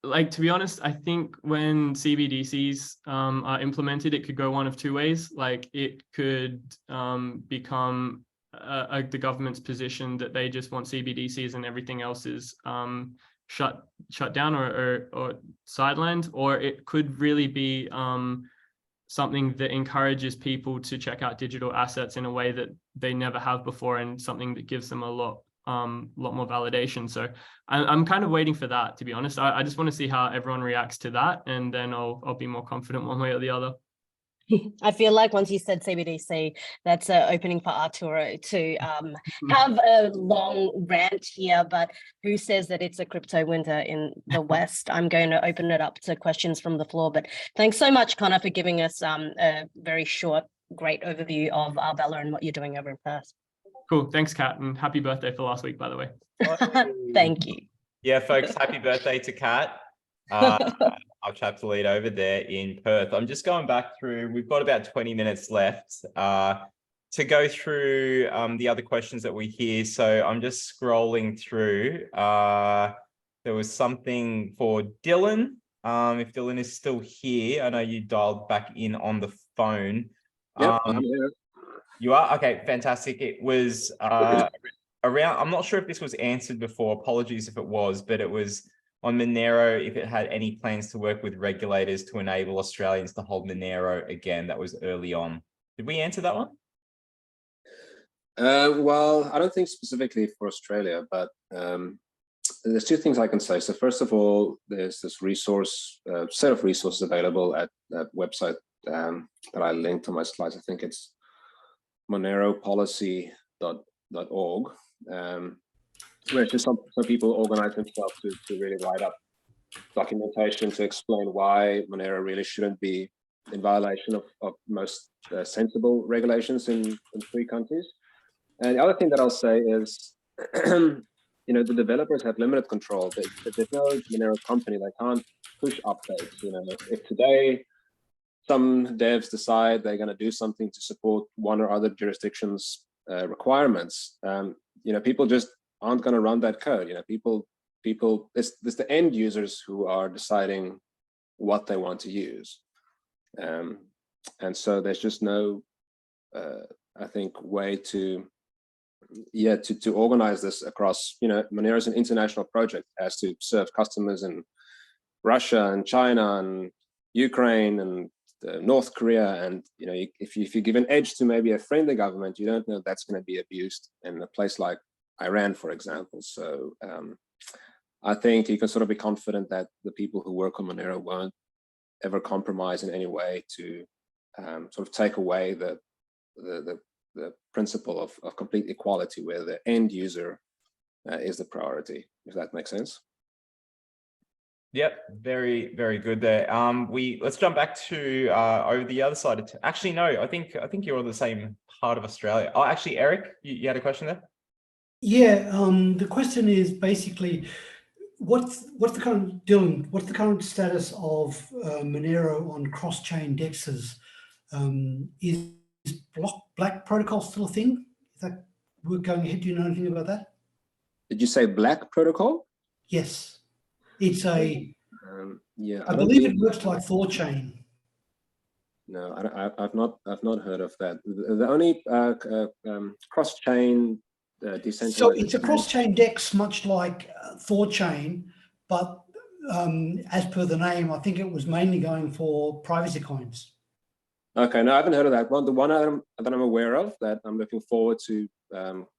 Like, to be honest, I think when CBDCs are implemented, it could go one of 2 ways. Like, it could become the government's position that they just want CBDCs and everything else is shut down or sidelined, or it could really be something that encourages people to check out digital assets in a way that they never have before, and something that gives them a lot more validation. So I'm kind of waiting for that, to be honest. I just want to see how everyone reacts to that, and then I'll be more confident one way or the other. I feel like once you said CBDC, that's an opening for Arturo to have a long rant here, but who says that it's a crypto winter in the West? I'm going to open it up to questions from the floor, but thanks so much, Connor, for giving us a very short, great overview of Arbela and what you're doing over in Perth. Cool. Thanks, Kat, and happy birthday for last week, by the way. Thank you. Yeah, folks, happy birthday to Kat. our chapter lead over there in Perth. I'm just going back through, we've got about 20 minutes left to go through the other questions that we hear. So I'm just scrolling through. There was something for Dylan. If Dylan is still here, I know you dialed back in on the phone. Yep, I'm here. You are? Okay, fantastic. It was around, I'm not sure if this was answered before, apologies if it was, but it was on Monero, if it had any plans to work with regulators to enable Australians to hold Monero again. That was early on. Did we answer that one? Well, I don't think specifically for Australia, but there's two things I can say. So first of all, there's this resource, set of resources available at that website that I linked on my slides. I think it's moneropolicy.org, where just some people organize themselves to really write up documentation to explain why Monero really shouldn't be in violation of most sensible regulations in free countries. And the other thing that I'll say is, the developers have limited control. There's no Monero company. They can't push updates. If today some devs decide they're going to do something to support one or other jurisdictions' requirements, people just aren't going to run that code. It's the end users who are deciding what they want to use. And so there's just no, I think, way to organize this across, Monero is an international project, it has to serve customers in Russia and China and Ukraine and North Korea. And, if you give an edge to maybe a friendly government, you don't know that's going to be abused in a place like Iran, for example. So I think you can sort of be confident that the people who work on Monero won't ever compromise in any way to sort of take away the principle of complete equality, where the end user is the priority, if that makes sense. Yep, very, very good there. Let's jump back to over the other side of actually, no, I think you're on the same part of Australia. Oh, actually, Eric, you had a question there? Yeah, the question is basically, what's the current, Dylan, what's the current status of Monero on cross-chain dexes? Is Black protocol still a thing? Is that work going ahead? Do you know anything about that? Did you say Black protocol? Yes, it's a. Yeah, I believe it works like ThorChain. No, I've not heard of that. The only cross-chain decentralized. So it's a cross-chain DEX, much like ThorChain, but as per the name, I think it was mainly going for privacy coins. Okay, no, I haven't heard of that one. The one that I'm aware of that I'm looking forward to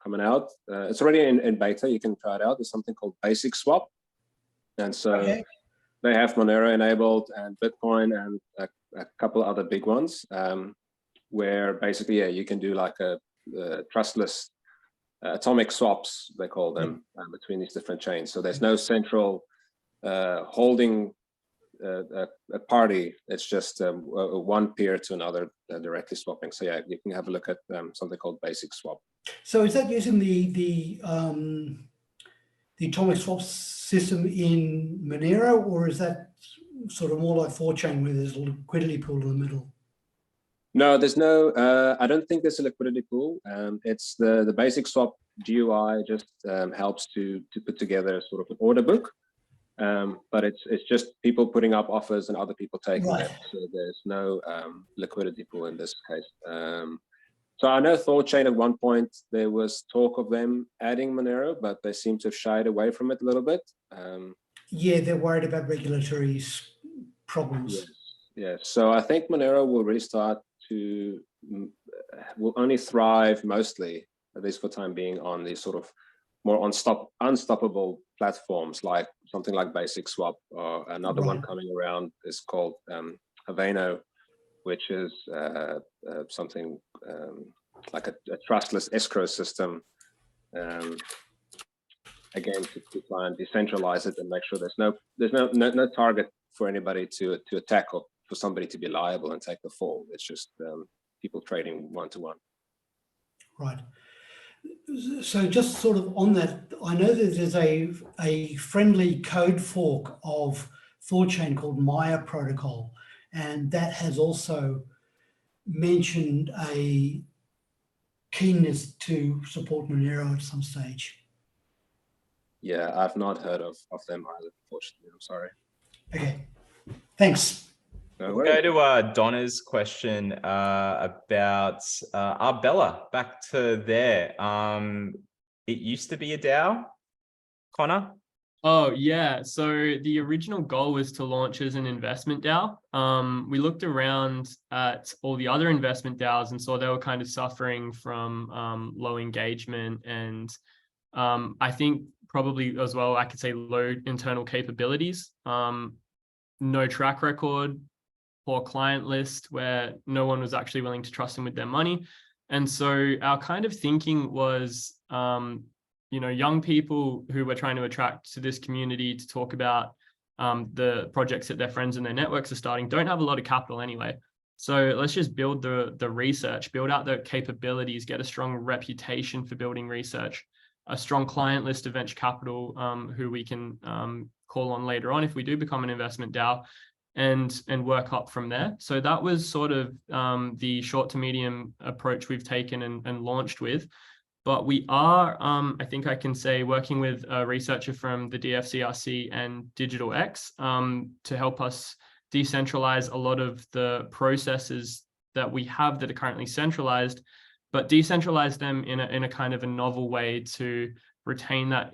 coming out, it's already in beta. You can try it out. There's something called Basic Swap, and so they have Monero enabled and Bitcoin and a couple other big ones, where basically, you can do like a trustless atomic swaps, they call them, between these different chains. So there's no central holding a party. It's just one peer to another directly swapping. So yeah, you can have a look at something called Basic Swap. So is that using the atomic swap system in Monero, or is that sort of more like ThorChain where there's a liquidity pool in the middle? No, there's no, I don't think there's a liquidity pool. It's the Basic Swap GUI just helps to put together sort of an order book. But it's just people putting up offers and other people taking them. So there's no liquidity pool in this case. So I know ThorChain at one point, there was talk of them adding Monero, but they seem to have shied away from it a little bit. Yeah, they're worried about regulatory problems. Yeah, so I think Monero will really start will only thrive mostly, at least for the time being, on these sort of more unstoppable platforms, like something like Basic Swap, or another one coming around is called Haveno, which is something like a trustless escrow system, again, to try and decentralize it and make sure there's no target for anybody to attack, or for somebody to be liable and take the fall. It's just people trading one-to-one. Right. So just sort of on that, I know that there's a friendly code fork of 4chain called Maya protocol, and that has also mentioned a keenness to support Monero at some stage. Yeah, I've not heard of them either, unfortunately. I'm sorry. Okay, thanks. No We'll go to Donna's question about Arbela. Back to there. It used to be a DAO, Connor? Oh, yeah. So the original goal was to launch as an investment DAO. We looked around at all the other investment DAOs and saw they were kind of suffering from low engagement and I think probably as well, I could say low internal capabilities, no track record, poor client list where no one was actually willing to trust them with their money. And so our kind of thinking was, young people who we're trying to attract to this community to talk about the projects that their friends and their networks are starting don't have a lot of capital anyway. So let's just build the research, build out the capabilities, get a strong reputation for building research, a strong client list of venture capital who we can call on later on if we do become an investment DAO, and work up from there. So that was sort of the short to medium approach we've taken and launched with. But we are, I think I can say, working with a researcher from the DFCRC and DigitalX to help us decentralize a lot of the processes that we have that are currently centralized, but decentralize them in a kind of a novel way to retain that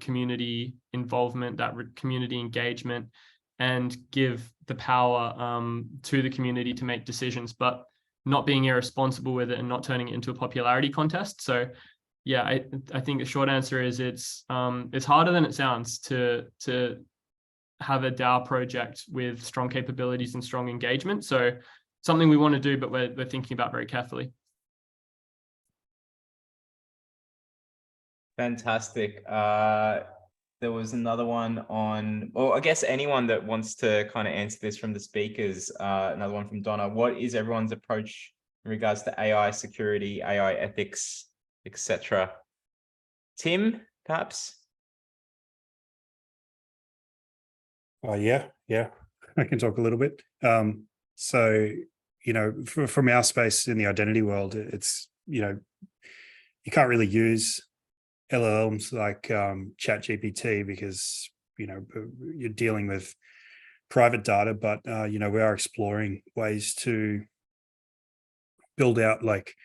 community involvement, that community engagement, and give the power to the community to make decisions, but not being irresponsible with it and not turning it into a popularity contest. So yeah, I think the short answer is it's harder than it sounds to have a DAO project with strong capabilities and strong engagement. So something we want to do, but we're thinking about very carefully. Fantastic. There was another one on, or I guess anyone that wants to kind of answer this from the speakers, another one from Donna. What is everyone's approach in regards to AI security, AI ethics, etc.? Tim, perhaps? Yeah, I can talk a little bit. So, from our space in the identity world, it's, you can't really use LLMs like ChatGPT because, you're dealing with private data, but, we are exploring ways to build out like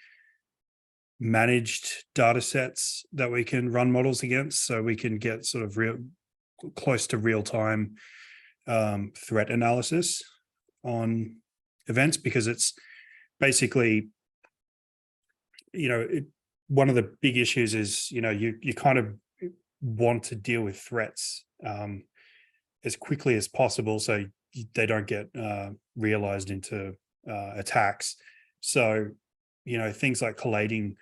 managed data sets that we can run models against, so we can get sort of close to real-time threat analysis on events, because it's basically, one of the big issues is, you kind of want to deal with threats as quickly as possible so they don't get realized into attacks. So, things like collating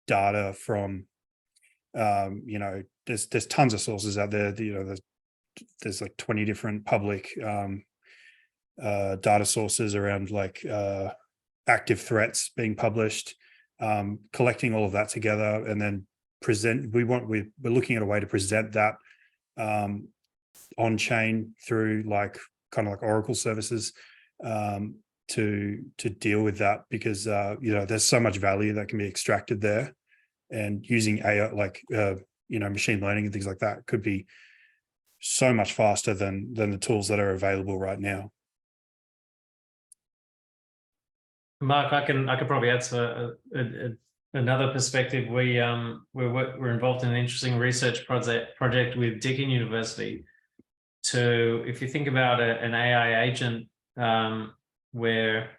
data from, there's tons of sources out there. There's like 20 different public data sources around like active threats being published. Collecting all of that together and then we're looking at a way to present that on chain through like kind of like Oracle services to deal with that, because there's so much value that can be extracted there, and using AI like machine learning and things like that could be so much faster than the tools that are available right now. Mark, I could probably add another perspective. We're involved in an interesting research project with Deakin University. If you think about an AI agent, where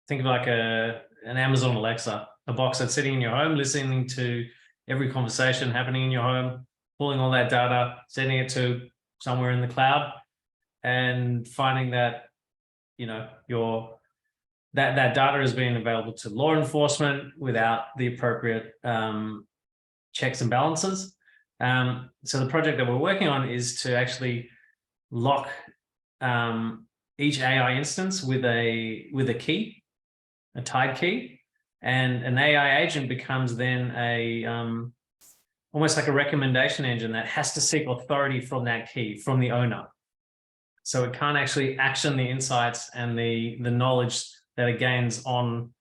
think of like an Amazon Alexa, a box that's sitting in your home, listening to every conversation happening in your home, pulling all that data, sending it to somewhere in the cloud, and finding that that data is being available to law enforcement without the appropriate checks and balances. So the project that we're working on is to actually lock each AI instance with a key, a tied key, and an AI agent becomes then almost like a recommendation engine that has to seek authority from that key, from the owner. So it can't actually action the insights and the knowledge that it gains on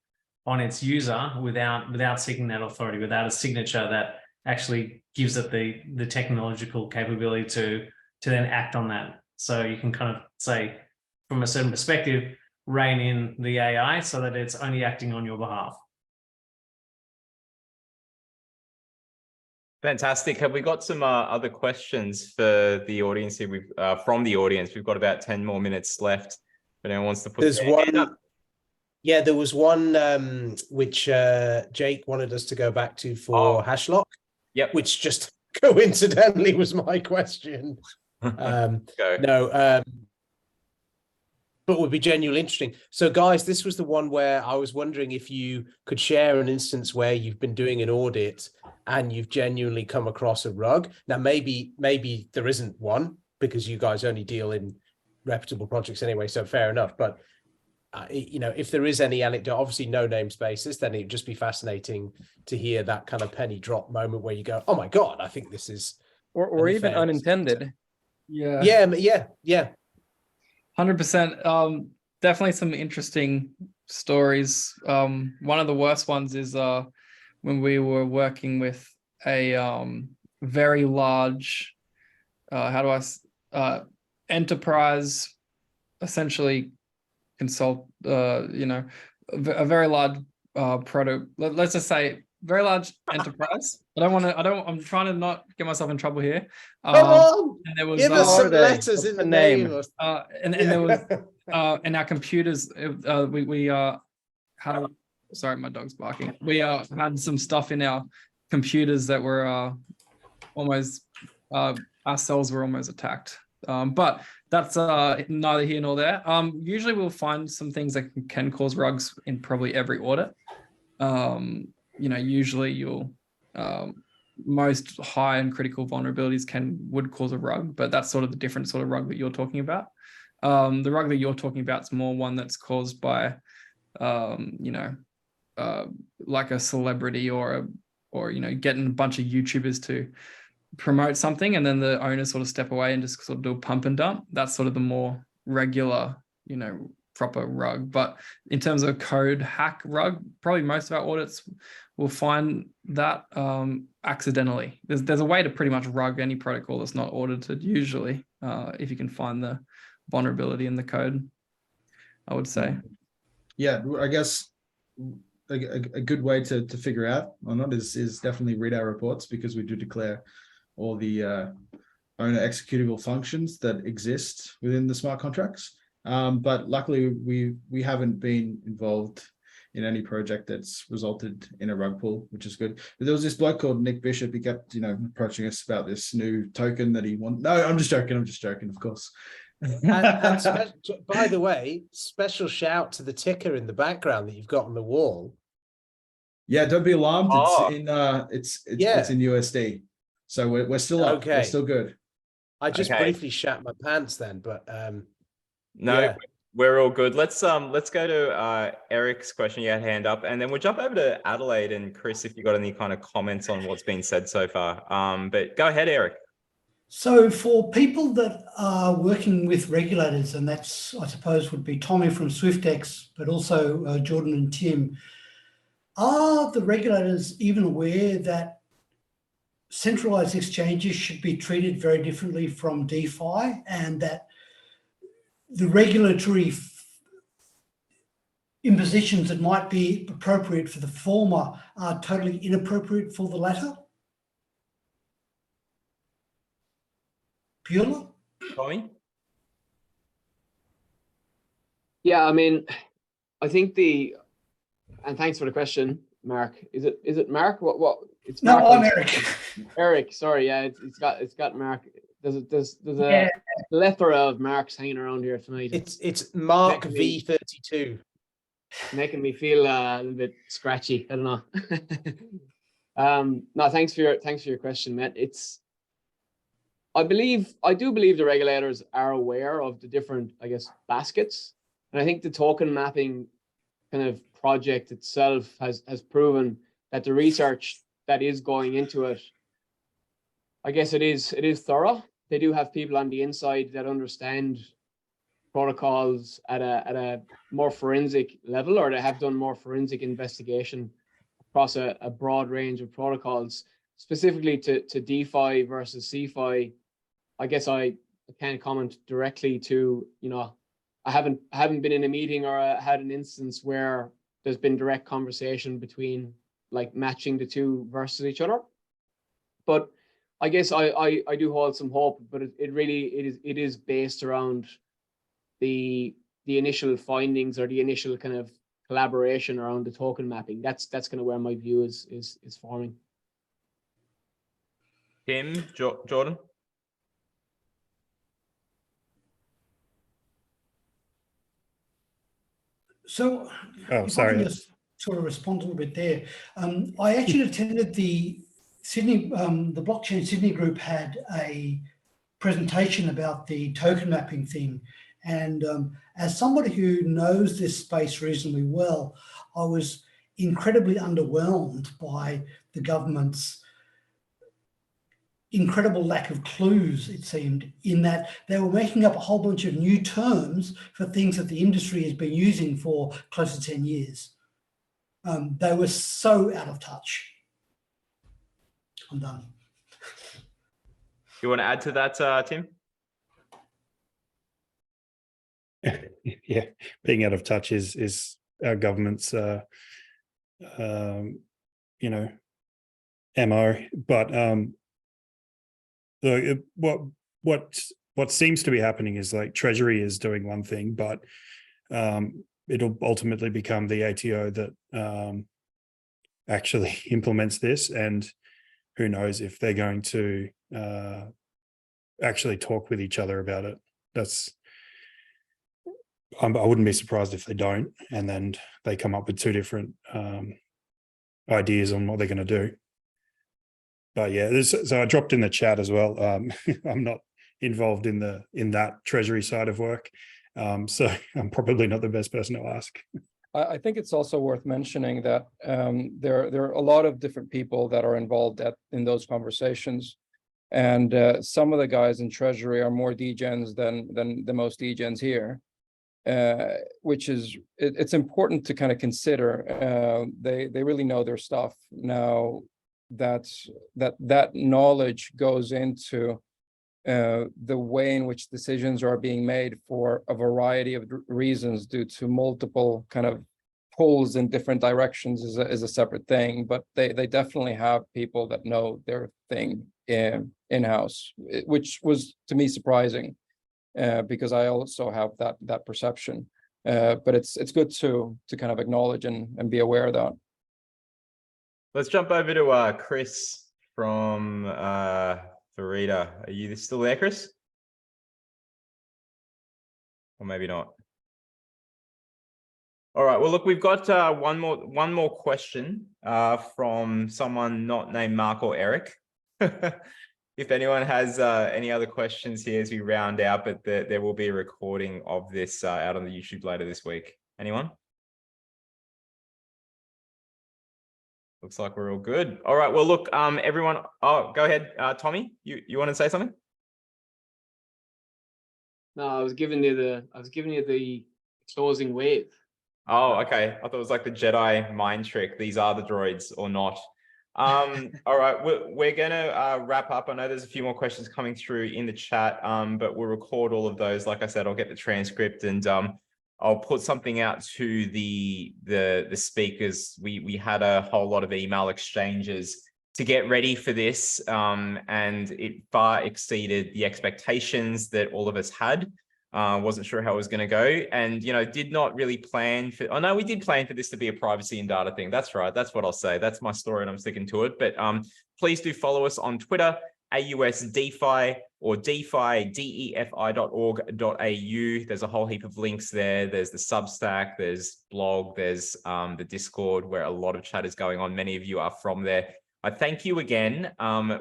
its user without seeking that authority, without a signature that actually gives it the technological capability to then act on that. So you can kind of say, from a certain perspective, rein in the AI so that it's only acting on your behalf. Fantastic. Have we got some other questions for the audience here? From the audience, we've got about 10 more minutes left. If anyone wants to put There's their hand up. Yeah, there was one which Jake wanted us to go back to for Hashlock. Yep. Which just coincidentally was my question. But would be genuinely interesting. So guys, this was the one where I was wondering if you could share an instance where you've been doing an audit and you've genuinely come across a rug. Now, maybe there isn't one because you guys only deal in reputable projects anyway, so fair enough. But if there is any anecdote, obviously no namespaces, then it'd just be fascinating to hear that kind of penny drop moment where you go, "Oh my God, I think this is," or even unintended. Yeah. Yeah. 100%. Definitely some interesting stories. One of the worst ones is when we were working with a very large, enterprise, essentially consult, a very large product. Let's just say very large enterprise. I'm trying to not get myself in trouble here. Come on, and there was, give us some letters in the name. And there was in our computers, we had sorry, my dog's barking. We had some stuff in our computers that were almost our cells were almost attacked. But that's neither here nor there. Usually we'll find some things that can cause rugs in probably every audit. Usually you'll most high and critical vulnerabilities would cause a rug, but that's sort of the different sort of rug that you're talking about. The rug that you're talking about is more one that's caused by like a celebrity or getting a bunch of YouTubers to promote something and then the owners sort of step away and just sort of do a pump and dump. That's sort of the more regular, proper rug. But in terms of code hack rug, probably most of our audits will find that accidentally. There's a way to pretty much rug any protocol that's not audited usually, if you can find the vulnerability in the code, I would say. Yeah, I guess a good way to figure out or not is definitely read our reports, because we do declare all the owner executable functions that exist within the smart contracts. But luckily we haven't been involved in any project that's resulted in a rug pull, which is good. But there was this bloke called Nick Bishop. He kept, approaching us about this new token that he wanted. No, I'm just joking, of course. And by the way, special shout to the ticker in the background that you've got on the wall. Yeah, don't be alarmed. It's in USD, so we're still up. Okay. We're still good. I just briefly shat my pants then, but no, yeah. We're all good. Let's go to Eric's question. You had hand up, and then we'll jump over to Adelaide and Chris if you got any kind of comments on what's been said so far. But go ahead, Eric. So for people that are working with regulators, and that's, I suppose, would be Tommy from Swyftx, but also Jordan and Tim, are the regulators even aware that centralized exchanges should be treated very differently from DeFi, and that the regulatory impositions that might be appropriate for the former are totally inappropriate for the latter? Purely? Tommy? Yeah, I mean, I think and thanks for the question, Mark. Is it Mark? What? It's Mark. No, I'm Eric. Eric, sorry, yeah, it's got Mark. There's a plethora of Marks hanging around here tonight. It's Mark V32. Making me feel a little bit scratchy. I don't know. No, thanks for your question, Matt. I do believe the regulators are aware of the different, I guess, baskets. And I think the token mapping kind of project itself has proven that the research that is going into it, I guess it is thorough. They do have people on the inside that understand protocols at a more forensic level, or they have done more forensic investigation across a broad range of protocols, specifically to DeFi versus CeFi. I guess I can't comment directly to, I haven't been in a meeting or had an instance where there's been direct conversation between like matching the two versus each other. But I guess I do hold some hope, but it is based around the initial findings or the initial kind of collaboration around the token mapping. That's kind of where my view is forming. Tim, Jordan. So, if I can just sort of respond a little bit there. I actually attended the Sydney, the Blockchain Sydney group had a presentation about the token mapping thing. And as somebody who knows this space reasonably well, I was incredibly underwhelmed by the government's incredible lack of clues, it seemed, in that they were making up a whole bunch of new terms for things that the industry has been using for close to 10 years. They were so out of touch. I'm done. You want to add to that, Tim? Yeah, being out of touch is our government's MO. But what seems to be happening is like Treasury is doing one thing, but it'll ultimately become the ATO that actually implements this, and who knows if they're going to actually talk with each other about it. I wouldn't be surprised if they don't, and then they come up with two different ideas on what they're going to do. But yeah, so I dropped in the chat as well. I'm not involved in that Treasury side of work, so I'm probably not the best person to ask. I think it's also worth mentioning that there are a lot of different people that are involved in those conversations, and some of the guys in Treasury are more degens than the most degens here, which is it's important to kind of consider. They really know their stuff now. That knowledge goes into the way in which decisions are being made for a variety of reasons due to multiple kind of pulls in different directions is a separate thing, but they definitely have people that know their thing in-house, which was to me surprising, because I also have that perception, but it's good to kind of acknowledge and be aware of that. Let's jump over to Chris from Verida. Are you still there, Chris? Or maybe not. All right. Well, look, we've got one more question from someone not named Mark or Eric. If anyone has any other questions here as we round out, but there will be a recording of this out on the YouTube later this week. Anyone? Looks like we're all good. All right. Well, look, everyone. Oh, go ahead, Tommy. You want to say something? No, I was giving you the closing wave. Oh, okay. I thought it was like the Jedi mind trick. These are the droids or not. All right. We're going to wrap up. I know there's a few more questions coming through in the chat, but we'll record all of those. Like I said, I'll get the transcript and I'll put something out to the speakers. We had a whole lot of email exchanges to get ready for this, and it far exceeded the expectations that all of us had. Wasn't sure how it was going to go, and did not really plan for. Oh no, we did plan for this to be a privacy and data thing. That's right. That's what I'll say. That's my story, and I'm sticking to it. But please do follow us on Twitter, Aus DeFi or DeFi, defi.org.au. There's a whole heap of links there. There's the Substack, there's blog, there's the Discord where a lot of chat is going on. Many of you are from there. I thank you again.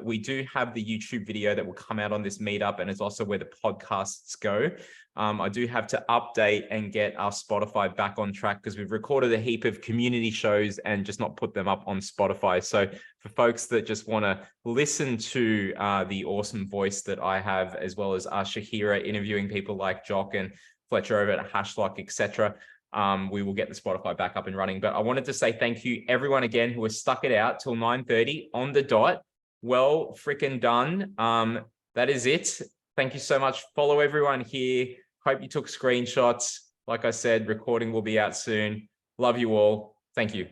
We do have the YouTube video that will come out on this meetup, and it's also where the podcasts go. I do have to update and get our Spotify back on track because we've recorded a heap of community shows and just not put them up on Spotify. So for folks that just want to listen to the awesome voice that I have, as well as Shahira interviewing people like Jock, and Fletcher over at Hashlock, etc. We will get the Spotify back up and running. But I wanted to say thank you everyone again who has stuck it out till 9:30 on the dot. Well freaking done. That is it. Thank you so much. Follow everyone here. Hope you took screenshots. Like I said, recording will be out soon. Love you all. Thank you.